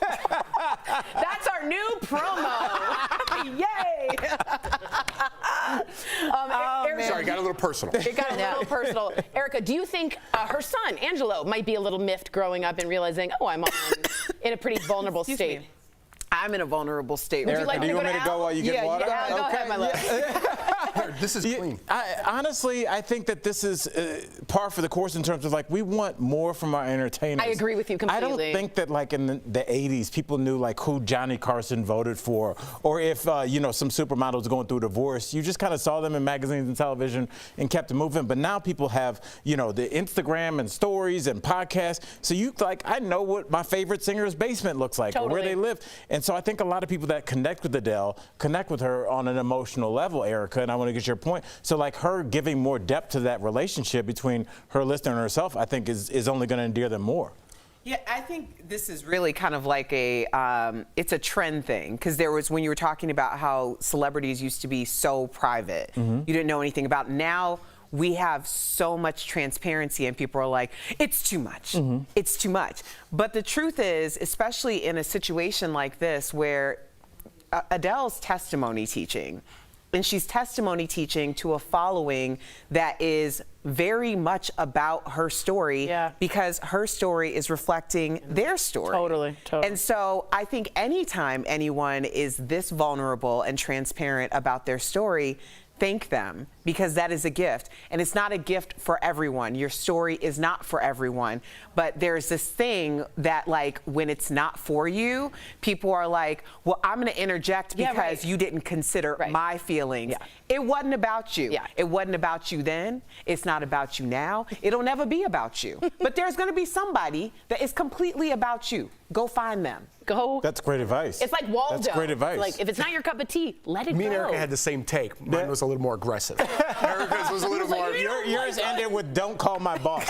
That's our new promo. Yay! Erica, Sorry, got a little personal. it got a little personal. Erica, do you think her son, Angelo, might be a little miffed growing up and realizing, oh, I'm in a pretty vulnerable state? I'm in a vulnerable state. Would you Erica, like do to you go want me to to go Al? while you get water? Go ahead, my love. This is clean. Honestly, I think that this is par for the course in terms of like we want more from our entertainers. I agree with you completely. I don't think that like in the 80s people knew like who Johnny Carson voted for, or if some supermodel was going through a divorce. You just kind of saw them in magazines and television and kept it moving. But now people have the Instagram and stories and podcasts. So I know what my favorite singer's basement looks like, or where they live. And so I think a lot of people that connect with Adele connect with her on an emotional level, Erica, and I want to get your point. So like her giving more depth to that relationship between her listener and herself, I think is only going to endear them more. Yeah, I think this is really kind of like it's a trend thing, because there was, when you were talking about how celebrities used to be so private, you didn't know anything about. Now we have so much transparency and people are like, it's too much. It's too much. But the truth is, especially in a situation like this where Adele's testimony teaching, and she's testimony teaching to a following that is very much about her story, because her story is reflecting their story. Totally. And so I think anytime anyone is this vulnerable and transparent about their story, thank them, because that is a gift. And it's not a gift for everyone. Your story is not for everyone. But there's this thing that, like, when it's not for you, people are like, well, I'm going to interject because you didn't consider my feelings. It wasn't about you. It wasn't about you then. It's not about you now. It'll never be about you. But there's going to be somebody that is completely about you. Go find them. Go. That's great advice. It's like Waldo. That's great advice. Like, if it's not your cup of tea, let it Me go. and Erica had the same take. Mine was a little more aggressive. Erica's was a little more. Yours ended with "Don't call my boss."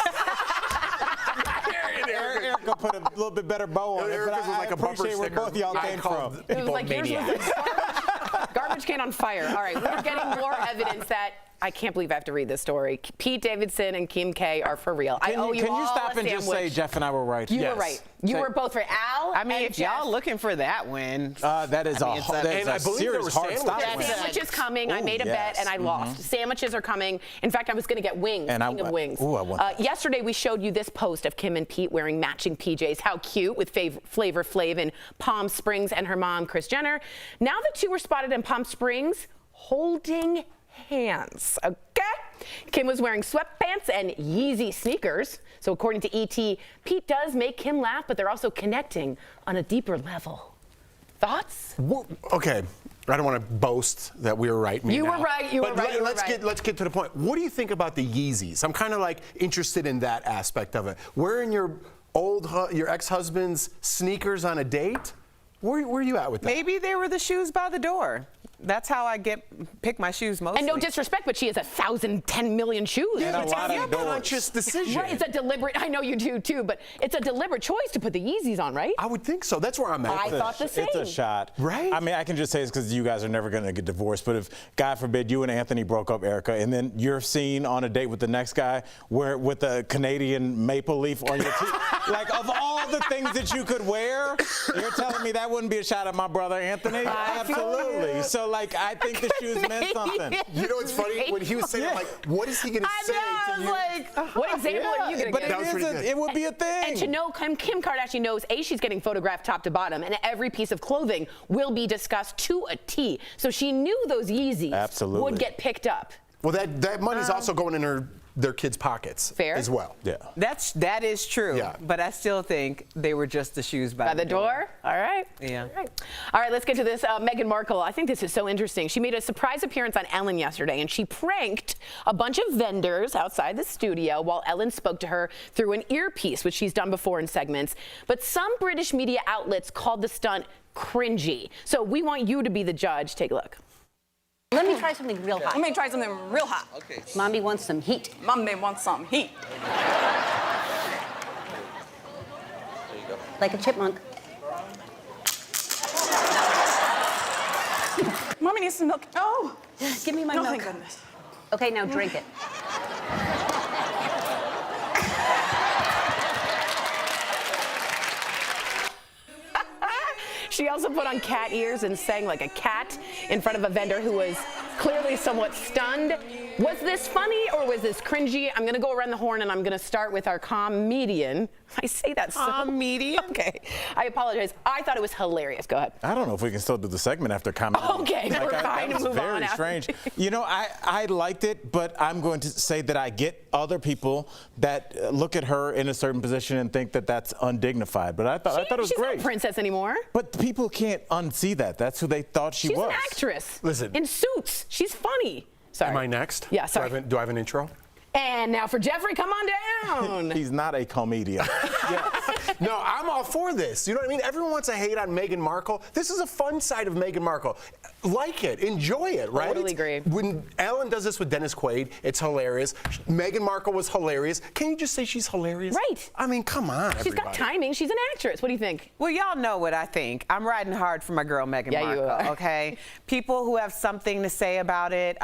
Erica put a little bit better bow on it, but Erica's was like I a bumper appreciate where sticker. both y'all I came called from. It was like yours was a garbage can on fire. All right, we're getting more evidence that I can't believe I have to read this story. Pete Davidson and Kim K are for real. I owe you Can you all stop a and just say sandwich. Jeff and I were right? You were right. You were both right. Al, I mean, and if Jeff. y'all looking for that win, that is I mean, a serious hard stop. Sandwich is coming. I made a bet and I lost. Sandwiches are coming. In fact, I was going to get wings. King of wings. Ooh, I want that. Yesterday, we showed you this post of Kim and Pete wearing matching PJs. How cute, with Flavor Flav in Palm Springs and her mom, Kris Jenner. Now the two were spotted in Palm Springs holding hands. Okay? Kim was wearing sweatpants and Yeezy sneakers. So according to ET, Pete does make Kim laugh, but they're also connecting on a deeper level. Thoughts? Okay. I don't want to boast that we were right. You were right. Let's get to the point. What do you think about the Yeezys? I'm kind of like interested in that aspect of it. Wearing your ex-husband's sneakers on a date? Where are you at with that? maybe they were the shoes by the door. That's how I pick my shoes mostly. And no disrespect, but she has 1,010 million shoes. Yeah, and a lot of it's a conscious decision. Right, it's a deliberate, I know you do too, but it's a deliberate choice to put the Yeezys on, right? I would think so. That's where I'm at. I thought the same. It's a shot. Right? I mean, I can just say this because you guys are never going to get divorced, but if, God forbid, you and Anthony broke up, Erica, and then you're seen on a date with the next guy with a Canadian maple leaf on your teeth, like, of all the things that you could wear, you're telling me that wouldn't be a shot at my brother, Anthony? Absolutely. So, like, I think the shoes meant something. You know what's funny? When he was saying, I'm like, what is he going to say to you? Like, what example are you going to give? It would be a thing. And to know, Kim Kardashian knows, A, she's getting photographed top to bottom, and every piece of clothing will be discussed to a T. So she knew those Yeezys would get picked up. Well, that money's also going in her their kids' pockets as well. Yeah. That is true. Yeah. But I still think they were just the shoes by the door. All right. Yeah. All right, let's get to this. Meghan Markle, I think this is so interesting. She made a surprise appearance on Ellen yesterday, and she pranked a bunch of vendors outside the studio while Ellen spoke to her through an earpiece, which she's done before in segments. But some British media outlets called the stunt cringy. So we want you to be the judge. Take a look. Let me try something real hot. Let me try something real hot. Okay. Mommy wants some heat. Mommy wants some heat. There you go. Like a chipmunk. Mommy needs some milk. Oh, give me my milk. Thank goodness. Okay, now drink it. She also put on cat ears and sang like a cat in front of a vendor who was clearly somewhat stunned. Was this funny or was this cringy? I'm going to go around the horn and I'm going to start with our comedian. I say that so. Comedian? Okay. I apologize. I thought it was hilarious. Go ahead. I don't know if we can still do the segment after comedy. Okay, we're fine to move on. Very strange. You know, I liked it, but I'm going to say that I get other people that look at her in a certain position and think that that's undignified. But I thought it was she's great. Not a princess anymore. But people can't unsee that. That's who they thought she was. She's an actress. Listen. In Suits. She's funny. Sorry. Am I next? Yeah, sorry. Do I have an intro? And now for Jeffrey, come on down. He's not a comedian. No, I'm all for this. You know what I mean? Everyone wants to hate on Meghan Markle. This is a fun side of Meghan Markle. Like it, enjoy it, right? Totally agree. When Ellen does this with Dennis Quaid, it's hilarious. Meghan Markle was hilarious. Can you just say she's hilarious? Right. I mean, come on, She's everybody. got timing. She's an actress. What do you think? Well, y'all know what I think. I'm riding hard for my girl Meghan Yeah, you Markle, are. okay? People who have something to say about it,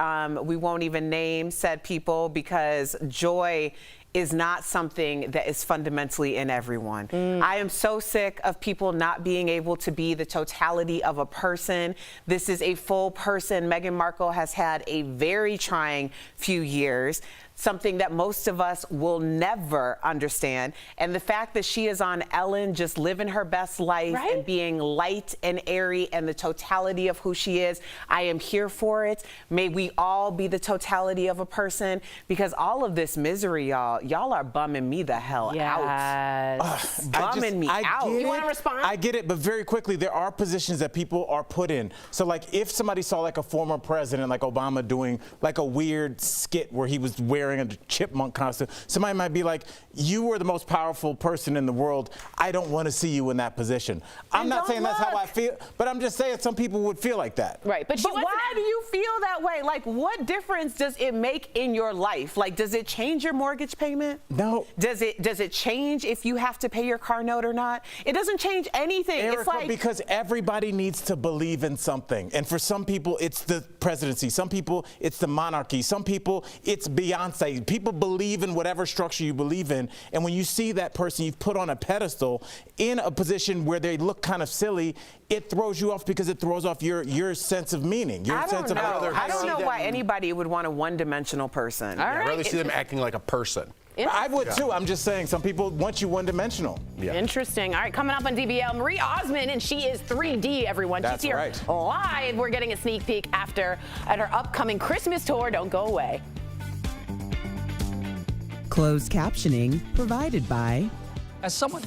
we won't even name said people because joy is not something that is fundamentally in everyone. I am so sick of people not being able to be the totality of a person. This is a full person. Meghan Markle has had a very trying few years, something that most of us will never understand. And the fact that she is on Ellen just living her best life and being light and airy and the totality of who she is, I am here for it. May we all be the totality of a person because all of this misery, y'all are bumming me the hell out. Bumming me out. You want to respond? I get it, but very quickly, there are positions that people are put in. So, like, if somebody saw, like, a former president, like Obama, doing, like, a weird skit where he was wearing a chipmunk costume, somebody might be like, you are the most powerful person in the world. I don't want to see you in that position. I'm not saying that's how I feel, but I'm just saying some people would feel like that. Right, but why do you feel that way? Like, what difference does it make in your life? Like, does it change your mortgage payment? No. Does it change if you have to pay your car note or not? It doesn't change anything. Erica, it's like because everybody needs to believe in something. And for some people, it's the presidency. Some people, it's the monarchy. Some people, it's Beyonce. People believe in whatever structure you believe in. And when you see that person you've put on a pedestal in a position where they look kind of silly, it throws you off because it throws off your sense of meaning, your sense of other. I don't know why anybody would want a one-dimensional person. I'd rather see them acting like a person. I would too. I'm just saying some people want you one-dimensional. Yeah. Interesting. All right, coming up on DBL, Marie Osmond, and she is 3D, everyone. That's She's here right. live. We're getting a sneak peek at her upcoming Christmas tour. Don't go away. Closed captioning provided by. As someone.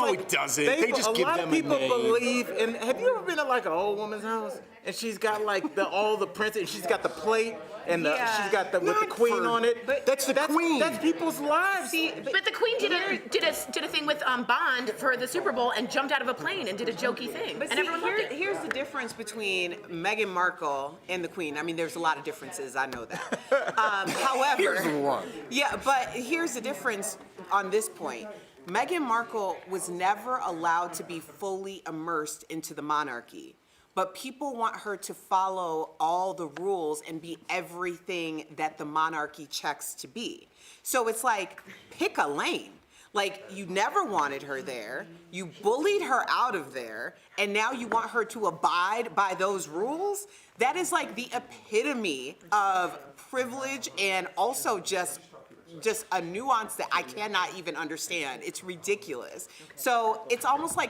It doesn't. They just give them a name. A lot of people believe in. Have you ever been to like an old woman's house and she's got like all the prints and she's got the plate and she's got with the queen on it? That's the queen. That's people's lives. But the Queen did a thing with Bond for the Super Bowl and jumped out of a plane and did a jokey thing. But and everyone loved it. here's the difference between Meghan Markle and the Queen. I mean, there's a lot of differences. I know that. However, here's one. Yeah, but here's the difference on this point. Meghan Markle was never allowed to be fully immersed into the monarchy. But people want her to follow all the rules and be everything that the monarchy checks to be. So it's like, pick a lane. Like, you never wanted her there, you bullied her out of there, and now you want her to abide by those rules? That is like the epitome of privilege and also just a nuance that I cannot even understand. It's ridiculous. So it's almost like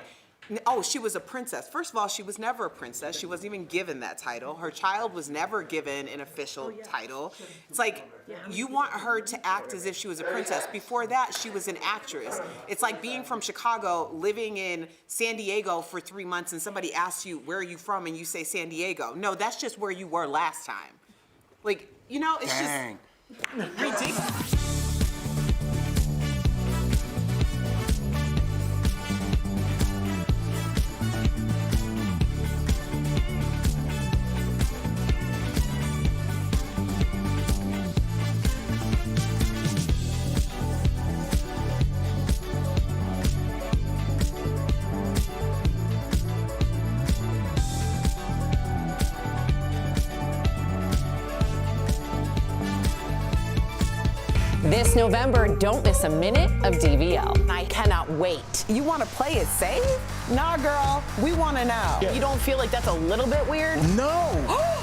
Oh, she was a princess. First of all, she was never a princess. She wasn't even given that title. Her child was never given an official title. It's like you want her to act as if she was a princess. Before that, she was an actress. It's like being from Chicago, living in San Diego for 3 months, and somebody asks you, where are you from? And you say San Diego. No, that's just where you were last time. Like, you know, it's Dang. just ridiculous. This November, don't miss a minute of DBL. I cannot wait. You want to play it safe? Nah, girl, we want to know. You don't feel like that's a little bit weird? No.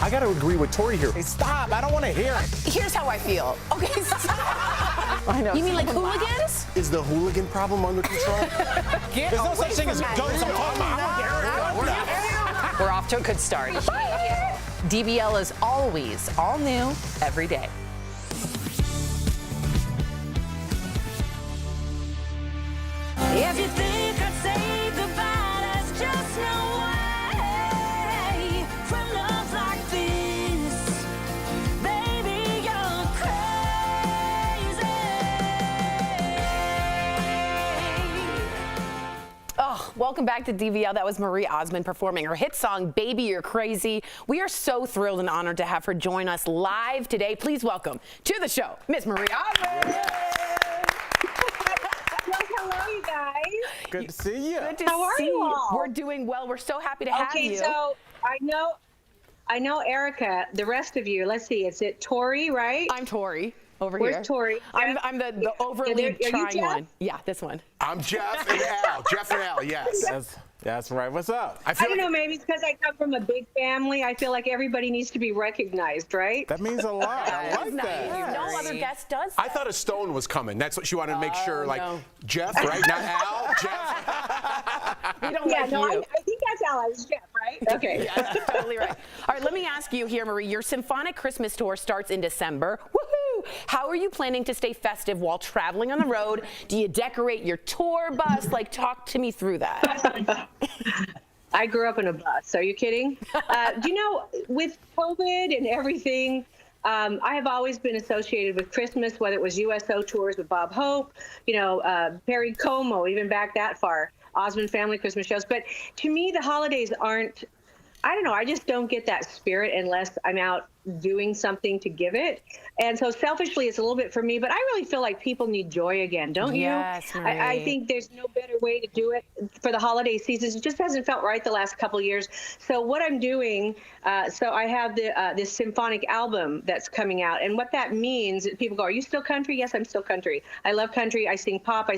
I got to agree with Tori here. Hey, stop. I don't want to hear it. Here's how I feel. Okay, stop. I know. You mean like hooligans? Is the hooligan problem under control? There's no such thing as ghosts. I'm talking about. We're off to a good start. DBL is always all new every day. If you think I'd say goodbye, there's just no way. From love like this, baby, you're crazy. Oh, welcome back to DBL. That was Marie Osmond performing her hit song, Baby You're Crazy. We are so thrilled and honored to have her join us live today. Please welcome to the show, Miss Marie Osmond. Hello, you guys. Good to see you. Good to How are see you all? We're doing well. We're so happy to have you. Okay, so I know Erica, the rest of you, let's see, is it Tori, right? I'm Tori over Where's here. Tori? I'm the overly Are you trying Jeff? one. Yeah, this one. I'm Jeff and Al. Jeff and Al, yes. That's right. What's up? I don't know, maybe it's because I come from a big family. I feel like everybody needs to be recognized, right? That means a lot. I like that. No other guest does. I thought a stone was coming. That's what she wanted to make sure, like, no. Jeff, right? Not Al, Jeff. We don't Yeah, like no, you. I think that's Al. It's Jeff, right? Okay. Yeah, that's totally right. All right, let me ask you here, Marie. Your symphonic Christmas tour starts in December. Woohoo! How are you planning to stay festive while traveling on the road? Do you decorate your tour bus? Like, talk to me through that. I grew up in a bus. Are you kidding? Do you know, with COVID and everything, I have always been associated with Christmas, whether it was USO tours with Bob Hope, you know, Perry Como, even back that far, Osmond Family Christmas shows. But to me, the holidays aren't, I don't know, I just don't get that spirit unless I'm out doing something to give it. And so selfishly, it's a little bit for me, but I really feel like people need joy again, don't you? Yes, Marie. I think there's no better way to do it for the holiday seasons. It just hasn't felt right the last couple of years. So what I'm doing, so I have this symphonic album that's coming out. And what that means, people go, are you still country? Yes, I'm still country. I love country. I sing pop.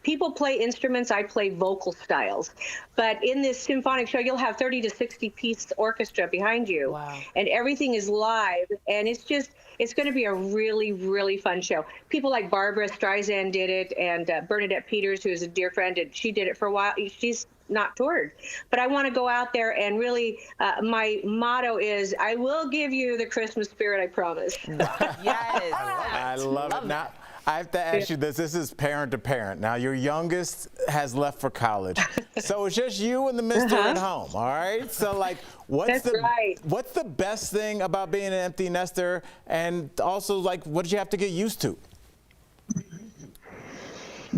People play instruments. I play vocal styles. But in this symphonic show, you'll have 30 to 60 piece orchestra behind you. Wow. And everything is live. And it's going to be a really, really fun show. People like Barbara Streisand did it, and Bernadette Peters, who is a dear friend, and she did it for a while. She's not toured. But I want to go out there and really, my motto is, I will give you the Christmas spirit, I promise. Yes. I love it. Now, I have to ask you this. This is parent to parent. Now, your youngest has left for college. So it's just you and the mister at home, all right? So, like, what's the best thing about being an empty nester? And also, like, what did you have to get used to?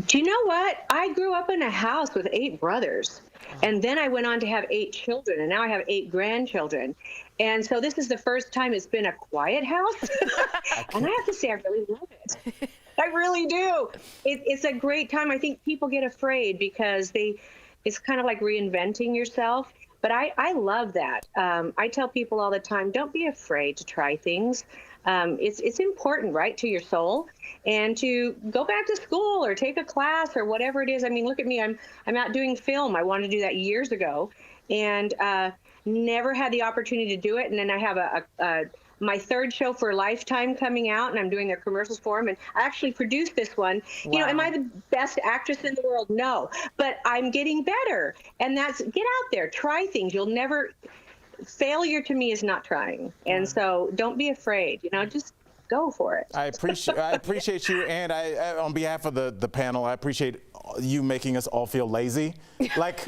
Do you know what? I grew up in a house with 8 brothers. And then I went on to have 8 children, and now I have 8 grandchildren. And so this is the first time it's been a quiet house. And I have to say, I really love it. I really do. It's a great time. I think people get afraid because it's kind of like reinventing yourself. But I love that. I tell people all the time, don't be afraid to try things. It's important, right, to your soul, and to go back to school or take a class or whatever it is. I mean, look at me. I'm out doing film. I wanted to do that years ago, and never had the opportunity to do it. And then I have my third show for Lifetime coming out, and I'm doing their commercials for them. And I actually produced this one. You know, am I the best actress in the world? No, but I'm getting better. And that's, get out there, try things. You'll never, failure to me is not trying. And so don't be afraid, you know, just go for it. I appreciate you, and on behalf of the panel, I appreciate you making us all feel lazy. Like,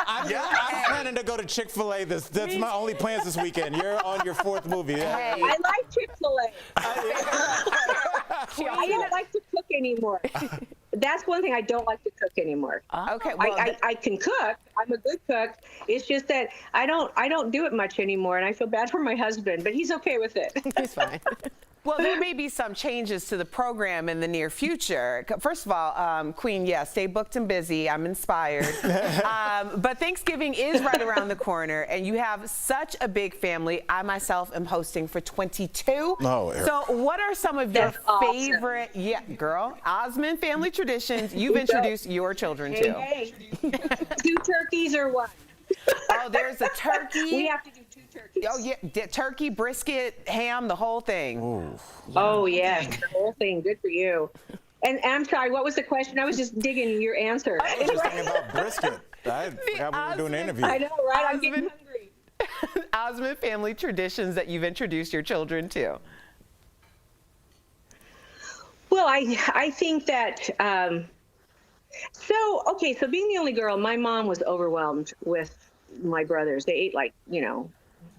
I'm planning to go to Chick-fil-A. That's my only plans this weekend. You're on your 4th movie. Hey. I like Chick-fil-A. I don't like to cook anymore. That's one thing I don't like to cook anymore. Okay, well, I can cook. I'm a good cook. It's just that I don't do it much anymore, and I feel bad for my husband, but he's okay with it. He's fine. Well, there may be some changes to the program in the near future. First of all, Queen, yes, stay booked and busy. I'm inspired. But Thanksgiving is right around the corner, and you have such a big family. I myself am hosting for 22. Oh, so what are some of your favorite, Osmond family traditions you've introduced your children to? Hey. 2 turkeys or one? Oh, there's a turkey. We have to do 2 turkeys. Oh, yeah, turkey, brisket, ham, the whole thing. Ooh. Oh, yes, the whole thing. Good for you. And I'm sorry, what was the question? I was just digging your answer. I was just thinking about brisket. I forgot we were doing an interview. I know, right? I'm getting hungry. Osmond family traditions that you've introduced your children to. Well, I think that, so being the only girl, my mom was overwhelmed with my brothers. They ate like, you know,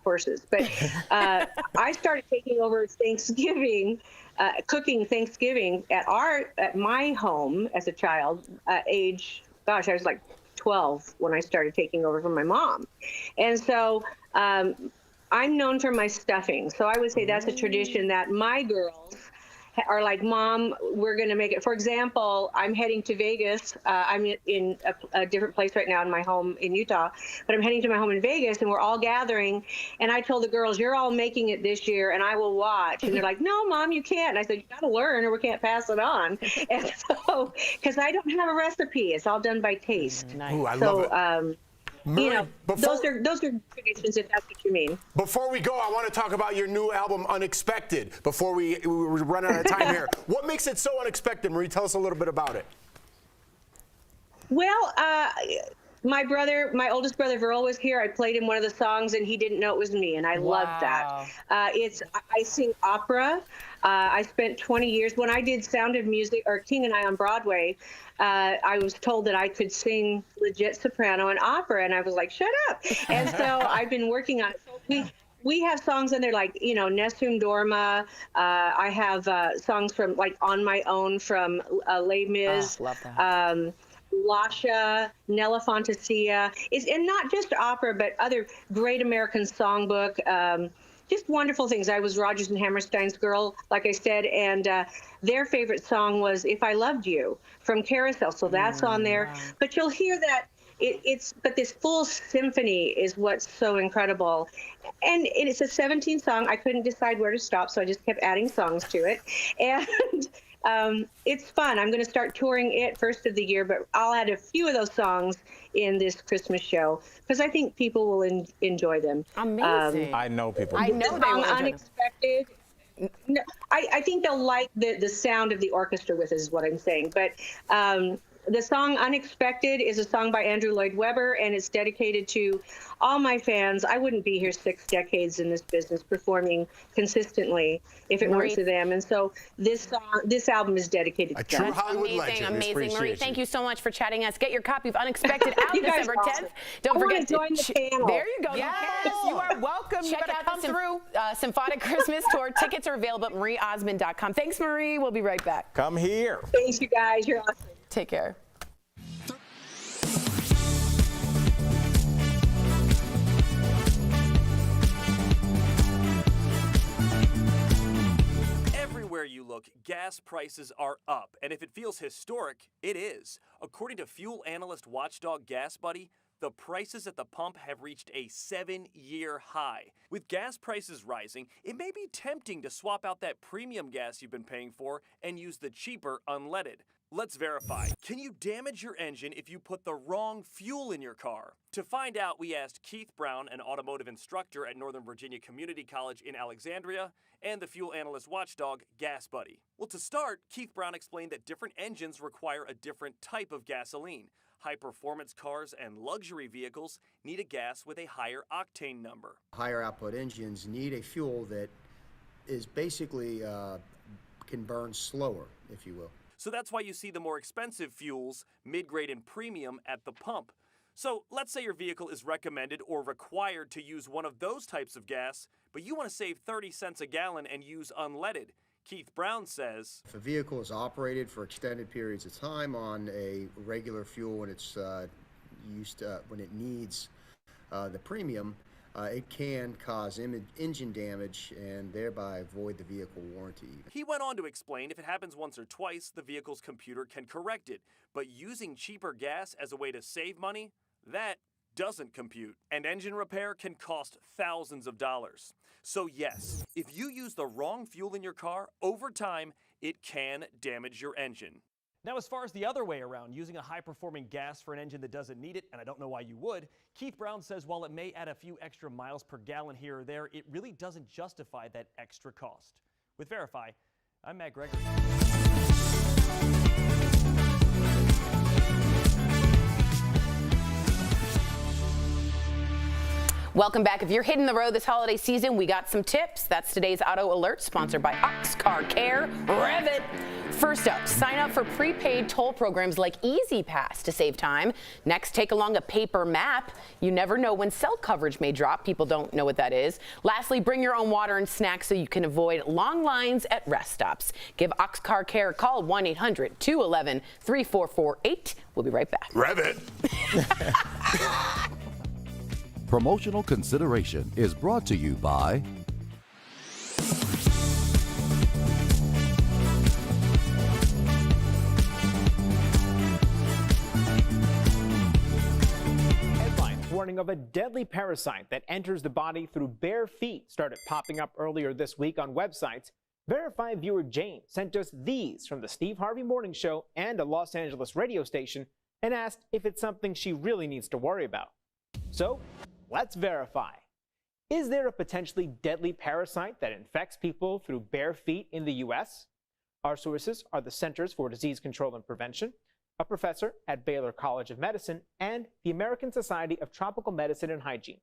horses. But I started taking over Thanksgiving, cooking Thanksgiving at my home as a child, age, gosh, I was like 12 when I started taking over from my mom. And so I'm known for my stuffing. So I would say that's a tradition that my girls are like, Mom, we're going to make it. For example, I'm heading to Vegas. I'm in a different place right now in my home in Utah, but I'm heading to my home in Vegas, and we're all gathering. And I told the girls, you're all making it this year, and I will watch. And they're like, no, Mom, you can't. And I said, you got to learn or we can't pass it on. And so, because I don't have a recipe. It's all done by taste. Nice. Ooh, I love it. You know, those are traditions, if that's what you mean. Before we go, I want to talk about your new album, Unexpected, before we run out of time here. What makes it so unexpected? Marie, tell us a little bit about it. Well, my oldest brother, Verl, was here. I played him one of the songs, and he didn't know it was me, and I loved that. I sing opera. I spent 20 years, when I did Sound of Music, or King and I on Broadway, I was told that I could sing legit soprano and opera, and I was like, shut up. And so I've been working on it. So we have songs in there like, you know, Nessun Dorma. I have songs from, like, On My Own from Les Mis. Oh, love that. Lascia, Nella Fantasia, and not just opera, but other great American songbook, just wonderful things. I was Rodgers and Hammerstein's girl, like I said, and their favorite song was If I Loved You from Carousel, so that's on there. Wow. But you'll hear that but this full symphony is what's so incredible. And it's a 17 song. I couldn't decide where to stop, so I just kept adding songs to it. And it's fun. I'm going to start touring it first of the year, but I'll add a few of those songs in this Christmas show because I think people will enjoy them. Amazing. I know people. I know they will. Unexpected. No, I think they'll like the sound of the orchestra with us, is what I'm saying. But the song Unexpected is a song by Andrew Lloyd Webber, and it's dedicated to all my fans. I wouldn't be here 6 decades in this business performing consistently if it weren't for them. And so this album is dedicated to them. Amazing, amazing. Marie, thank you so much for chatting us. Get your copy of Unexpected out December 10th. Don't forget to join the panel. There you go. Yes, you are welcome. Check out the Symphonic Christmas Tour. Tickets are available at marieosmond.com. Thanks, Marie. We'll be right back. Come here. Thanks, you guys. You're awesome. Take care. Everywhere you look, gas prices are up, and if it feels historic, it is. According to fuel analyst watchdog GasBuddy, the prices at the pump have reached a 7-year high. With gas prices rising, it may be tempting to swap out that premium gas you've been paying for and use the cheaper unleaded. Let's verify. Can you damage your engine if you put the wrong fuel in your car? To find out, we asked Keith Brown, an automotive instructor at Northern Virginia Community College in Alexandria, and the fuel analyst watchdog, Gas Buddy. Well, to start, Keith Brown explained that different engines require a different type of gasoline. High-performance cars and luxury vehicles need a gas with a higher octane number. Higher output engines need a fuel that is basically can burn slower, if you will. So that's why you see the more expensive fuels, mid-grade and premium, at the pump. So let's say your vehicle is recommended or required to use one of those types of gas, but you want to save 30 cents a gallon and use unleaded. Keith Brown says, if a vehicle is operated for extended periods of time on a regular fuel when it's used when it needs the premium, it can cause engine damage and thereby void the vehicle warranty. He went on to explain if it happens once or twice, the vehicle's computer can correct it. But using cheaper gas as a way to save money, that doesn't compute. And engine repair can cost thousands of dollars. So yes, if you use the wrong fuel in your car, over time, it can damage your engine. Now, as far as the other way around, using a high-performing gas for an engine that doesn't need it, and I don't know why you would, Keith Brown says while it may add a few extra miles per gallon here or there, it really doesn't justify that extra cost. With Verify, I'm Matt Gregory. Welcome back. If you're hitting the road this holiday season, we got some tips. That's today's Auto Alert, sponsored by Oxcar Care. Rev it! First up, sign up for prepaid toll programs like Easy Pass to save time. Next, take along a paper map. You never know when cell coverage may drop. People don't know what that is. Lastly, bring your own water and snacks so you can avoid long lines at rest stops. Give Oxcar Care a call, 1-800-211-3448. We'll be right back. Rev it! Promotional consideration is brought to you by Headlines warning of a deadly parasite that enters the body through bare feet started popping up earlier this week on websites. Verify viewer Jane sent us these from the Steve Harvey Morning Show and a Los Angeles radio station and asked if it's something she really needs to worry about. So, let's verify. Is there a potentially deadly parasite that infects people through bare feet in the U.S.? Our sources are the Centers for Disease Control and Prevention, a professor at Baylor College of Medicine, and the American Society of Tropical Medicine and Hygiene.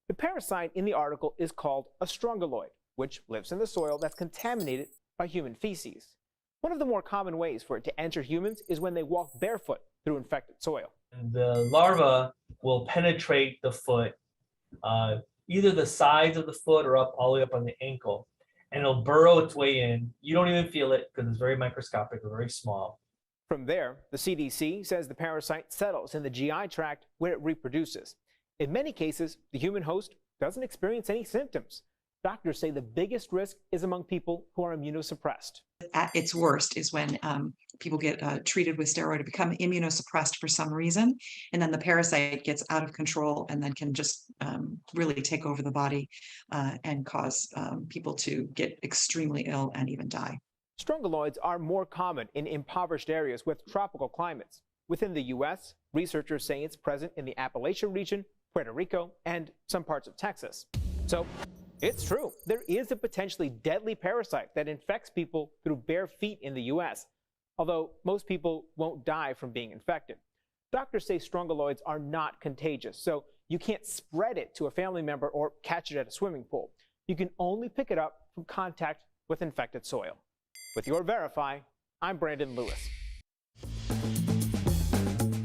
The parasite in the article is called a strongyloid, which lives in the soil that's contaminated by human feces. One of the more common ways for it to enter humans is when they walk barefoot through infected soil. The larva will penetrate the foot, either the sides of the foot or up all the way up on the ankle, and it'll burrow its way in. You don't even feel it because it's very microscopic or very small. From there, the CDC says the parasite settles in the GI tract where it reproduces. In many cases, the human host doesn't experience any symptoms. Doctors say the biggest risk is among people who are immunosuppressed. At its worst is when people get treated with steroid to become immunosuppressed for some reason, and then the parasite gets out of control and then can just really take over the body and cause people to get extremely ill and even die. Strongyloids are more common in impoverished areas with tropical climates. Within the U.S., researchers say it's present in the Appalachian region, Puerto Rico, and some parts of Texas. So, it's true. There is a potentially deadly parasite that infects people through bare feet in the U.S., although most people won't die from being infected. Doctors say strongyloids are not contagious, so you can't spread it to a family member or catch it at a swimming pool. You can only pick it up from contact with infected soil. With your Verify, I'm Brandon Lewis.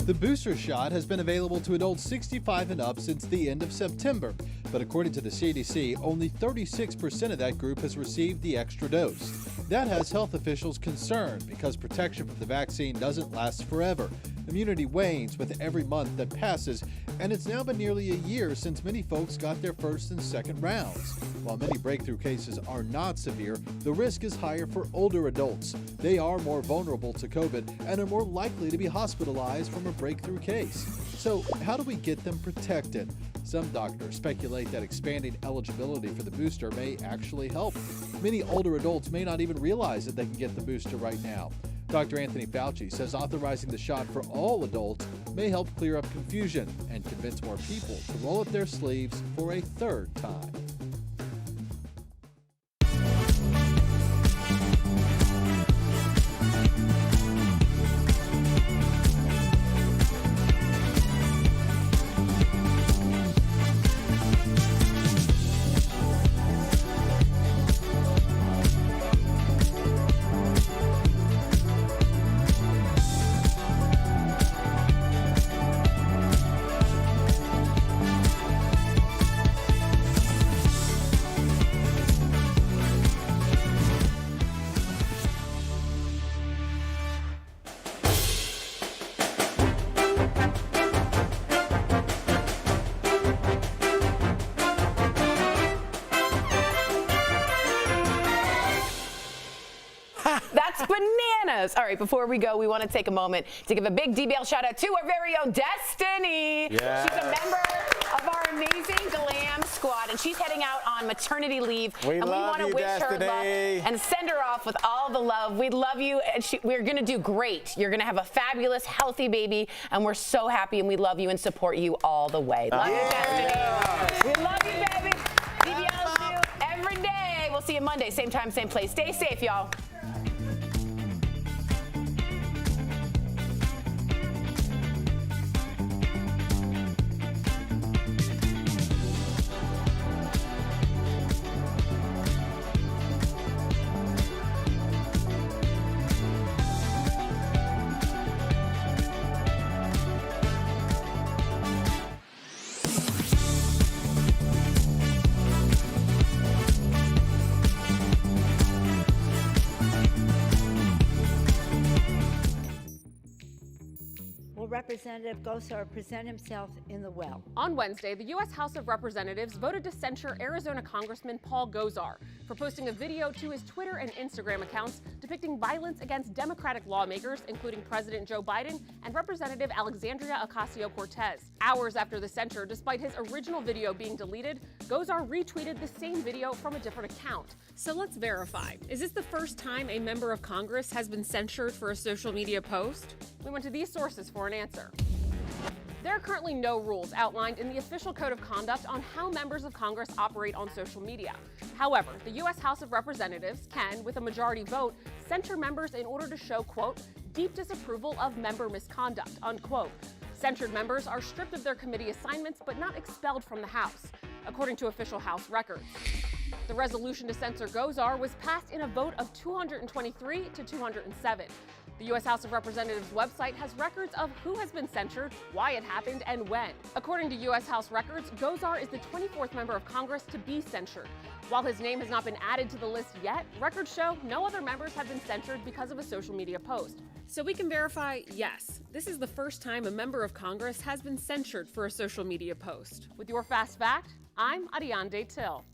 The booster shot has been available to adults 65 and up since the end of September, but according to the CDC, only 36% of that group has received the extra dose. That has health officials concerned because protection from the vaccine doesn't last forever. Immunity wanes with every month that passes, and it's now been nearly a year since many folks got their first and second rounds. While many breakthrough cases are not severe, the risk is higher for older adults. They are more vulnerable to COVID and are more likely to be hospitalized from a breakthrough case. So how do we get them protected? Some doctors speculate that expanding eligibility for the booster may actually help. Many older adults may not even realize that they can get the booster right now. Dr. Anthony Fauci says authorizing the shot for all adults may help clear up confusion and convince more people to roll up their sleeves for a third time. That's bananas. All right, before we go, we want to take a moment to give a big DBL shout out to our very own Destiny. Yes. She's a member of our amazing Glam Squad, and she's heading out on maternity leave. We and we love want to you, wish her Destiny. luck and send her off with all the love. We love you, and we're going to do great. You're going to have a fabulous, healthy baby, and we're so happy, and we love you and support you all the way. Love you, Destiny. We love you, baby. DBL's you every day. We'll see you Monday, same time, same place. Stay safe, y'all. Representative Gosar present himself in the well. On Wednesday, the U.S. House of Representatives voted to censure Arizona Congressman Paul Gosar for posting a video to his Twitter and Instagram accounts depicting violence against Democratic lawmakers, including President Joe Biden and Representative Alexandria Ocasio-Cortez. Hours after the censure, despite his original video being deleted, Gosar retweeted the same video from a different account. So let's verify. Is this the first time a member of Congress has been censured for a social media post? We went to these sources for an answer. There are currently no rules outlined in the official code of conduct on how members of Congress operate on social media. However, the U.S. House of Representatives can, with a majority vote, censure members in order to show, quote, deep disapproval of member misconduct, unquote. Censured members are stripped of their committee assignments but not expelled from the House, according to official House records. The resolution to censor Gosar was passed in a vote of 223 to 207. The U.S. House of Representatives website has records of who has been censured, why it happened, and when. According to U.S. House records, Gosar is the 24th member of Congress to be censured. While his name has not been added to the list yet, records show no other members have been censured because of a social media post. So we can verify, yes, this is the first time a member of Congress has been censured for a social media post. With your Fast Fact, I'm Ariane Till.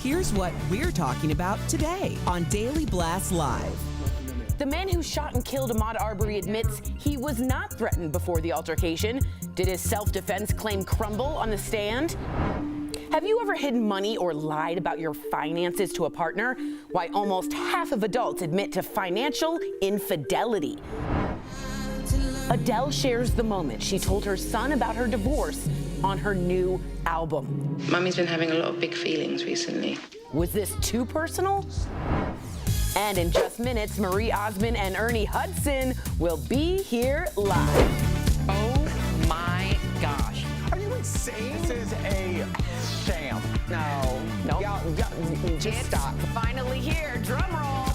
Here's what we're talking about today on Daily Blast Live. The man who shot and killed Ahmaud Arbery admits he was not threatened before the altercation. Did his self-defense claim crumble on the stand? Have you ever hidden money or lied about your finances to a partner? Why almost half of adults admit to financial infidelity. Adele shares the moment she told her son about her divorce on her new album. Mummy's been having a lot of big feelings recently. Was this too personal? And in just minutes, Marie Osmond and Ernie Hudson will be here live. Oh my gosh. Are you insane? This is a sham. No. No. Y'all, just stop. Finally here, drum roll.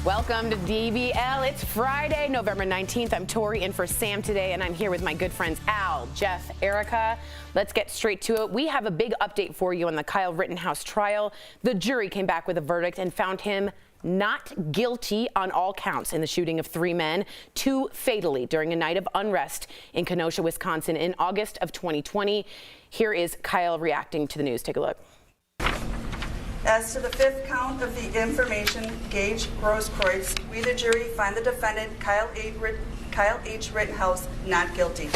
Welcome to DBL. It's Friday, November 19th. I'm Tori in for Sam today, and I'm here with my good friends Al, Jeff, Erica. Let's get straight to it. We have a big update for you on the Kyle Rittenhouse trial. The jury came back with a verdict and found him not guilty on all counts in the shooting of 3 men, 2 fatally during a night of unrest in Kenosha, Wisconsin in August of 2020. Here is Kyle reacting to the news. Take a look. As to the 5th count of the information, Gage Grosskreutz, we the jury find the defendant, Kyle H. Rittenhouse, not guilty.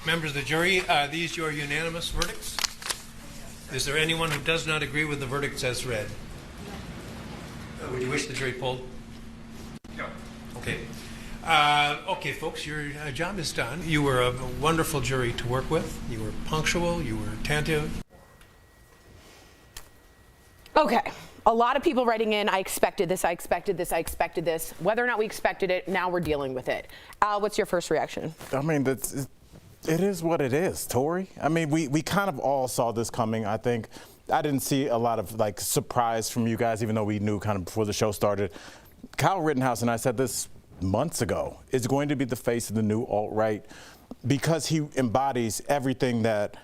Members of the jury, are these your unanimous verdicts? Is there anyone who does not agree with the verdicts as read? Would you wish the jury polled? No. Okay. Okay, folks, your job is done. You were a wonderful jury to work with. You were punctual. You were attentive. Okay. A lot of people writing in, I expected this, I expected this, I expected this. Whether or not we expected it, now we're dealing with it. Al, what's your first reaction? I mean, it is what it is, Tori. I mean, we kind of all saw this coming, I think. I didn't see a lot of like surprise from you guys, even though we knew kind of before the show started. Kyle Rittenhouse, and I said this months ago, is going to be the face of the new alt-right because he embodies everything that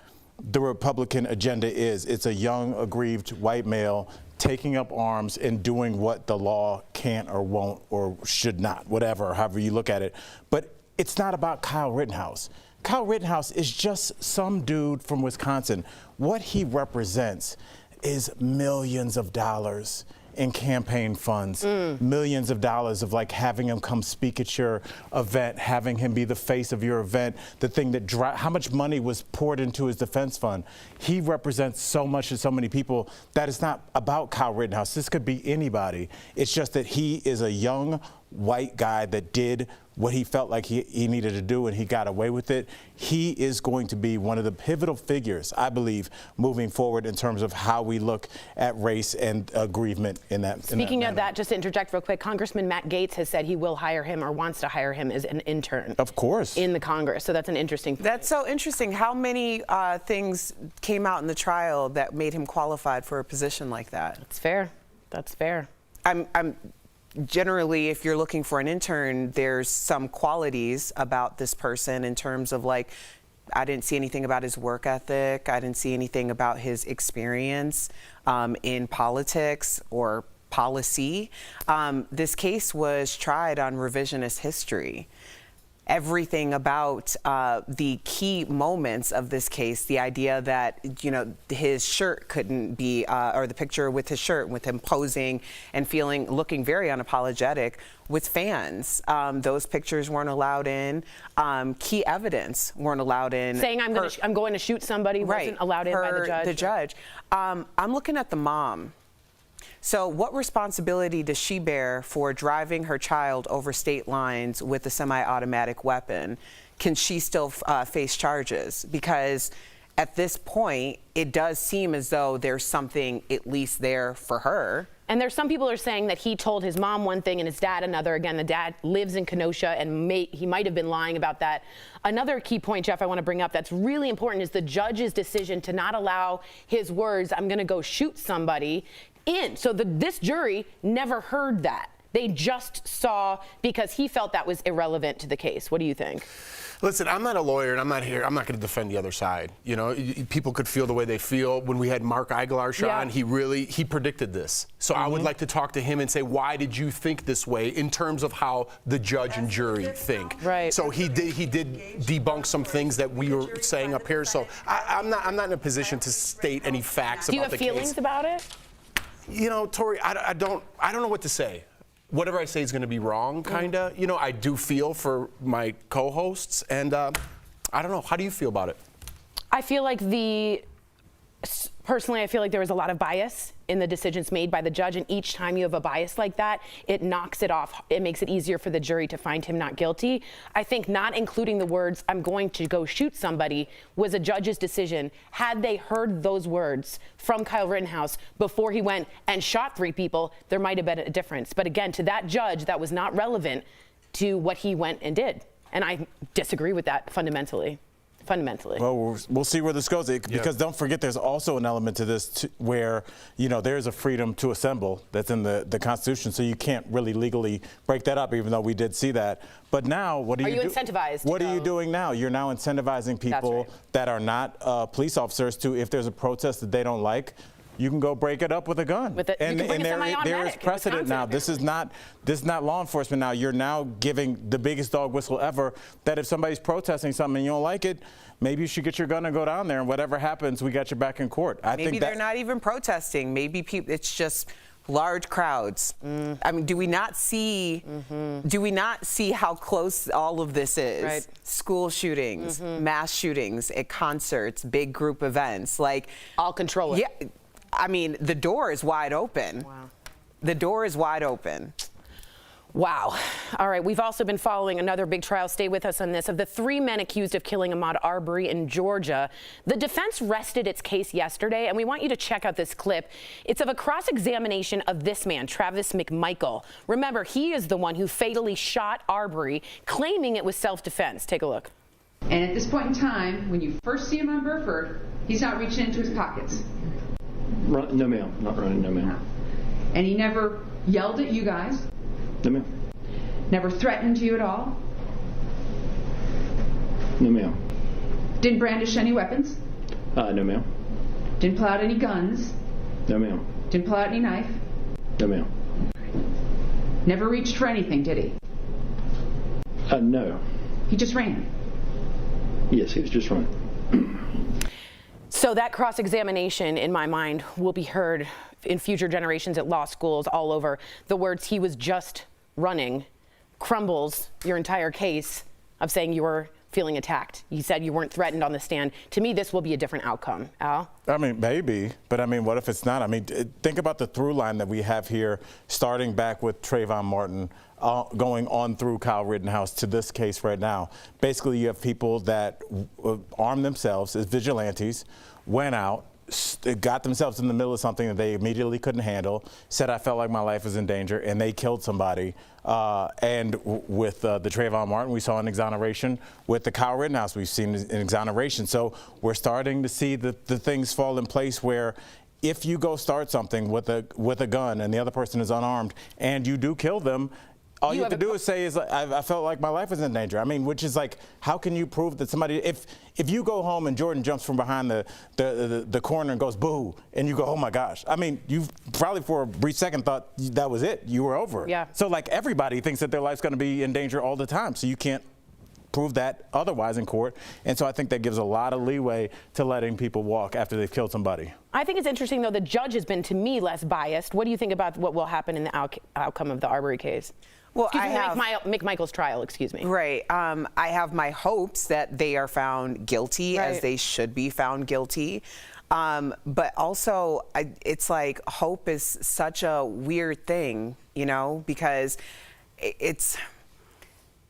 the Republican agenda is. It's a young, aggrieved white male taking up arms and doing what the law can't or won't or should not, whatever, however you look at it. But it's not about Kyle Rittenhouse. Kyle Rittenhouse is just some dude from Wisconsin. What he represents is millions of dollars in campaign funds, millions of dollars of like having him come speak at your event, having him be the face of your event, the thing that how much money was poured into his defense fund. He represents so much to so many people that it's not about Kyle Rittenhouse. This could be anybody. It's just that he is a young white guy that did what he felt like he needed to do, and he got away with it. He is going to be one of the pivotal figures, I believe, moving forward in terms of how we look at race and aggrievement in that. Speaking of that, just to interject real quick, Congressman Matt Gaetz has said he will hire him or wants to hire him as an intern. Of course. In the Congress. So that's an interesting point. That's so interesting. How many things came out in the trial that made him qualified for a position like that? That's fair. That's fair. I'm generally, if you're looking for an intern, there's some qualities about this person in terms of like, I didn't see anything about his work ethic. I didn't see anything about his experience in politics or policy. This case was tried on revisionist history. Everything about the key moments of this case, the idea that, you know, his shirt couldn't be, or the picture with his shirt, with him posing and looking very unapologetic with fans. Those pictures weren't allowed in. Key evidence weren't allowed in. Saying I'm going to shoot somebody wasn't allowed in by the judge. The judge. I'm looking at the mom. So what responsibility does she bear for driving her child over state lines with a semi-automatic weapon? Can she still face charges? Because at this point, it does seem as though there's something at least there for her. And there's some people who are saying that he told his mom one thing and his dad another. Again, the dad lives in Kenosha and he might have been lying about that. Another key point, Jeff, I want to bring up that's really important is the judge's decision to not allow his words, I'm going to go shoot somebody, in. So this jury never heard that. They just saw because he felt that was irrelevant to the case. What do you think? Listen, I'm not a lawyer, and I'm not going to defend the other side. You know, people could feel the way they feel. When we had Mark Eiglarsh on, he predicted this. So I would like to talk to him and say, why did you think this way in terms of how the judge and jury think? Right. So he did debunk some things that we were saying up here. So I'm not in a position to state any facts about the case. Do you have feelings about it? You know, Tori, I don't know what to say. Whatever I say is going to be wrong, kind of. You know, I do feel for my co-hosts, and I don't know. How do you feel about it? I feel like personally, I feel like there was a lot of bias in the decisions made by the judge, and each time you have a bias like that, it knocks it off. It makes it easier for the jury to find him not guilty. I think not including the words, I'm going to go shoot somebody, was a judge's decision. Had they heard those words from Kyle Rittenhouse before he went and shot 3 people, there might have been a difference. But again, to that judge, that was not relevant to what he went and did. And I disagree with that fundamentally. Well, we'll see where this goes, because don't forget there's also an element to this where, you know, there's a freedom to assemble that's in the Constitution, so you can't really legally break that up, even though we did see that. But now, what are you incentivized? What are you doing now? You're now incentivizing people that are not police officers to, if there's a protest that they don't like, you can go break it up with a gun. You can bring a there semi-automatic is precedent now. This is not law enforcement now. You're now giving the biggest dog whistle ever that if somebody's protesting something and you don't like it, maybe you should get your gun and go down there, and whatever happens, we got your back in court. Maybe they're not even protesting. Maybe it's just large crowds. I mean, do we not see how close all of this is? Right. School shootings, mass shootings at concerts, big group events, like all control it. Yeah, I mean, the door is wide open. Wow. The door is wide open. Wow. All right. We've also been following another big trial. Stay with us on this. Of the 3 men accused of killing Ahmaud Arbery in Georgia, the defense rested its case yesterday, and we want you to check out this clip. It's of a cross-examination of this man, Travis McMichael. Remember, he is the one who fatally shot Arbery, claiming it was self-defense. Take a look. And at this point in time, when you first see him on Burford, he's not reaching into his pockets. No, ma'am. Not running, no, ma'am. And he never yelled at you guys. No, ma'am. Never threatened you at all. No, ma'am. Didn't brandish any weapons. No, ma'am. Didn't pull out any guns. No, ma'am. Didn't pull out any knife. No, ma'am. Never reached for anything, did he? No. He just ran. Yes, he was just running. So that cross-examination, in my mind, will be heard in future generations at law schools all over. The words "he was just running" crumbles your entire case of saying you were feeling attacked. You said you weren't threatened on the stand. To me, this will be a different outcome. Al? I mean, maybe, but I mean, what if it's not? I mean, think about the through line that we have here, starting back with Trayvon Martin, going on through Kyle Rittenhouse to this case right now. Basically, you have people that armed themselves as vigilantes, went out, got themselves in the middle of something that they immediately couldn't handle, said, I felt like my life was in danger, and they killed somebody. And with the Trayvon Martin, we saw an exoneration. With the Kyle Rittenhouse, we've seen an exoneration. So we're starting to see the things fall in place where if you go start something with a gun and the other person is unarmed and you do kill them, all you have to do is say, I felt like my life was in danger. I mean, which is like, how can you prove that somebody, if you go home and Jordan jumps from behind the corner and goes, boo, and you go, oh my gosh. I mean, you probably for a brief second thought that was it. You were over. Yeah. So like everybody thinks that their life's going to be in danger all the time. So you can't prove that otherwise in court. And so I think that gives a lot of leeway to letting people walk after they've killed somebody. I think it's interesting, though, the judge has been, to me, less biased. What do you think about what will happen in the outcome of the Arbery case? Well, McMichael's trial, excuse me. Right. I have my hopes that they are found guilty, as they should be found guilty. But also, it's like hope is such a weird thing, you know, because it's,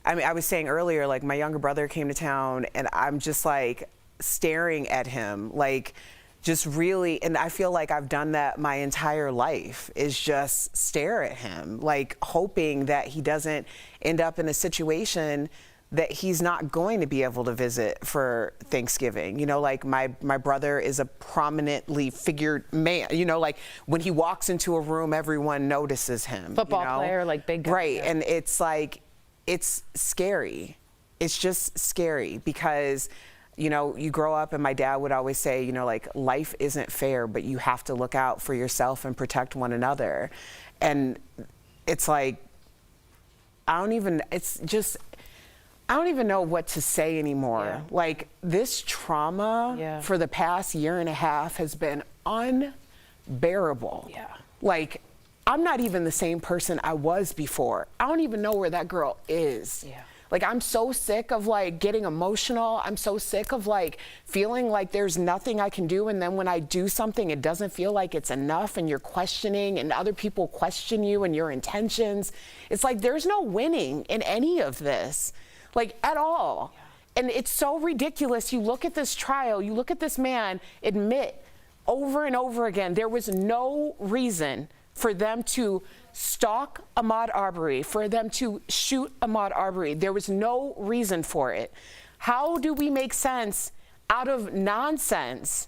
I mean, I was saying earlier, like my younger brother came to town and I'm just like staring at him, like just really, and I feel like I've done that my entire life, is just stare at him, like hoping that he doesn't end up in a situation that he's not going to be able to visit for Thanksgiving. You know, like my brother is a prominently figured man, you know, like when he walks into a room, everyone notices him. Football player, like big guy. Right, yeah. and it's like, it's scary. It's just scary because, you know, you grow up and my dad would always say, you know, like life isn't fair, but you have to look out for yourself and protect one another. And it's like, I don't even know what to say anymore. Yeah. Like this trauma for the past year and a half has been unbearable. Yeah. Like, I'm not even the same person I was before. I don't even know where that girl is. Yeah. Like, I'm so sick of like getting emotional. I'm so sick of like feeling like there's nothing I can do. And then when I do something, it doesn't feel like it's enough and you're questioning and other people question you and your intentions. It's like, there's no winning in any of this, like at all. Yeah. And it's so ridiculous. You look at this trial, you look at this man admit over and over again, there was no reason for them to stalk Ahmaud Arbery, for them to shoot Ahmaud Arbery. There was no reason for it. How do we make sense out of nonsense?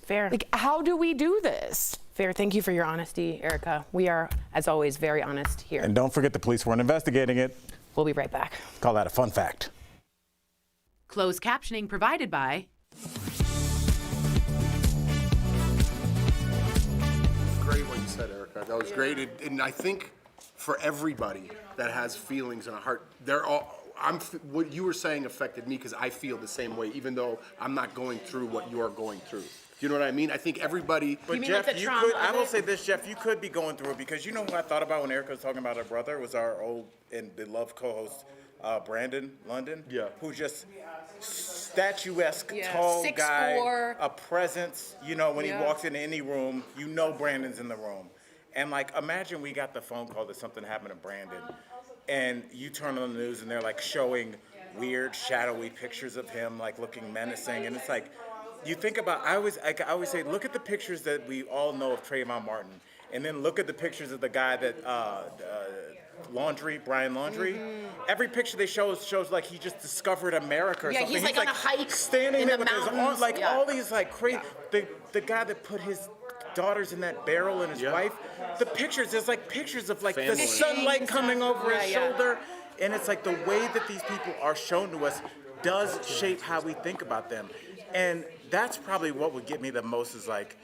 Fair. Like, how do we do this? Fair. Thank you for your honesty, Erica. We are, as always, very honest here. And don't forget the police weren't investigating it. We'll be right back. Call that a fun fact. Closed captioning provided by said, Erica. That was great. And I think for everybody that has feelings and a heart, they're all. What you were saying affected me because I feel the same way, even though I'm not going through what you're going through. Do you know what I mean? I think everybody. But Jeff, like you could. I will say this, Jeff. You could be going through it because you know who I thought about when Erica was talking about her brother was our old and beloved co-host Brandon London. Yeah. Who's just statuesque, tall 6'4". guy, a presence. You know, when he walks into any room, you know Brandon's in the room. And like, imagine we got the phone call that something happened to Brandon. And you turn on the news and they're like showing weird, shadowy pictures of him, like looking menacing. And it's like, you think about, I always say, look at the pictures that we all know of Trayvon Martin. And then look at the pictures of the guy that, Brian Laundrie. Mm-hmm. Every picture they shows like he just discovered America or something. He's like on a hike standing in there the with mountains. his arms, like all these like crazy, the guy that put his daughters in that barrel and his wife, the pictures, there's like pictures of like the sunlight coming over his shoulder. And it's like the way that these people are shown to us does shape how we think about them. And that's probably what would get me the most is like,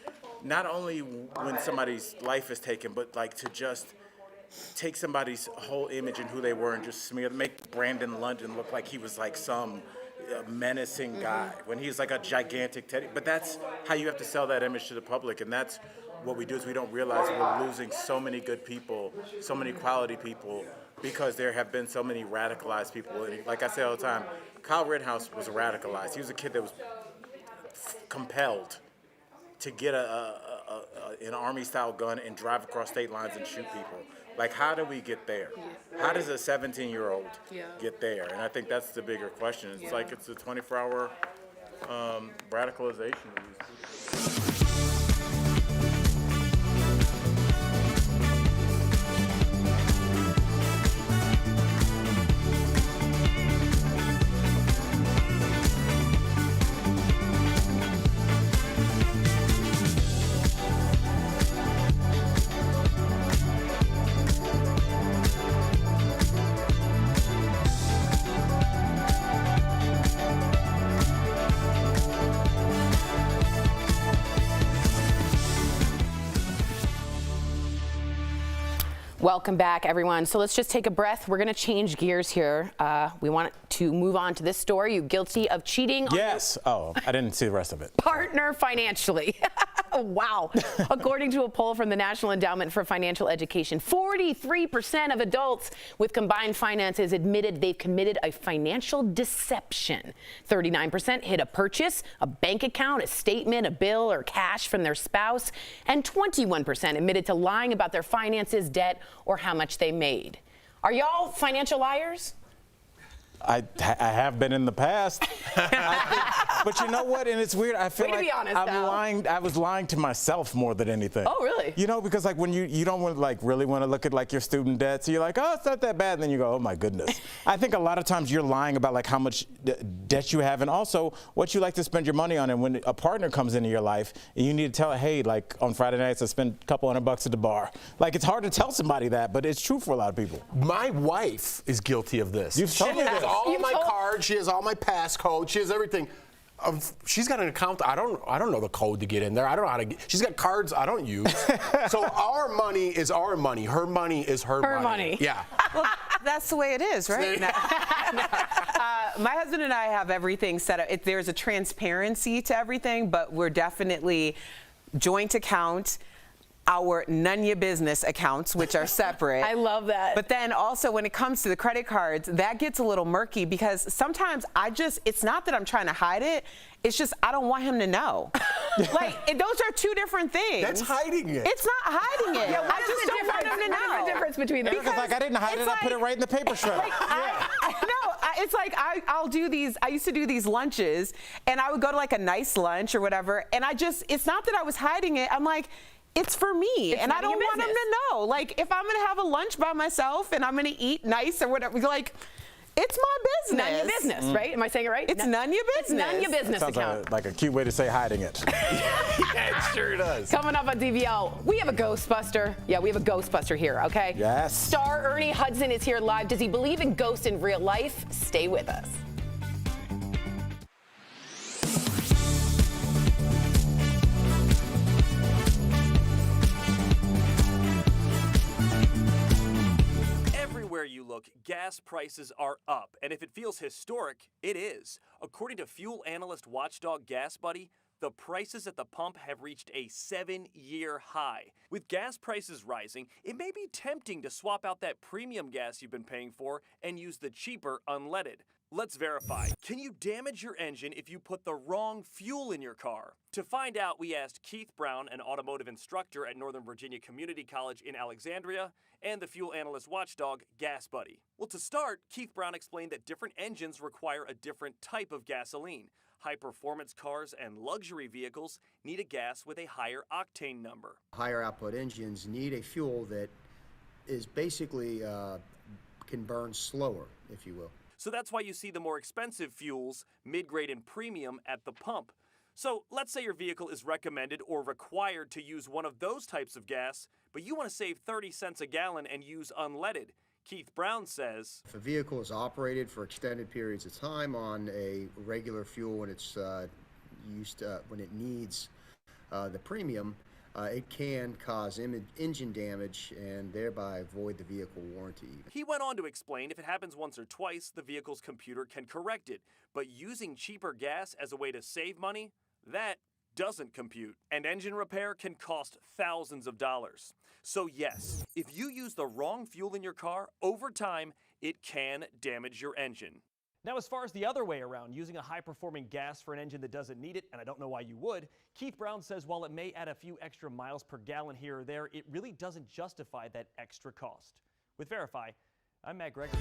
not only when somebody's life is taken, but like to just take somebody's whole image and who they were and just make Brandon London look like he was like some menacing guy when he's like a gigantic teddy. But that's how you have to sell that image to the public, and that's what we do is we don't realize we're losing so many good people, so many quality people, because there have been so many radicalized people. Like I say all the time, Kyle Rittenhouse was radicalized. He was a kid that was compelled to get an army-style gun and drive across state lines and shoot people. Like, how do we get there? How does a 17-year-old get there? And I think that's the bigger question. It's like it's a 24-hour radicalization of these people. Welcome back, everyone. So let's just take a breath. We're going to change gears here. We want to move on to this story. You guilty of cheating on your I didn't see the rest of it. partner financially. Wow. According to a poll from the National Endowment for Financial Education, 43% of adults with combined finances admitted they've committed a financial deception. 39% hid a purchase, a bank account, a statement, a bill, or cash from their spouse. And 21% admitted to lying about their finances, debt, or how much they made. Are y'all financial liars? I have been in the past. But you know what? And it's weird. I feel like I'm lying. I was lying to myself more than anything. Oh, really? You know, because like when you don't want to like really want to look at like your student debt, so you're like, oh, it's not that bad. And then you go, oh my goodness. I think a lot of times you're lying about like how much debt you have and also what you like to spend your money on. And when a partner comes into your life and you need to tell her, hey, like on Friday nights I spent a couple $100 at the bar. Like it's hard to tell somebody that, but it's true for a lot of people. My wife is guilty of this. You've told me this. All my cards, she has all my passcodes, she has everything. She's got an account. I don't know the code to get in there. I don't know how to get. She's got cards I don't use. So our money is our money. Her money is her money. Yeah. Well, that's the way it is, right? My husband and I have everything set up. There's a transparency to everything, but we're definitely joint account. Our none your business accounts, which are separate. I love that. But then also when it comes to the credit cards, that gets a little murky because sometimes it's not that I'm trying to hide it. It's just I don't want him to know. Like those are two different things. That's hiding it. It's not hiding it. Yeah, I just don't want him to know. What's the difference between them? Because like I didn't hide it. I put it right in the paper shredder. Like, it's like I'll do these. I used to do these lunches, and I would go to like a nice lunch or whatever, and it's not that I was hiding it. I'm like, it's for me, and I don't want them to know. Like, if I'm gonna have a lunch by myself and I'm gonna eat nice or whatever, like, it's my business. None your business, right? Am I saying it right? It's none your business. It's none your business account. Like a cute way to say hiding it. Yeah, it sure does. Coming up on DBL, we have a Ghostbuster. Yeah, we have a Ghostbuster here, okay? Yes. Star Ernie Hudson is here live. Does he believe in ghosts in real life? Stay with us. look, gas prices are up, and if it feels historic, it is. According to fuel analyst watchdog Gas Buddy, the prices at the pump have reached a 7-year high. With gas prices rising, it may be tempting to swap out that premium gas you've been paying for and use the cheaper unleaded. Let's verify. Can you damage your engine if you put the wrong fuel in your car? To find out, we asked Keith Brown, an automotive instructor at Northern Virginia Community College in Alexandria, and the fuel analyst watchdog, Gas Buddy. Well, to start, Keith Brown explained that different engines require a different type of gasoline. High-performance cars and luxury vehicles need a gas with a higher octane number. Higher output engines need a fuel that is basically can burn slower, if you will. So that's why you see the more expensive fuels, mid-grade and premium, at the pump. So let's say your vehicle is recommended or required to use one of those types of gas, but you want to save 30 cents a gallon and use unleaded. Keith Brown says, if a vehicle is operated for extended periods of time on a regular fuel when it's when it needs the premium, it can cause engine damage and thereby void the vehicle warranty. He went on to explain if it happens once or twice, the vehicle's computer can correct it. But using cheaper gas as a way to save money, that doesn't compute. And engine repair can cost thousands of dollars. So yes, if you use the wrong fuel in your car, over time, it can damage your engine. Now, as far as the other way around, using a high-performing gas for an engine that doesn't need it, and I don't know why you would, Keith Brown says while it may add a few extra miles per gallon here or there, it really doesn't justify that extra cost. With Verify, I'm Matt Gregory.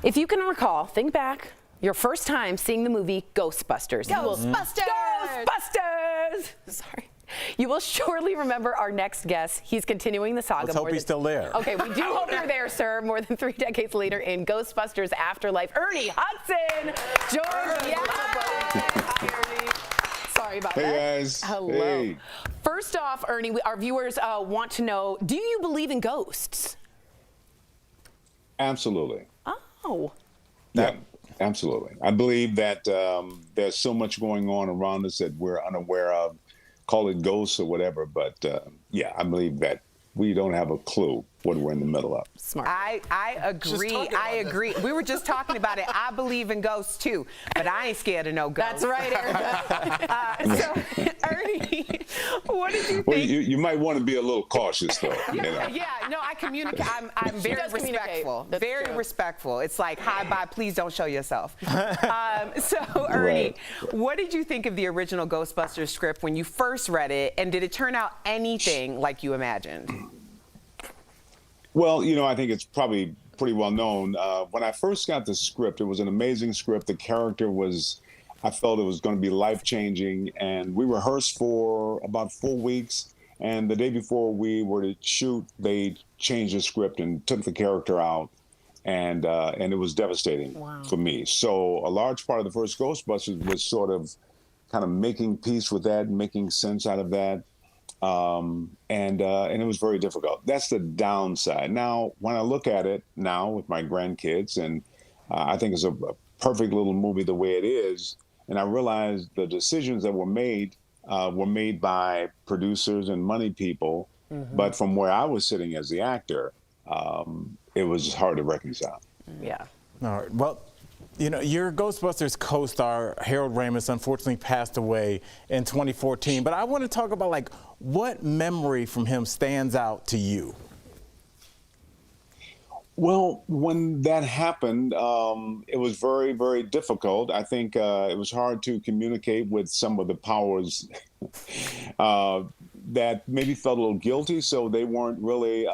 If you can recall, think back, your first time seeing the movie Ghostbusters. Ghostbusters! Ghostbusters! Sorry. You will surely remember our next guest. He's continuing the saga. Let's hope he's still there. Okay, we do hope you're there, sir. More than 3 decades later in Ghostbusters Afterlife, Ernie Hudson joins us. Hi, Ernie. Sorry about that. Hey, guys. Hello. Hey. First off, Ernie, our viewers want to know, do you believe in ghosts? Absolutely. Oh. Yeah, absolutely. I believe that there's so much going on around us that we're unaware of. Call it ghosts or whatever, but yeah, I believe that we don't have a clue what we're in the middle of. Smart. I agree. I agree. We were just talking about it. I believe in ghosts too, but I ain't scared of no ghosts. That's right, Erica. So, Ernie, what did you think? Well, you might want to be a little cautious, though. You know? Yeah, no, I communicate. I'm very respectful. Very respectful. It's like, hi, bye, please don't show yourself. So, Ernie, what did you think of the original Ghostbusters script when you first read it, and did it turn out anything like you imagined? Well, you know, I think it's probably pretty well known. When I first got the script, it was an amazing script. The character was, I felt it was going to be life-changing, and we rehearsed for about 4 weeks, and the day before we were to shoot, they changed the script and took the character out, and it was devastating for me. So a large part of the first Ghostbusters was sort of kind of making peace with that, making sense out of that. And it was very difficult. That's the downside. Now, when I look at it now with my grandkids, and I think it's a perfect little movie the way it is, and I realize the decisions that were made by producers and money people, but from where I was sitting as the actor, it was hard to reconcile. Yeah. All right. Well, you know, your Ghostbusters co-star, Harold Ramis, unfortunately passed away in 2014. But I want to talk about, like, what memory from him stands out to you? Well, when that happened, it was very, very difficult. I think it was hard to communicate with some of the powers that maybe felt a little guilty, so they weren't really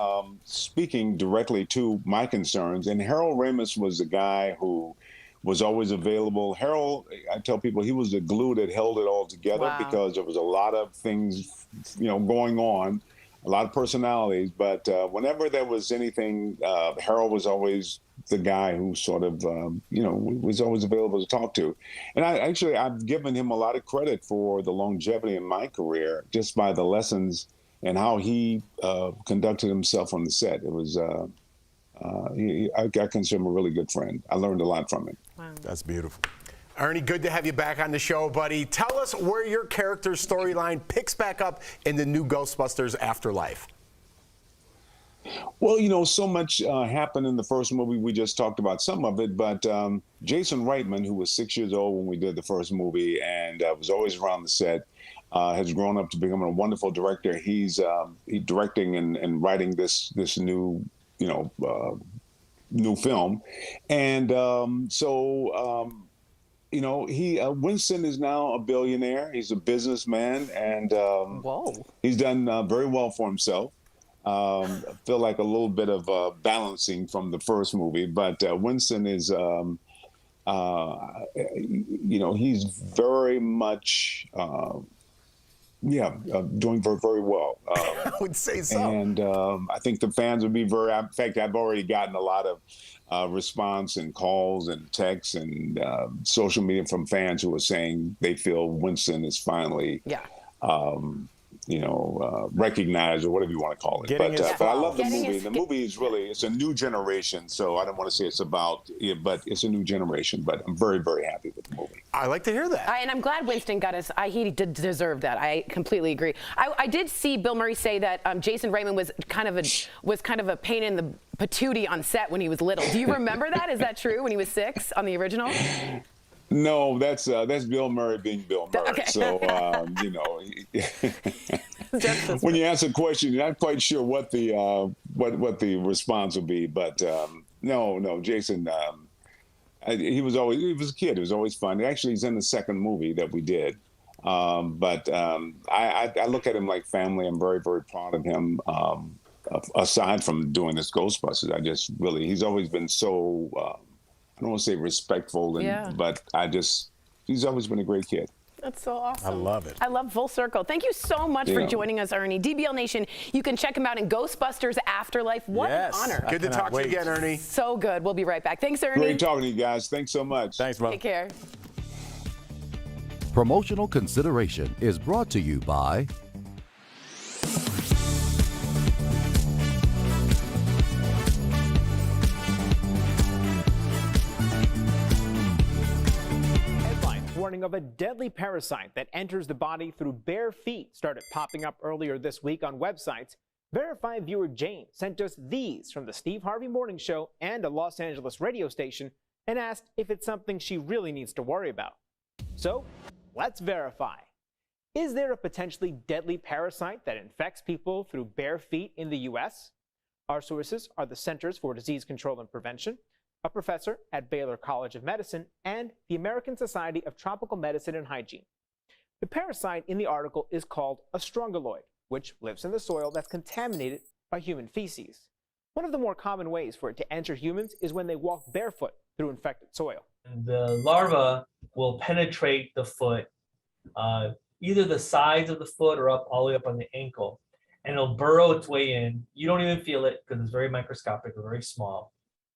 speaking directly to my concerns. And Harold Ramis was a guy who was always available. Harold, I tell people, he was the glue that held it all together because there was a lot of things, you know, going on, a lot of personalities. But whenever there was anything, Harold was always the guy who sort of, you know, was always available to talk to. And I've given him a lot of credit for the longevity in my career just by the lessons and how he conducted himself on the set. It was, I consider him a really good friend. I learned a lot from him. Wow. That's beautiful. Ernie, good to have you back on the show, buddy. Tell us where your character's storyline picks back up in the new Ghostbusters Afterlife. Well, you know, so much happened in the first movie. We just talked about some of it, but Jason Reitman, who was 6 years old when we did the first movie and was always around the set, has grown up to become a wonderful director. He's directing and writing this new, new film, and you know, Winston is now a billionaire. He's a businessman, and he's done very well for himself. I feel like a little bit of balancing from the first movie, but Winston is, you know, he's very much, doing very, very well. I would say so. And I think the fans would be very, in fact, I've already gotten a lot of response and calls and texts and social media from fans who are saying they feel Winston is finally, recognized, or whatever you want to call it. But I love the movie. The movie is really, it's a new generation. So I don't want to say it's about it, but it's a new generation. But I'm very, very happy with the movie. I like to hear that. And I'm glad Winston got us. He did deserve that. I completely agree. I did see Bill Murray say that Jason Reitman was kind of a pain in the patootie on set when he was little. Do you remember that? Is that true? When he was 6 on the original? No, that's Bill Murray being Bill Murray. Okay. So you know, when you ask a question, you're not quite sure what the response will be. But no, Jason. He was a kid. It was always fun. Actually, he's in the second movie that we did. But I look at him like family. I'm very, very proud of him. Aside from doing this Ghostbusters, he's always been so. I don't want to say respectful, but he's always been a great kid. That's so awesome. I love it. I love Full Circle. Thank you so much for joining us, Ernie. DBL Nation, you can check him out in Ghostbusters Afterlife. What an honor. Good to talk to you again, Ernie. So good. We'll be right back. Thanks, Ernie. Great talking to you guys. Thanks so much. Thanks, brother. Take care. Promotional consideration is brought to you by Warning of a deadly parasite that enters the body through bare feet started popping up earlier this week on websites. Verified viewer Jane sent us these from the Steve Harvey Morning Show and a Los Angeles radio station and asked if it's something she really needs to worry about. So, let's verify. Is there a potentially deadly parasite that infects people through bare feet in the U.S.? Our sources are the Centers for Disease Control and Prevention, a professor at Baylor College of Medicine, and the American Society of Tropical Medicine and Hygiene. The parasite in the article is called a strongyloid, which lives in the soil that's contaminated by human feces. One of the more common ways for it to enter humans is when they walk barefoot through infected soil. The larva will penetrate the foot, either the sides of the foot or up all the way up on the ankle, and it'll burrow its way in. You don't even feel it because it's very microscopic or very small.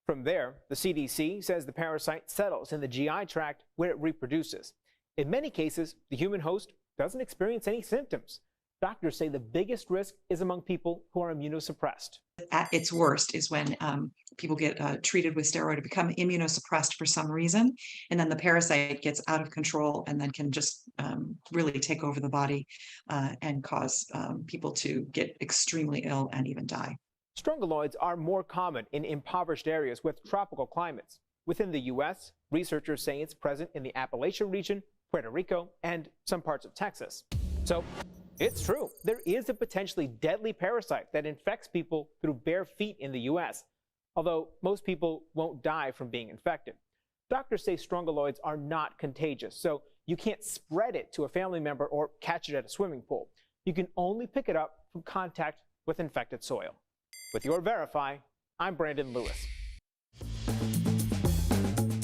From there, the CDC says the parasite settles in the GI tract where it reproduces. In many cases, the human host doesn't experience any symptoms. Doctors say the biggest risk is among people who are immunosuppressed. At its worst is when people get treated with steroid to become immunosuppressed for some reason, and then the parasite gets out of control and then can just really take over the body and cause people to get extremely ill and even die. Strongyloids are more common in impoverished areas with tropical climates. Within the U.S., researchers say it's present in the Appalachian region, Puerto Rico, and some parts of Texas. So, it's true. There is a potentially deadly parasite that infects people through bare feet in the U.S., although most people won't die from being infected. Doctors say strongyloids are not contagious, so you can't spread it to a family member or catch it at a swimming pool. You can only pick it up from contact with infected soil. With your Verify, I'm Brandon Lewis.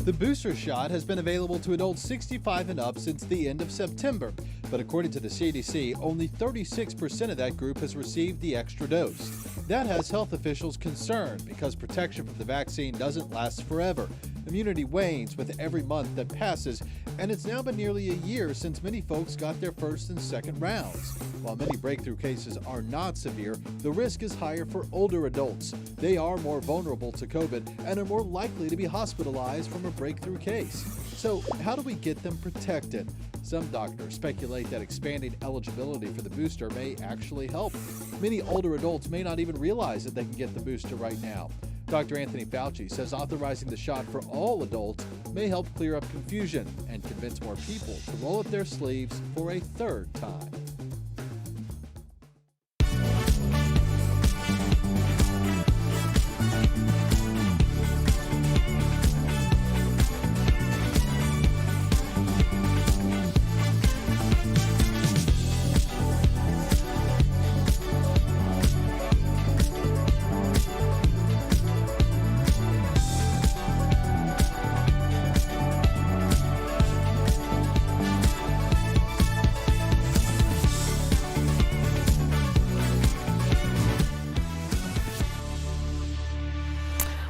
The booster shot has been available to adults 65 and up since the end of September, but according to the CDC, only 36% of that group has received the extra dose. That has health officials concerned because protection from the vaccine doesn't last forever. Immunity wanes with every month that passes, and it's now been nearly a year since many folks got their first and second rounds. While many breakthrough cases are not severe, the risk is higher for older adults. They are more vulnerable to COVID and are more likely to be hospitalized from a breakthrough case. So how do we get them protected? Some doctors speculate that expanding eligibility for the booster may actually help. Many older adults may not even realize that they can get the booster right now. Dr. Anthony Fauci says authorizing the shot for all adults may help clear up confusion and convince more people to roll up their sleeves for a third time.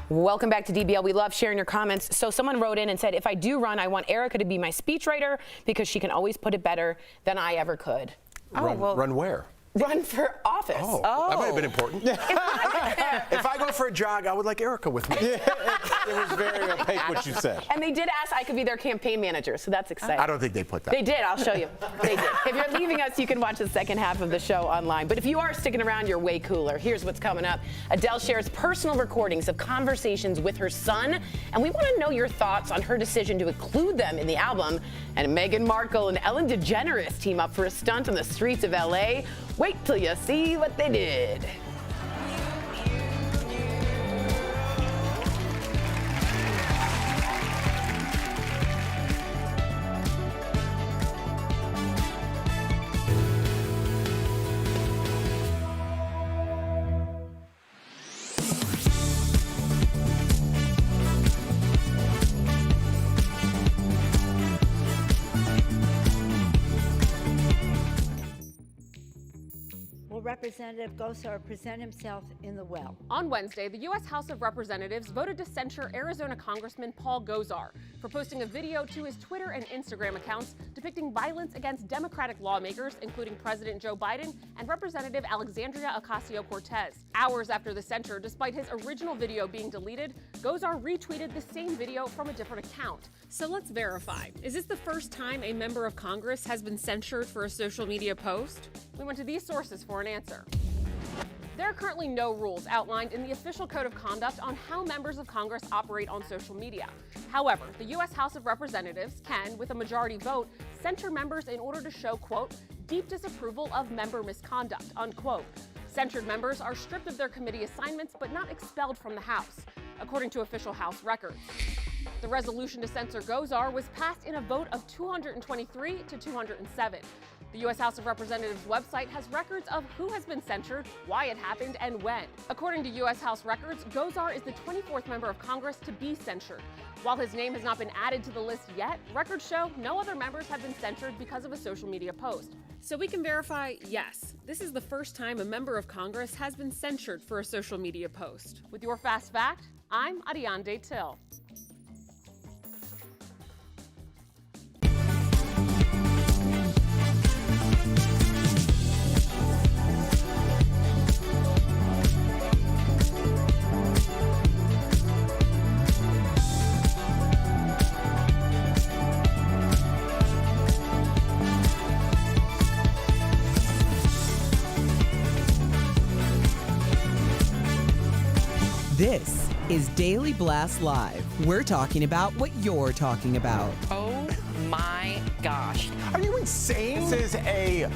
Welcome back to DBL. We love sharing your comments. So someone wrote in and said, if I do run, I want Erica to be my speechwriter because she can always put it better than I ever could. Run where? Run for office. Oh, that might have been important. If I go for a jog, I would like Erica with me. It was very opaque what you said. And they did ask I could be their campaign manager, so that's exciting. I don't think they put that. They did. I'll show you. They did. If you're leaving us, you can watch the second half of the show online. But if you are sticking around, you're way cooler. Here's what's coming up. Adele shares personal recordings of conversations with her son, and we want to know your thoughts on her decision to include them in the album. And Meghan Markle and Ellen DeGeneres team up for a stunt on the streets of LA. Wait till you see what they did. Representative Gosar present himself in the well. On Wednesday, the U.S. House of Representatives voted to censure Arizona Congressman Paul Gosar for posting a video to his Twitter and Instagram accounts depicting violence against Democratic lawmakers, including President Joe Biden and Representative Alexandria Ocasio-Cortez. Hours after the censure, despite his original video being deleted, Gosar retweeted the same video from a different account. So let's verify. Is this the first time a member of Congress has been censured for a social media post? We went to these sources for an answer. There are currently no rules outlined in the official code of conduct on how members of Congress operate on social media. However, the U.S. House of Representatives can, with a majority vote, censure members in order to show, quote, deep disapproval of member misconduct, unquote. Censured members are stripped of their committee assignments but not expelled from the House, according to official House records. The resolution to censor Gosar was passed in a vote of 223 to 207. The U.S. House of Representatives website has records of who has been censured, why it happened, and when. According to U.S. House records, Gosar is the 24th member of Congress to be censured. While his name has not been added to the list yet, records show no other members have been censured because of a social media post. So we can verify, yes, this is the first time a member of Congress has been censured for a social media post. With your Fast Fact, I'm Adiande Till. This is Daily Blast Live. We're talking about what you're talking about. Oh my gosh. Are you insane? This is a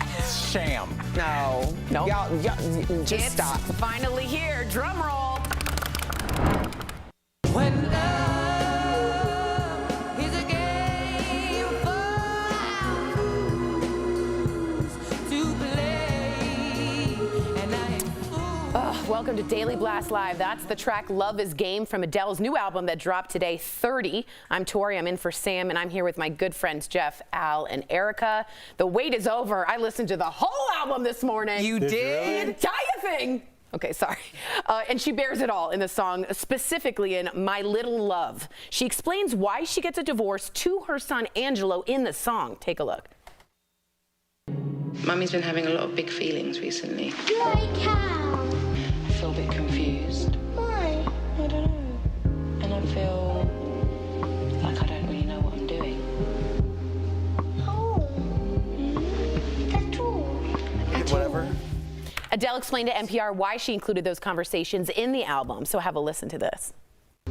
sham. No. No. Y'all, just it's stop. Finally here. Drum roll. When love is a game for fools to play, and I am Welcome to Daily Blast Live. That's the track Love is Game from Adele's new album that dropped today, 30. I'm Tori, I'm in for Sam, and I'm here with my good friends Jeff, Al, and Erica. The wait is over. I listened to the whole album this morning. You did? The entire thing. Okay, sorry. And she bears it all in the song, specifically in My Little Love. She explains why she gets a divorce to her son Angelo in the song. Take a look. Mummy's been having a lot of big feelings recently. Like how? I feel a bit confused. Why? I don't know. And I feel like I don't really know what I'm doing. Oh. That's true. Whatever. Adele explained to NPR why she included those conversations in the album. So have a listen to this.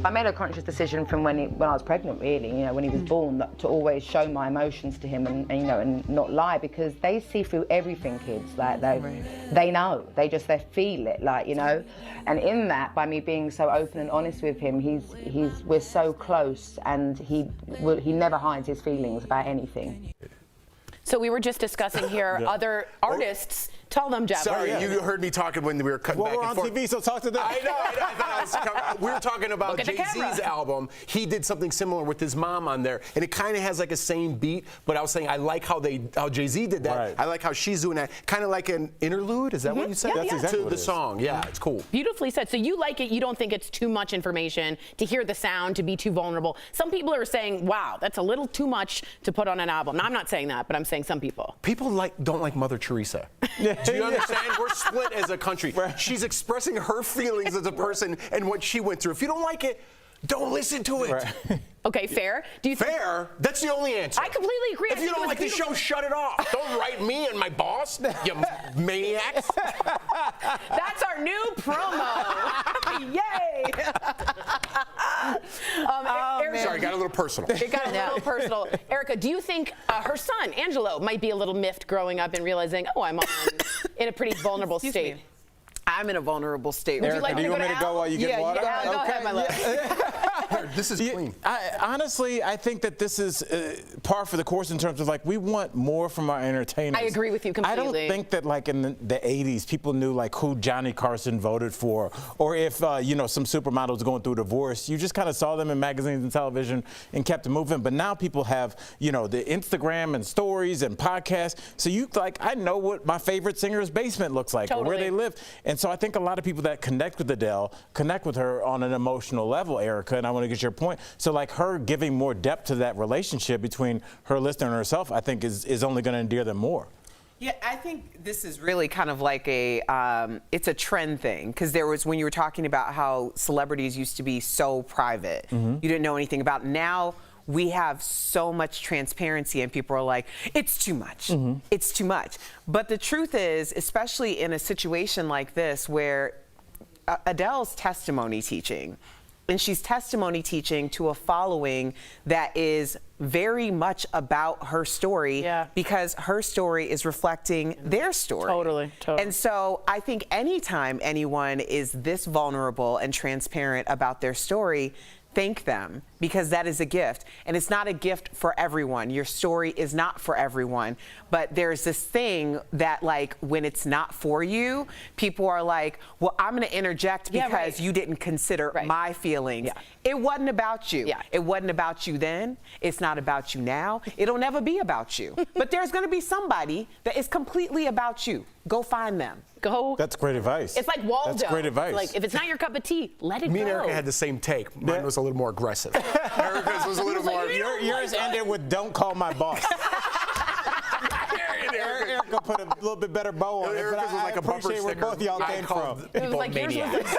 I made a conscious decision from when I was pregnant, really, when he was born, to always show my emotions to him and not lie, because they see through everything, kids. Like they know, they feel it, And in that, by me being so open and honest with him, we're so close, and he never hides his feelings about anything. So we were just discussing here other artists. Tell them, Jeff. Sorry, you heard me talking when we were cutting back and forth. We're on TV, so talk to them. I know. I thought we were talking about Jay-Z's album. He did something similar with his mom on there, and it kind of has like a same beat. But I was saying I like how Jay-Z did that. Right. I like how she's doing that, kind of like an interlude. Is that what you said? Yeah, That's exactly to the song. Yeah, it's cool. Beautifully said. So you like it. You don't think it's too much information to hear the sound, to be too vulnerable. Some people are saying, "Wow, that's a little too much to put on an album." Now, I'm not saying that, but I'm saying some people. People don't like Mother Teresa. Do you understand? We're split as a country. She's expressing her feelings as a person and what she went through. If you don't like it, don't listen to it. Right. Okay, fair. Do you fair? That's the only answer. I completely agree. If you don't like the show, shut it off. Don't write me and my boss, you maniacs. That's our new promo. Yay! Erica, sorry, got a little personal. It got a little personal. Erica, do you think her son, Angelo, might be a little miffed growing up and realizing, oh, I'm in a pretty vulnerable state? I'm in a vulnerable state. Erica, do you want me to go while you get water? Yeah, go ahead, my love. This is clean. Honestly, I think that this is par for the course in terms of we want more from our entertainers. I agree with you completely. I don't think that in the 80s people knew who Johnny Carson voted for, or if some supermodel was going through a divorce. You just kind of saw them in magazines and television and kept it moving. But now people have the Instagram and stories and podcasts. So I know what my favorite singer's basement looks like, or where they live. And so I think a lot of people that connect with Adele connect with her on an emotional level, Erica, and I want to get your point. So her giving more depth to that relationship between her listener and herself, I think is only going to endear them more. Yeah, I think this is really kind of like it's a trend thing, because there was, when you were talking about how celebrities used to be so private, you didn't know anything about. Now we have so much transparency and people are like, it's too much. It's too much. But the truth is, especially in a situation like this where Adele's testimony teaching, and she's testimony teaching to a following that is very much about her story, because her story is reflecting their story. Totally. And so I think anytime anyone is this vulnerable and transparent about their story, thank them, because that is a gift. And it's not a gift for everyone. Your story is not for everyone. But there's this thing that when it's not for you, people are like, well, I'm going to interject because you didn't consider my feelings. It wasn't about you. It wasn't about you then. It's not about you now. It'll never be about you. But there's going to be somebody that is completely about you. Go find them. Go. That's great advice. It's like Waldo. That's great advice. If it's not your cup of tea, let it go. Me and Erica had the same take. Mine was a little more aggressive. Erica's was a little more. Yours ended with "Don't call my boss." Erica put a little bit better bow on it, but I like a bumper appreciate where sticker. both y'all came from. It was like yours was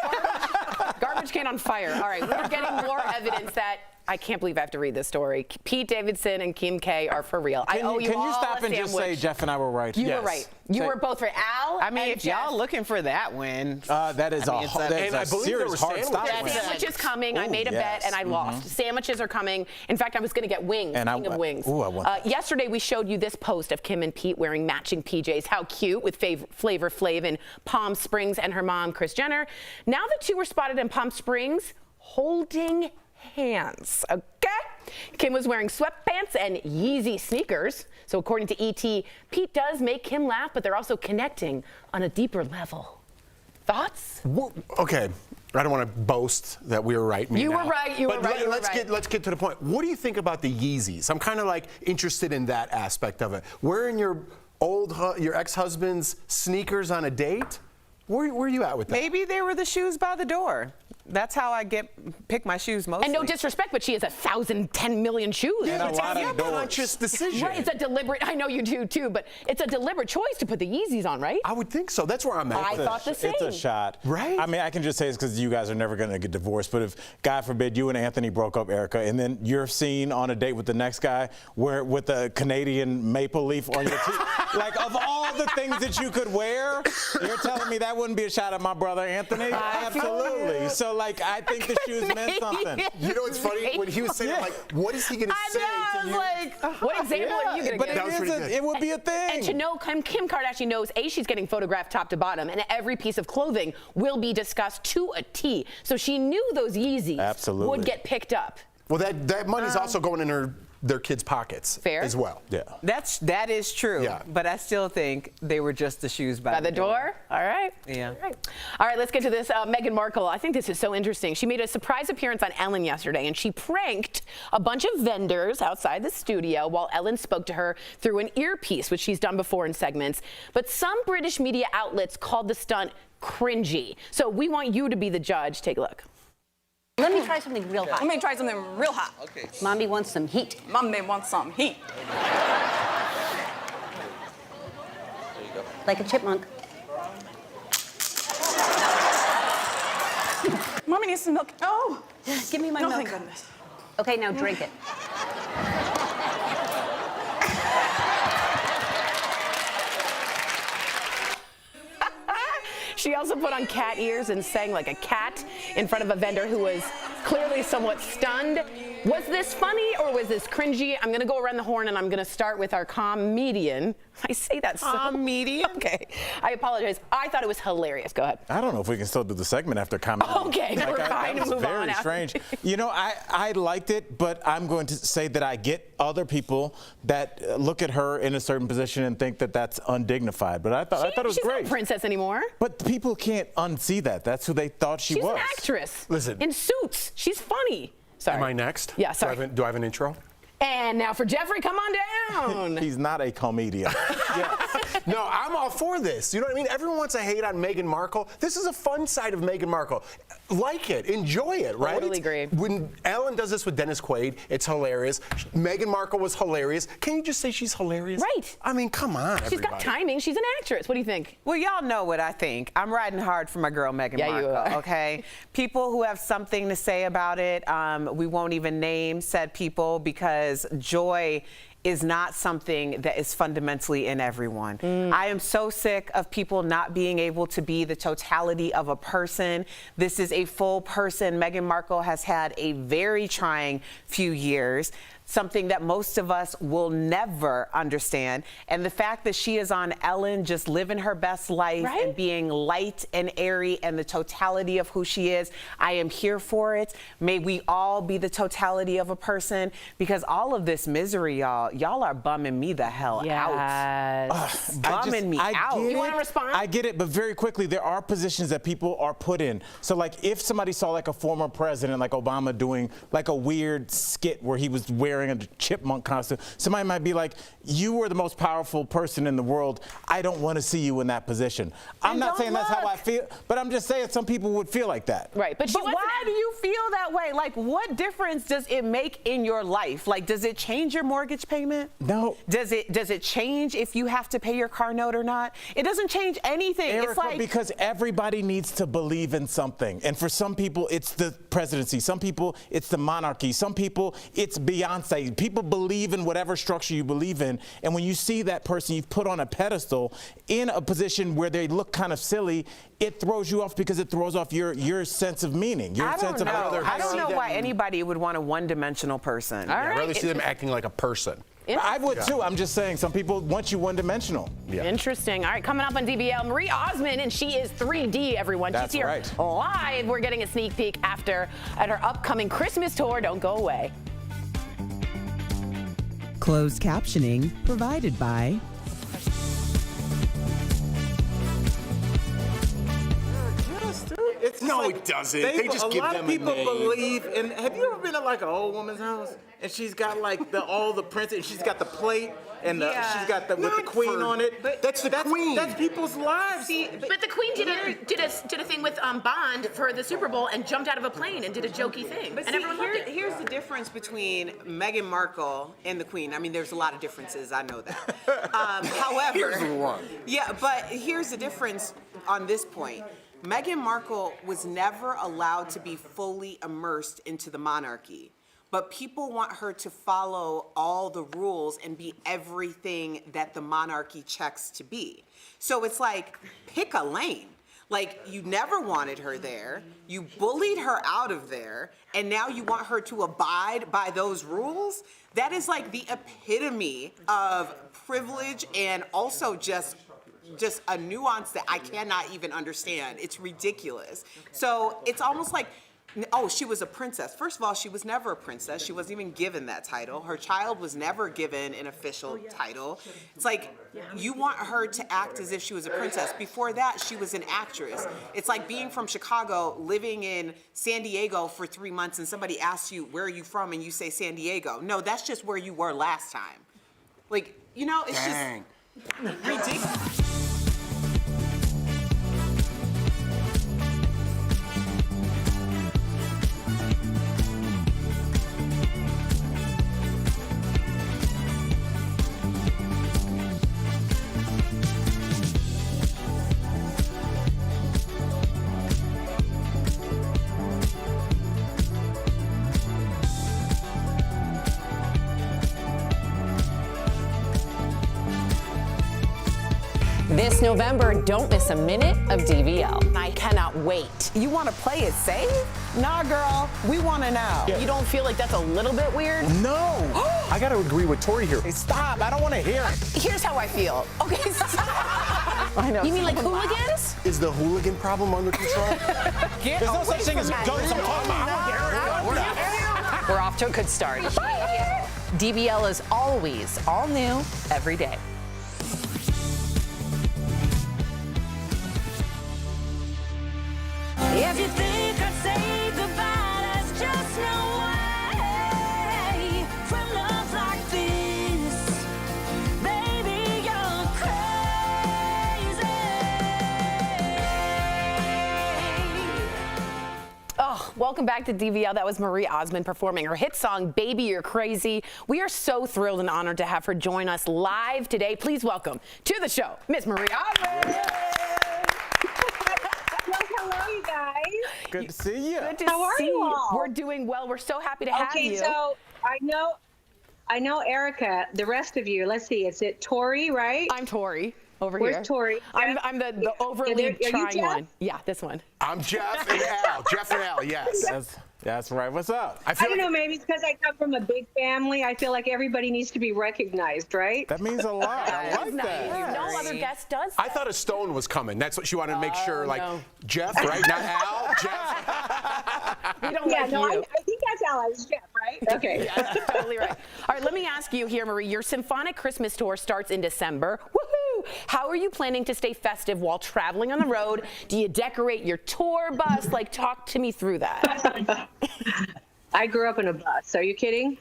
garbage can on fire. All right, we're getting more evidence that I can't believe I have to read this story. Pete Davidson and Kim K are for real. Can you stop and just say Jeff and I were right? You were right. You were both right. Al, I mean, if y'all looking for that win, that is a serious hard stop. Sandwich is coming. I made a bet and I lost. Sandwiches are coming. In fact, I was going to get wings. King of wings. Ooh, I want that. Yesterday, we showed you this post of Kim and Pete wearing matching PJs. How cute, with Flavor Flav in Palm Springs and her mom, Kris Jenner. Now the two were spotted in Palm Springs holding hands. Okay? Kim was wearing sweatpants and Yeezy sneakers. So according to ET, Pete does make Kim laugh, but they're also connecting on a deeper level. Thoughts? Okay. I don't want to boast that we were right. You were right. Let's get to the point. What do you think about the Yeezys? I'm kind of interested in that aspect of it. Wearing your ex-husband's sneakers on a date? Where are you at with that? Maybe they were the shoes by the door. That's how I pick my shoes mostly. And no disrespect, but she has 1,010 million shoes. Yeah, And a lot of doors. conscious decision. Right, it's a deliberate, I know you do too, but it's a deliberate choice to put the Yeezys on, right? I would think so. That's where I'm at. I thought the same. It's a shot. Right? I mean, I can just say it's because you guys are never going to get divorced, but if, God forbid, you and Anthony broke up, Erica, and then you're seen on a date with the next guy with a Canadian maple leaf on your teeth, like, of all the things that you could wear, you're telling me that wouldn't be a shot at my brother, Anthony? Absolutely. So, like, I think the shoes meant something. You know what's funny? When he was saying, like, what is he going to say to you? What example are you going to But give? it would be a thing. And to know, Kim Kardashian knows, A, she's getting photographed top to bottom, and every piece of clothing will be discussed to a T. So she knew those Yeezys would get picked up. Well, that money's also going in their kids' pockets as well. Yeah. That is true. Yeah. But I still think they were just the shoes by the door? All right. Yeah. All right, let's get to this. Meghan Markle, I think this is so interesting. She made a surprise appearance on Ellen yesterday, and she pranked a bunch of vendors outside the studio while Ellen spoke to her through an earpiece, which she's done before in segments. But some British media outlets called the stunt cringy. So we want you to be the judge. Take a look. Let me try something real hot. Let me try something real hot. Okay. Mommy wants some heat. Mommy wants some heat. There you go. Like a chipmunk. Mommy needs some milk. Oh, give me my milk. Thank goodness. Okay, now drink it. She also put on cat ears and sang like a cat in front of a vendor who was clearly somewhat stunned. Was this funny or was this cringy? I'm going to go around the horn and I'm going to start with our comedian. I say that so. Comedian? Okay. I apologize. I thought it was hilarious. Go ahead. I don't know if we can still do the segment after comedy. Okay, we're fine to move on. Very strange. You know, I liked it, but I'm going to say that I get other people that look at her in a certain position and think that that's undignified. But I thought it was great. She's not a princess anymore. But people can't unsee that. That's who they thought she was. She's an actress. Listen. In Suits. She's funny. Sorry. Am I next? Yeah, sorry. Do I have an intro? And now for Jeffrey, come on down. He's not a comedian. No, I'm all for this. You know what I mean? Everyone wants to hate on Meghan Markle. This is a fun side of Meghan Markle. Like it, enjoy it, right? Totally agree. When Ellen does this with Dennis Quaid, it's hilarious. Meghan Markle was hilarious. Can you just say she's hilarious? Right. I mean, come on, She's got timing. She's an actress. What do you think? Well, y'all know what I think. I'm riding hard for my girl Meghan Markle. You are. Okay. People who have something to say about it, we won't even name said people because joy is not something that is fundamentally in everyone. I am so sick of people not being able to be the totality of a person. This is a full person. Meghan Markle has had a very trying few years, something that most of us will never understand. And the fact that she is on Ellen just living her best life and being light and airy and the totality of who she is, I am here for it. May we all be the totality of a person because all of this misery, y'all are bumming me the hell out. Bumming me out. You want to respond? I get it, but very quickly, there are positions that people are put in. So, like, if somebody saw, like, a former president, like Obama, doing, like, a weird skit where he was wearing a chipmunk costume, somebody might be like, you were the most powerful person in the world. I don't want to see you in that position. I'm not saying that's how I feel, but I'm just saying some people would feel like that. Right. But why do you feel that way? Like, what difference does it make in your life? Like, does it change your mortgage payment? No. Does it change if you have to pay your car note or not? It doesn't change anything. Erica, it's like, because everybody needs to believe in something. And for some people, it's the presidency. Some people, it's the monarchy. Some people, it's Beyonce. People believe in whatever structure you believe in. And when you see that person you've put on a pedestal in a position where they look kind of silly, it throws you off because it throws off your sense of meaning. I don't know why anybody would want a one-dimensional person. I'd rather see them acting like a person. I would too. I'm just saying, some people want you one-dimensional. Yeah. Interesting. All right, coming up on DBL, Marie Osmond, and she is 3D, everyone. That's She's here right. live. We're getting a sneak peek at her upcoming Christmas tour. Don't go away. Closed captioning provided by No, No, it doesn't. They just give them a name. A lot of people believe in. Have you ever been to like an old woman's house and she's got like all the prints and she's got the plate and she's got with the queen on it? That's the queen. That's people's lives. But the Queen did a thing with Bond for the Super Bowl and jumped out of a plane and did a jokey thing. But and see, everyone loved it. here's the difference between Meghan Markle and the Queen. I mean, there's a lot of differences. I know that. However, Here's one. Yeah, but here's the difference on this point. Meghan Markle was never allowed to be fully immersed into the monarchy. But people want her to follow all the rules and be everything that the monarchy checks to be. So it's like, pick a lane. Like, you never wanted her there, you bullied her out of there, and now you want her to abide by those rules? That is like the epitome of privilege and also just a nuance that I cannot even understand. It's ridiculous. So it's almost like, oh, she was a princess. First of all, she was never a princess. She wasn't even given that title. Her child was never given an official title. It's like, you want her to act as if she was a princess. Before that, she was an actress. It's like being from Chicago, living in San Diego for 3 months, and somebody asks you, where are you from? And you say San Diego. No, that's just where you were last time. Like, you know, it's just ridiculous. This November, don't miss a minute of DBL. I cannot wait. You want to play it safe? Nah, girl, we want to know. You don't feel like that's a little bit weird? No. I got to agree with Tori here. Hey, stop. I don't want to hear it. Here's how I feel. Okay, stop. I know. You mean like hooligans? Is the hooligan problem under control? There's no such thing as goats. I'm talking about. We're off to a good start. DBL is always all new every day. If you think I'd say goodbye, there's just no way. From love like this, baby, you're crazy. Oh, welcome back to DBL. That was Marie Osmond performing her hit song, Baby You're Crazy. We are so thrilled and honored to have her join us live today. Please welcome to the show, Miss Marie Osmond. Hello, you guys. Good to see you. Good to How are see you all? We're doing well. We're so happy to have you. Okay, so I know Erica, the rest of you, let's see, is it Tori, right? I'm Tori over Where's here. Tori? I'm the overly Are you trying Jeff? one. Yeah, this one. I'm Jeff and Al. Jeff and Al, yes. That's right. What's up? I don't know, maybe it's because I come from a big family. I feel like everybody needs to be recognized, right? That means a lot. I like that. No other guest does I thought a stone was coming. That's what she wanted to make sure, like, no. Jeff, right? Not Al, Jeff. We don't Yeah, like no, you. I think that's Al. It's Jeff, right? Okay. Yeah, that's totally right. All right, let me ask you here, Marie. Your symphonic Christmas tour starts in December. Woohoo! How are you planning to stay festive while traveling on the road? Do you decorate your tour bus? Like, talk to me through that. I grew up in a bus. Are you kidding?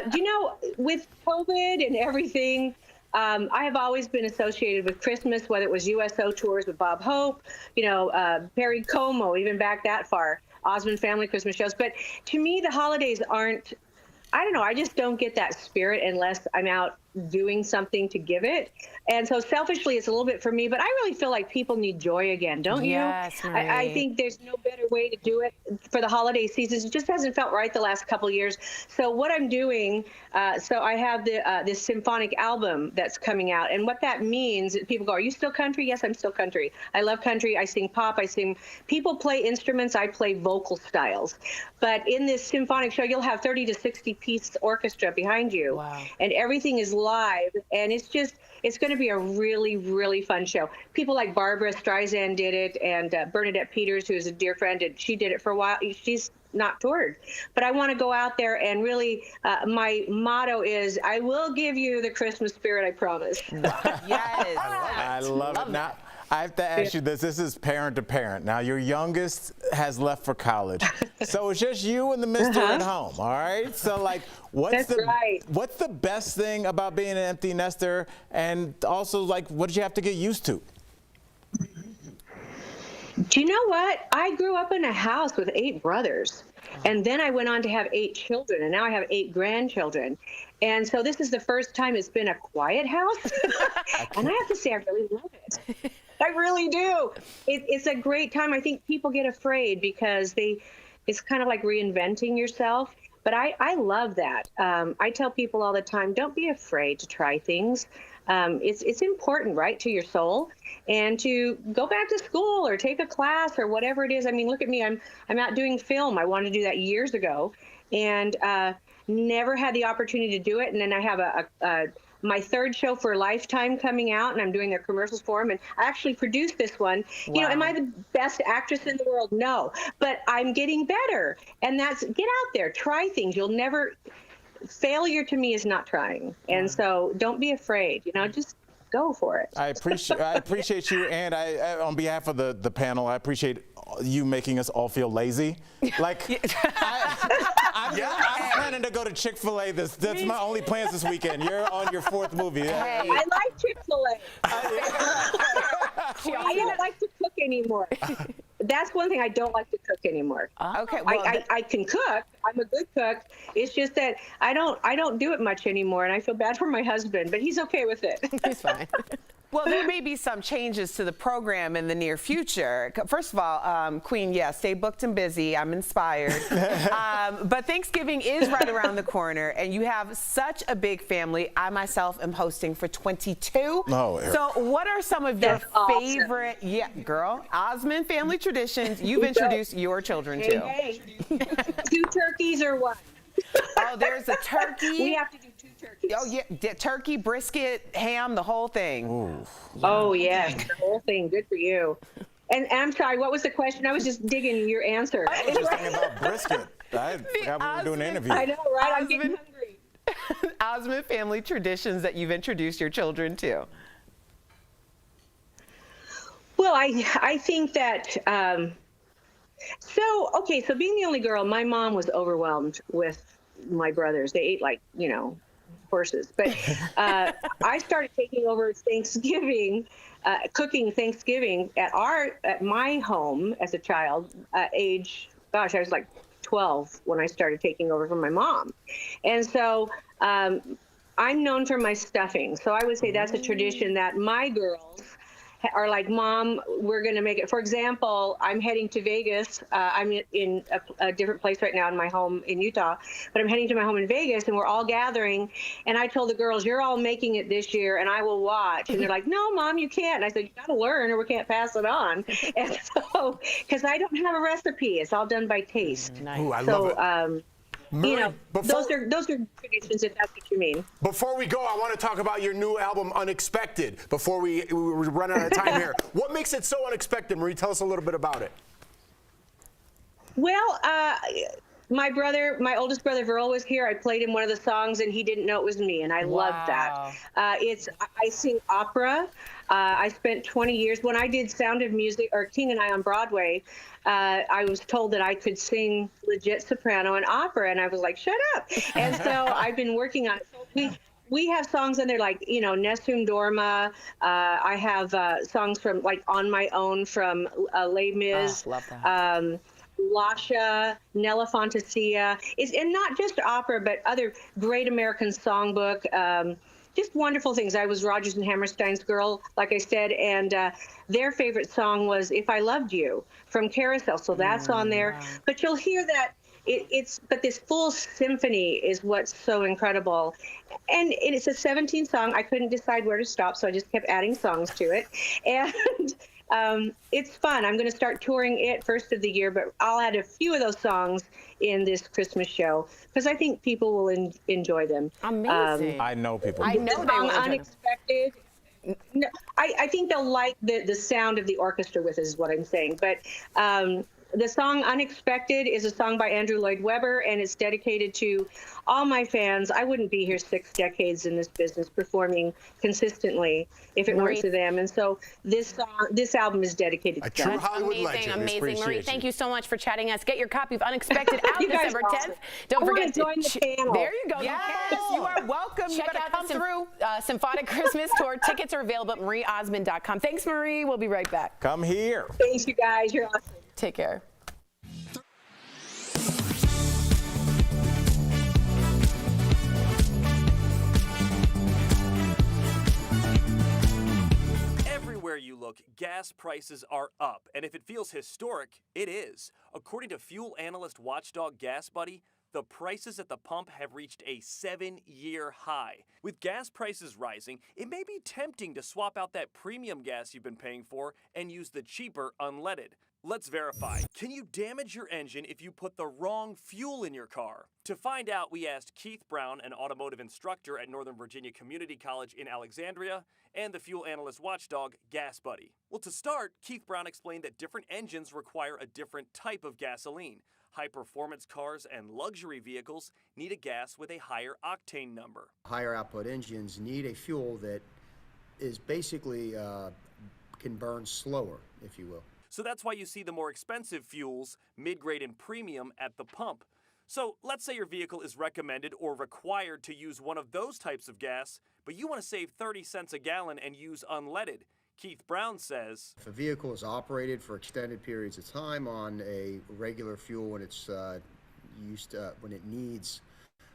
Do you know, with COVID and everything, I have always been associated with Christmas, whether it was USO tours with Bob Hope, you know, Perry Como, even back that far, Osmond Family Christmas shows. But to me, the holidays aren't, I don't know, I just don't get that spirit unless I'm out doing something to give it. And so selfishly, it's a little bit for me, but I really feel like people need joy again, don't you? Yes, Marie. I think there's no better way to do it for the holiday seasons. It just hasn't felt right the last couple of years. So what I'm doing, so I have this symphonic album that's coming out. And what that means, people go, are you still country? Yes, I'm still country. I love country. I sing pop. People play instruments. I play vocal styles. But in this symphonic show, you'll have 30 to 60 piece orchestra behind you. Wow. And everything is live. And it's going to be a really, really fun show. People like Barbara Streisand did it, and Bernadette Peters, who is a dear friend, and she did it for a while. She's not toured. But I want to go out there and really, my motto is, I will give you the Christmas spirit, I promise. Yes. I love it. Now, I have to ask you this. This is parent to parent. Now, your youngest has left for college. So it's just you and the mister at home, all right? So, like, what's the best thing about being an empty nester? And also, like, what did you have to get used to? Do you know what? I grew up in a house with 8 brothers. And then I went on to have 8 children, and now I have 8 grandchildren. And so this is the first time it's been a quiet house. And I have to say, I really love it. I really do. It's a great time. I think people get afraid because it's kind of like reinventing yourself. But I love that. I tell people all the time, don't be afraid to try things. It's important, right, to your soul, and to go back to school or take a class or whatever it is. I mean, look at me. I'm out doing film. I wanted to do that years ago, and never had the opportunity to do it. And then I have my 3rd show for Lifetime coming out, and I'm doing their commercials for them. And I actually produced this one. Wow. You know, am I the best actress in the world? No, but I'm getting better. And get out there, try things. You'll never. Failure to me is not trying, and so don't be afraid. You know, just go for it. I appreciate you, and I on behalf of the panel, I appreciate you making us all feel lazy. Like, I'm planning to go to Chick-fil-A. That's my only plans this weekend. You're on your 4th movie. Hey, I like Chick-fil-A. I don't like to cook anymore. That's one thing I don't like to cook anymore. Okay, well, I can cook. I'm a good cook. It's just that I don't do it much anymore, and I feel bad for my husband, but he's okay with it. He's fine. Well, there may be some changes to the program in the near future. First of all, Queen, yes, stay booked and busy. I'm inspired. But Thanksgiving is right around the corner, and you have such a big family. I myself am hosting for 22. Oh, so what are some of your favorite, Osmond family traditions you've introduced your children to? Hey. 2 turkeys or one? Oh, there's a turkey. We have to do 2 turkeys. Oh, yeah, turkey, brisket, ham, the whole thing. Ooh. Oh, yes, the whole thing. Good for you. And I'm sorry, what was the question? I was just digging your answer. I was just thinking about brisket. I forgot we were doing an interview. I know, right? I'm getting hungry. Osmond family traditions that you've introduced your children to. Well, I think that, so being the only girl, my mom was overwhelmed with my brothers. They ate like, horses. But I started taking over Thanksgiving, cooking Thanksgiving at my home as a child, I was like 12 when I started taking over from my mom. And so I'm known for my stuffing. So I would say that's a tradition that my girls are like, Mom, we're going to make it. For example, I'm heading to Vegas. I'm in a different place right now in my home in Utah, but I'm heading to my home in Vegas, and we're all gathering. And I told the girls, you're all making it this year, and I will watch. And they're like, no, Mom, you can't. And I said, you got to learn or we can't pass it on. And so, because I don't have a recipe. It's all done by taste. Nice. Ooh, I love it. Those are traditions, if that's what you mean. Before we go, I want to talk about your new album, Unexpected, before we run out of time here. What makes it so unexpected? Marie, tell us a little bit about it. Well, my oldest brother, Verl, was here. I played him one of the songs, and he didn't know it was me, and I loved that. I sing opera. I spent 20 years. When I did Sound of Music, or King and I on Broadway, I was told that I could sing legit soprano and opera, and I was like, shut up. And so I've been working on it. So we have songs in there like, Nessun Dorma. I have songs from, like, On My Own from Les Mis. Love that. Lascia, Nella Fantasia, and not just opera, but other great American songbook, just wonderful things. I was Rodgers and Hammerstein's girl, like I said, and their favorite song was If I Loved You from Carousel, so that's on there. Wow. But you'll hear that but this full symphony is what's so incredible. And it's a 17 song. I couldn't decide where to stop, so I just kept adding songs to it. And it's fun. I'm going to start touring it first of the year, but I'll add a few of those songs in this Christmas show because I think people will enjoy them. Amazing. I know people. I know they will. Unexpected. No, I think they'll like the sound of the orchestra with us, is what I'm saying. But The song Unexpected is a song by Andrew Lloyd Webber, and it's dedicated to all my fans. I wouldn't be here 6 decades in this business performing consistently if it weren't for them. And so this album is dedicated to them. Amazing. Marie, thank you so much for chatting us. Get your copy of Unexpected out You guys December are 10th. awesome. Don't I wanna forget join the panel. There you go. Yes, you are welcome. You Check better out come the through. Symphonic Christmas Tour. Tickets are available at marieosmond.com. Thanks, Marie. We'll be right back. Come here. Thanks, you guys. You're awesome. Take care. Everywhere you look, gas prices are up, and if it feels historic, it is. According to fuel analyst watchdog GasBuddy, the prices at the pump have reached a 7-year high. With gas prices rising, it may be tempting to swap out that premium gas you've been paying for and use the cheaper unleaded. Let's verify. Can you damage your engine if you put the wrong fuel in your car? To find out, we asked Keith Brown, an automotive instructor at Northern Virginia Community College in Alexandria, and the fuel analyst watchdog GasBuddy. Well, to start, Keith Brown explained that different engines require a different type of gasoline. High-performance cars and luxury vehicles need a gas with a higher octane number. Higher output engines need a fuel that is basically can burn slower, if you will. So that's why you see the more expensive fuels, mid-grade and premium, at the pump. So let's say your vehicle is recommended or required to use one of those types of gas, but you want to save 30 cents a gallon and use unleaded. Keith Brown says, if a vehicle is operated for extended periods of time on a regular fuel when it's when it needs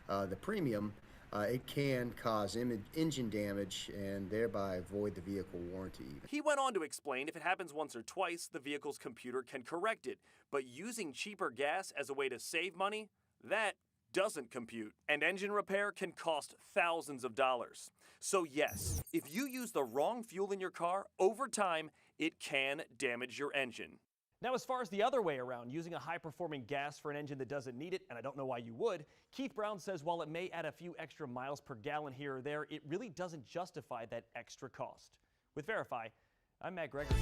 the premium, it can cause engine damage and thereby void the vehicle warranty. He went on to explain if it happens once or twice, the vehicle's computer can correct it. But using cheaper gas as a way to save money, that doesn't compute. And engine repair can cost thousands of dollars. So yes, if you use the wrong fuel in your car, over time, it can damage your engine. Now, as far as the other way around, using a high-performing gas for an engine that doesn't need it, and I don't know why you would, Keith Brown says while it may add a few extra miles per gallon here or there, it really doesn't justify that extra cost. With Verify, I'm Matt Gregory.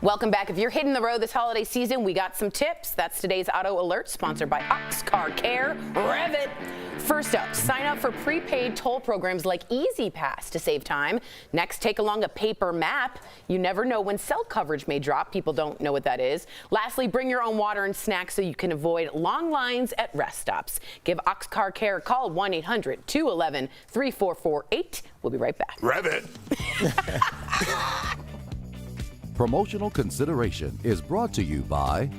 Welcome back. If you're hitting the road this holiday season, we got some tips. That's today's Auto Alert, sponsored by Oxcar Care. Rev it! First up, sign up for prepaid toll programs like Easy Pass to save time. Next, take along a paper map. You never know when cell coverage may drop. People don't know what that is. Lastly, bring your own water and snacks so you can avoid long lines at rest stops. Give Oxcar Care a call, 1-800-211-3448. We'll be right back. Rev it! Promotional consideration is brought to you by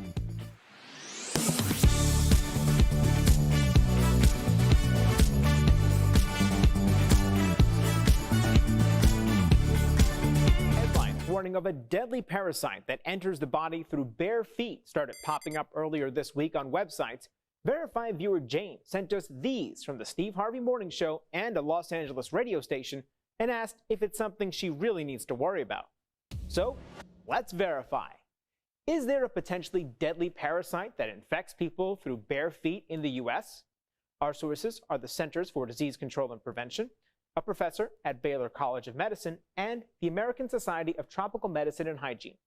Headlines warning of a deadly parasite that enters the body through bare feet started popping up earlier this week on websites. Verify viewer Jane sent us these from the Steve Harvey Morning Show and a Los Angeles radio station and asked if it's something she really needs to worry about. So, let's verify. Is there a potentially deadly parasite that infects people through bare feet in the U.S.? Our sources are the Centers for Disease Control and Prevention, a professor at Baylor College of Medicine, and the American Society of Tropical Medicine and Hygiene.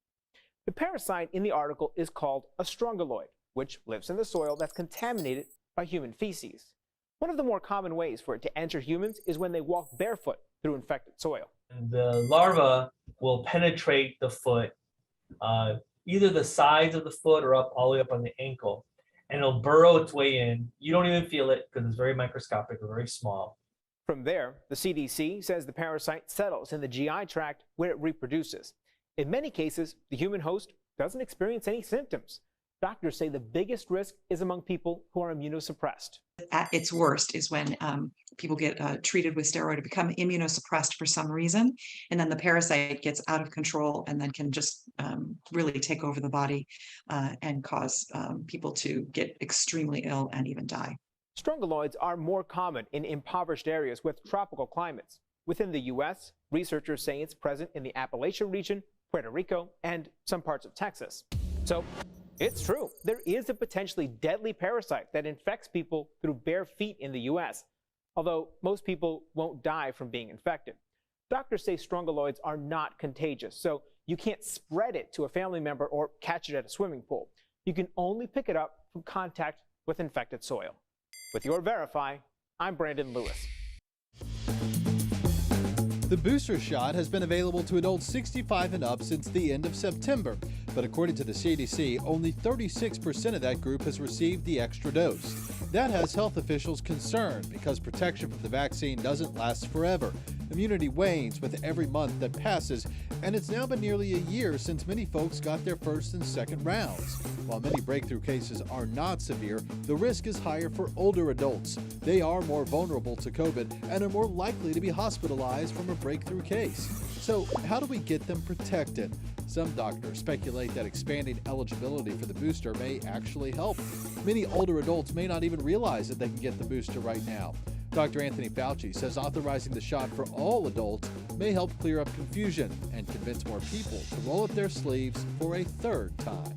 The parasite in the article is called a strongyloid, which lives in the soil that's contaminated by human feces. One of the more common ways for it to enter humans is when they walk barefoot through infected soil. The larva will penetrate the foot, either the sides of the foot or up all the way up on the ankle, and it'll burrow its way in. You don't even feel it because it's very microscopic or very small. From there, the CDC says the parasite settles in the GI tract where it reproduces. In many cases, the human host doesn't experience any symptoms. Doctors say the biggest risk is among people who are immunosuppressed. At its worst is when people get treated with steroid to become immunosuppressed for some reason, and then the parasite gets out of control and then can just really take over the body and cause people to get extremely ill and even die. Strongyloids are more common in impoverished areas with tropical climates. Within the U.S., researchers say it's present in the Appalachian region, Puerto Rico, and some parts of Texas. So, it's true. There is a potentially deadly parasite that infects people through bare feet in the U.S. although most people won't die from being infected. Doctors say strongyloids are not contagious, so you can't spread it to a family member or catch it at a swimming pool. You can only pick it up from contact with infected soil. With your Verify, I'm Brandon Lewis. The booster shot has been available to adults 65 and up since the end of September, but according to the CDC, only 36% of that group has received the extra dose. That has health officials concerned because protection from the vaccine doesn't last forever. Immunity wanes with every month that passes, and it's now been nearly a year since many folks got their first and second rounds. While many breakthrough cases are not severe, the risk is higher for older adults. They are more vulnerable to COVID and are more likely to be hospitalized from a breakthrough case. So how do we get them protected? Some doctors speculate that expanding eligibility for the booster may actually help. Many older adults may not even realize that they can get the booster right now. Dr. Anthony Fauci says authorizing the shot for all adults may help clear up confusion and convince more people to roll up their sleeves for a third time.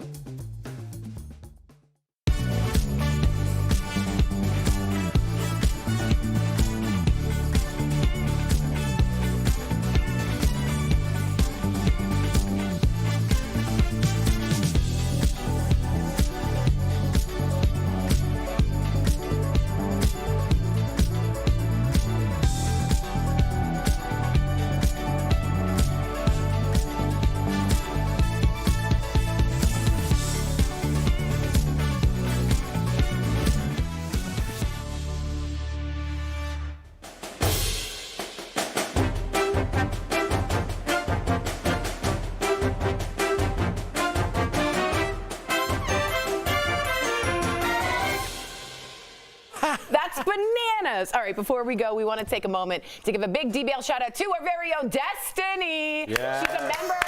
Bananas. All right, before we go, we want to take a moment to give a big DBL shout out to our very own Destiny. Yes. She's a member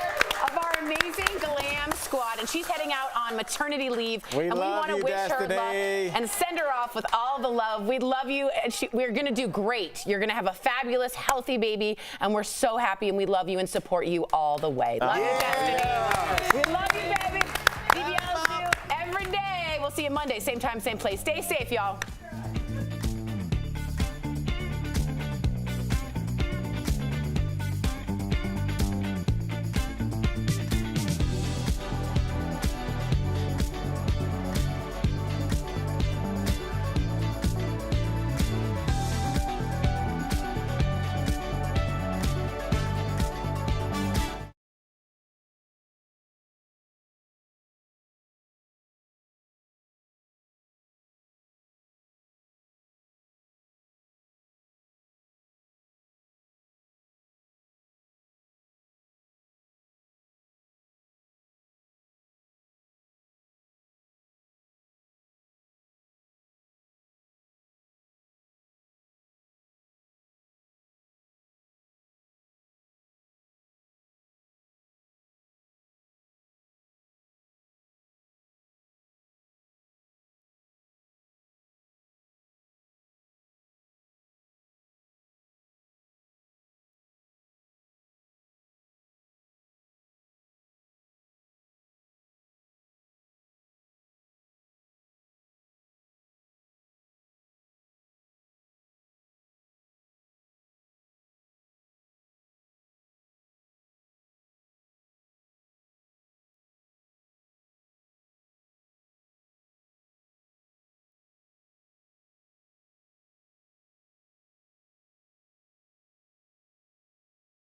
of our amazing Glam Squad, and she's heading out on maternity leave. We want to wish her luck and send her off with all the love. We love you, and we're going to do great. You're going to have a fabulous, healthy baby, and we're so happy, and we love you and support you all the way. Love you, Destiny. We love you, baby. DBL every day. We'll see you Monday, same time, same place. Stay safe, y'all.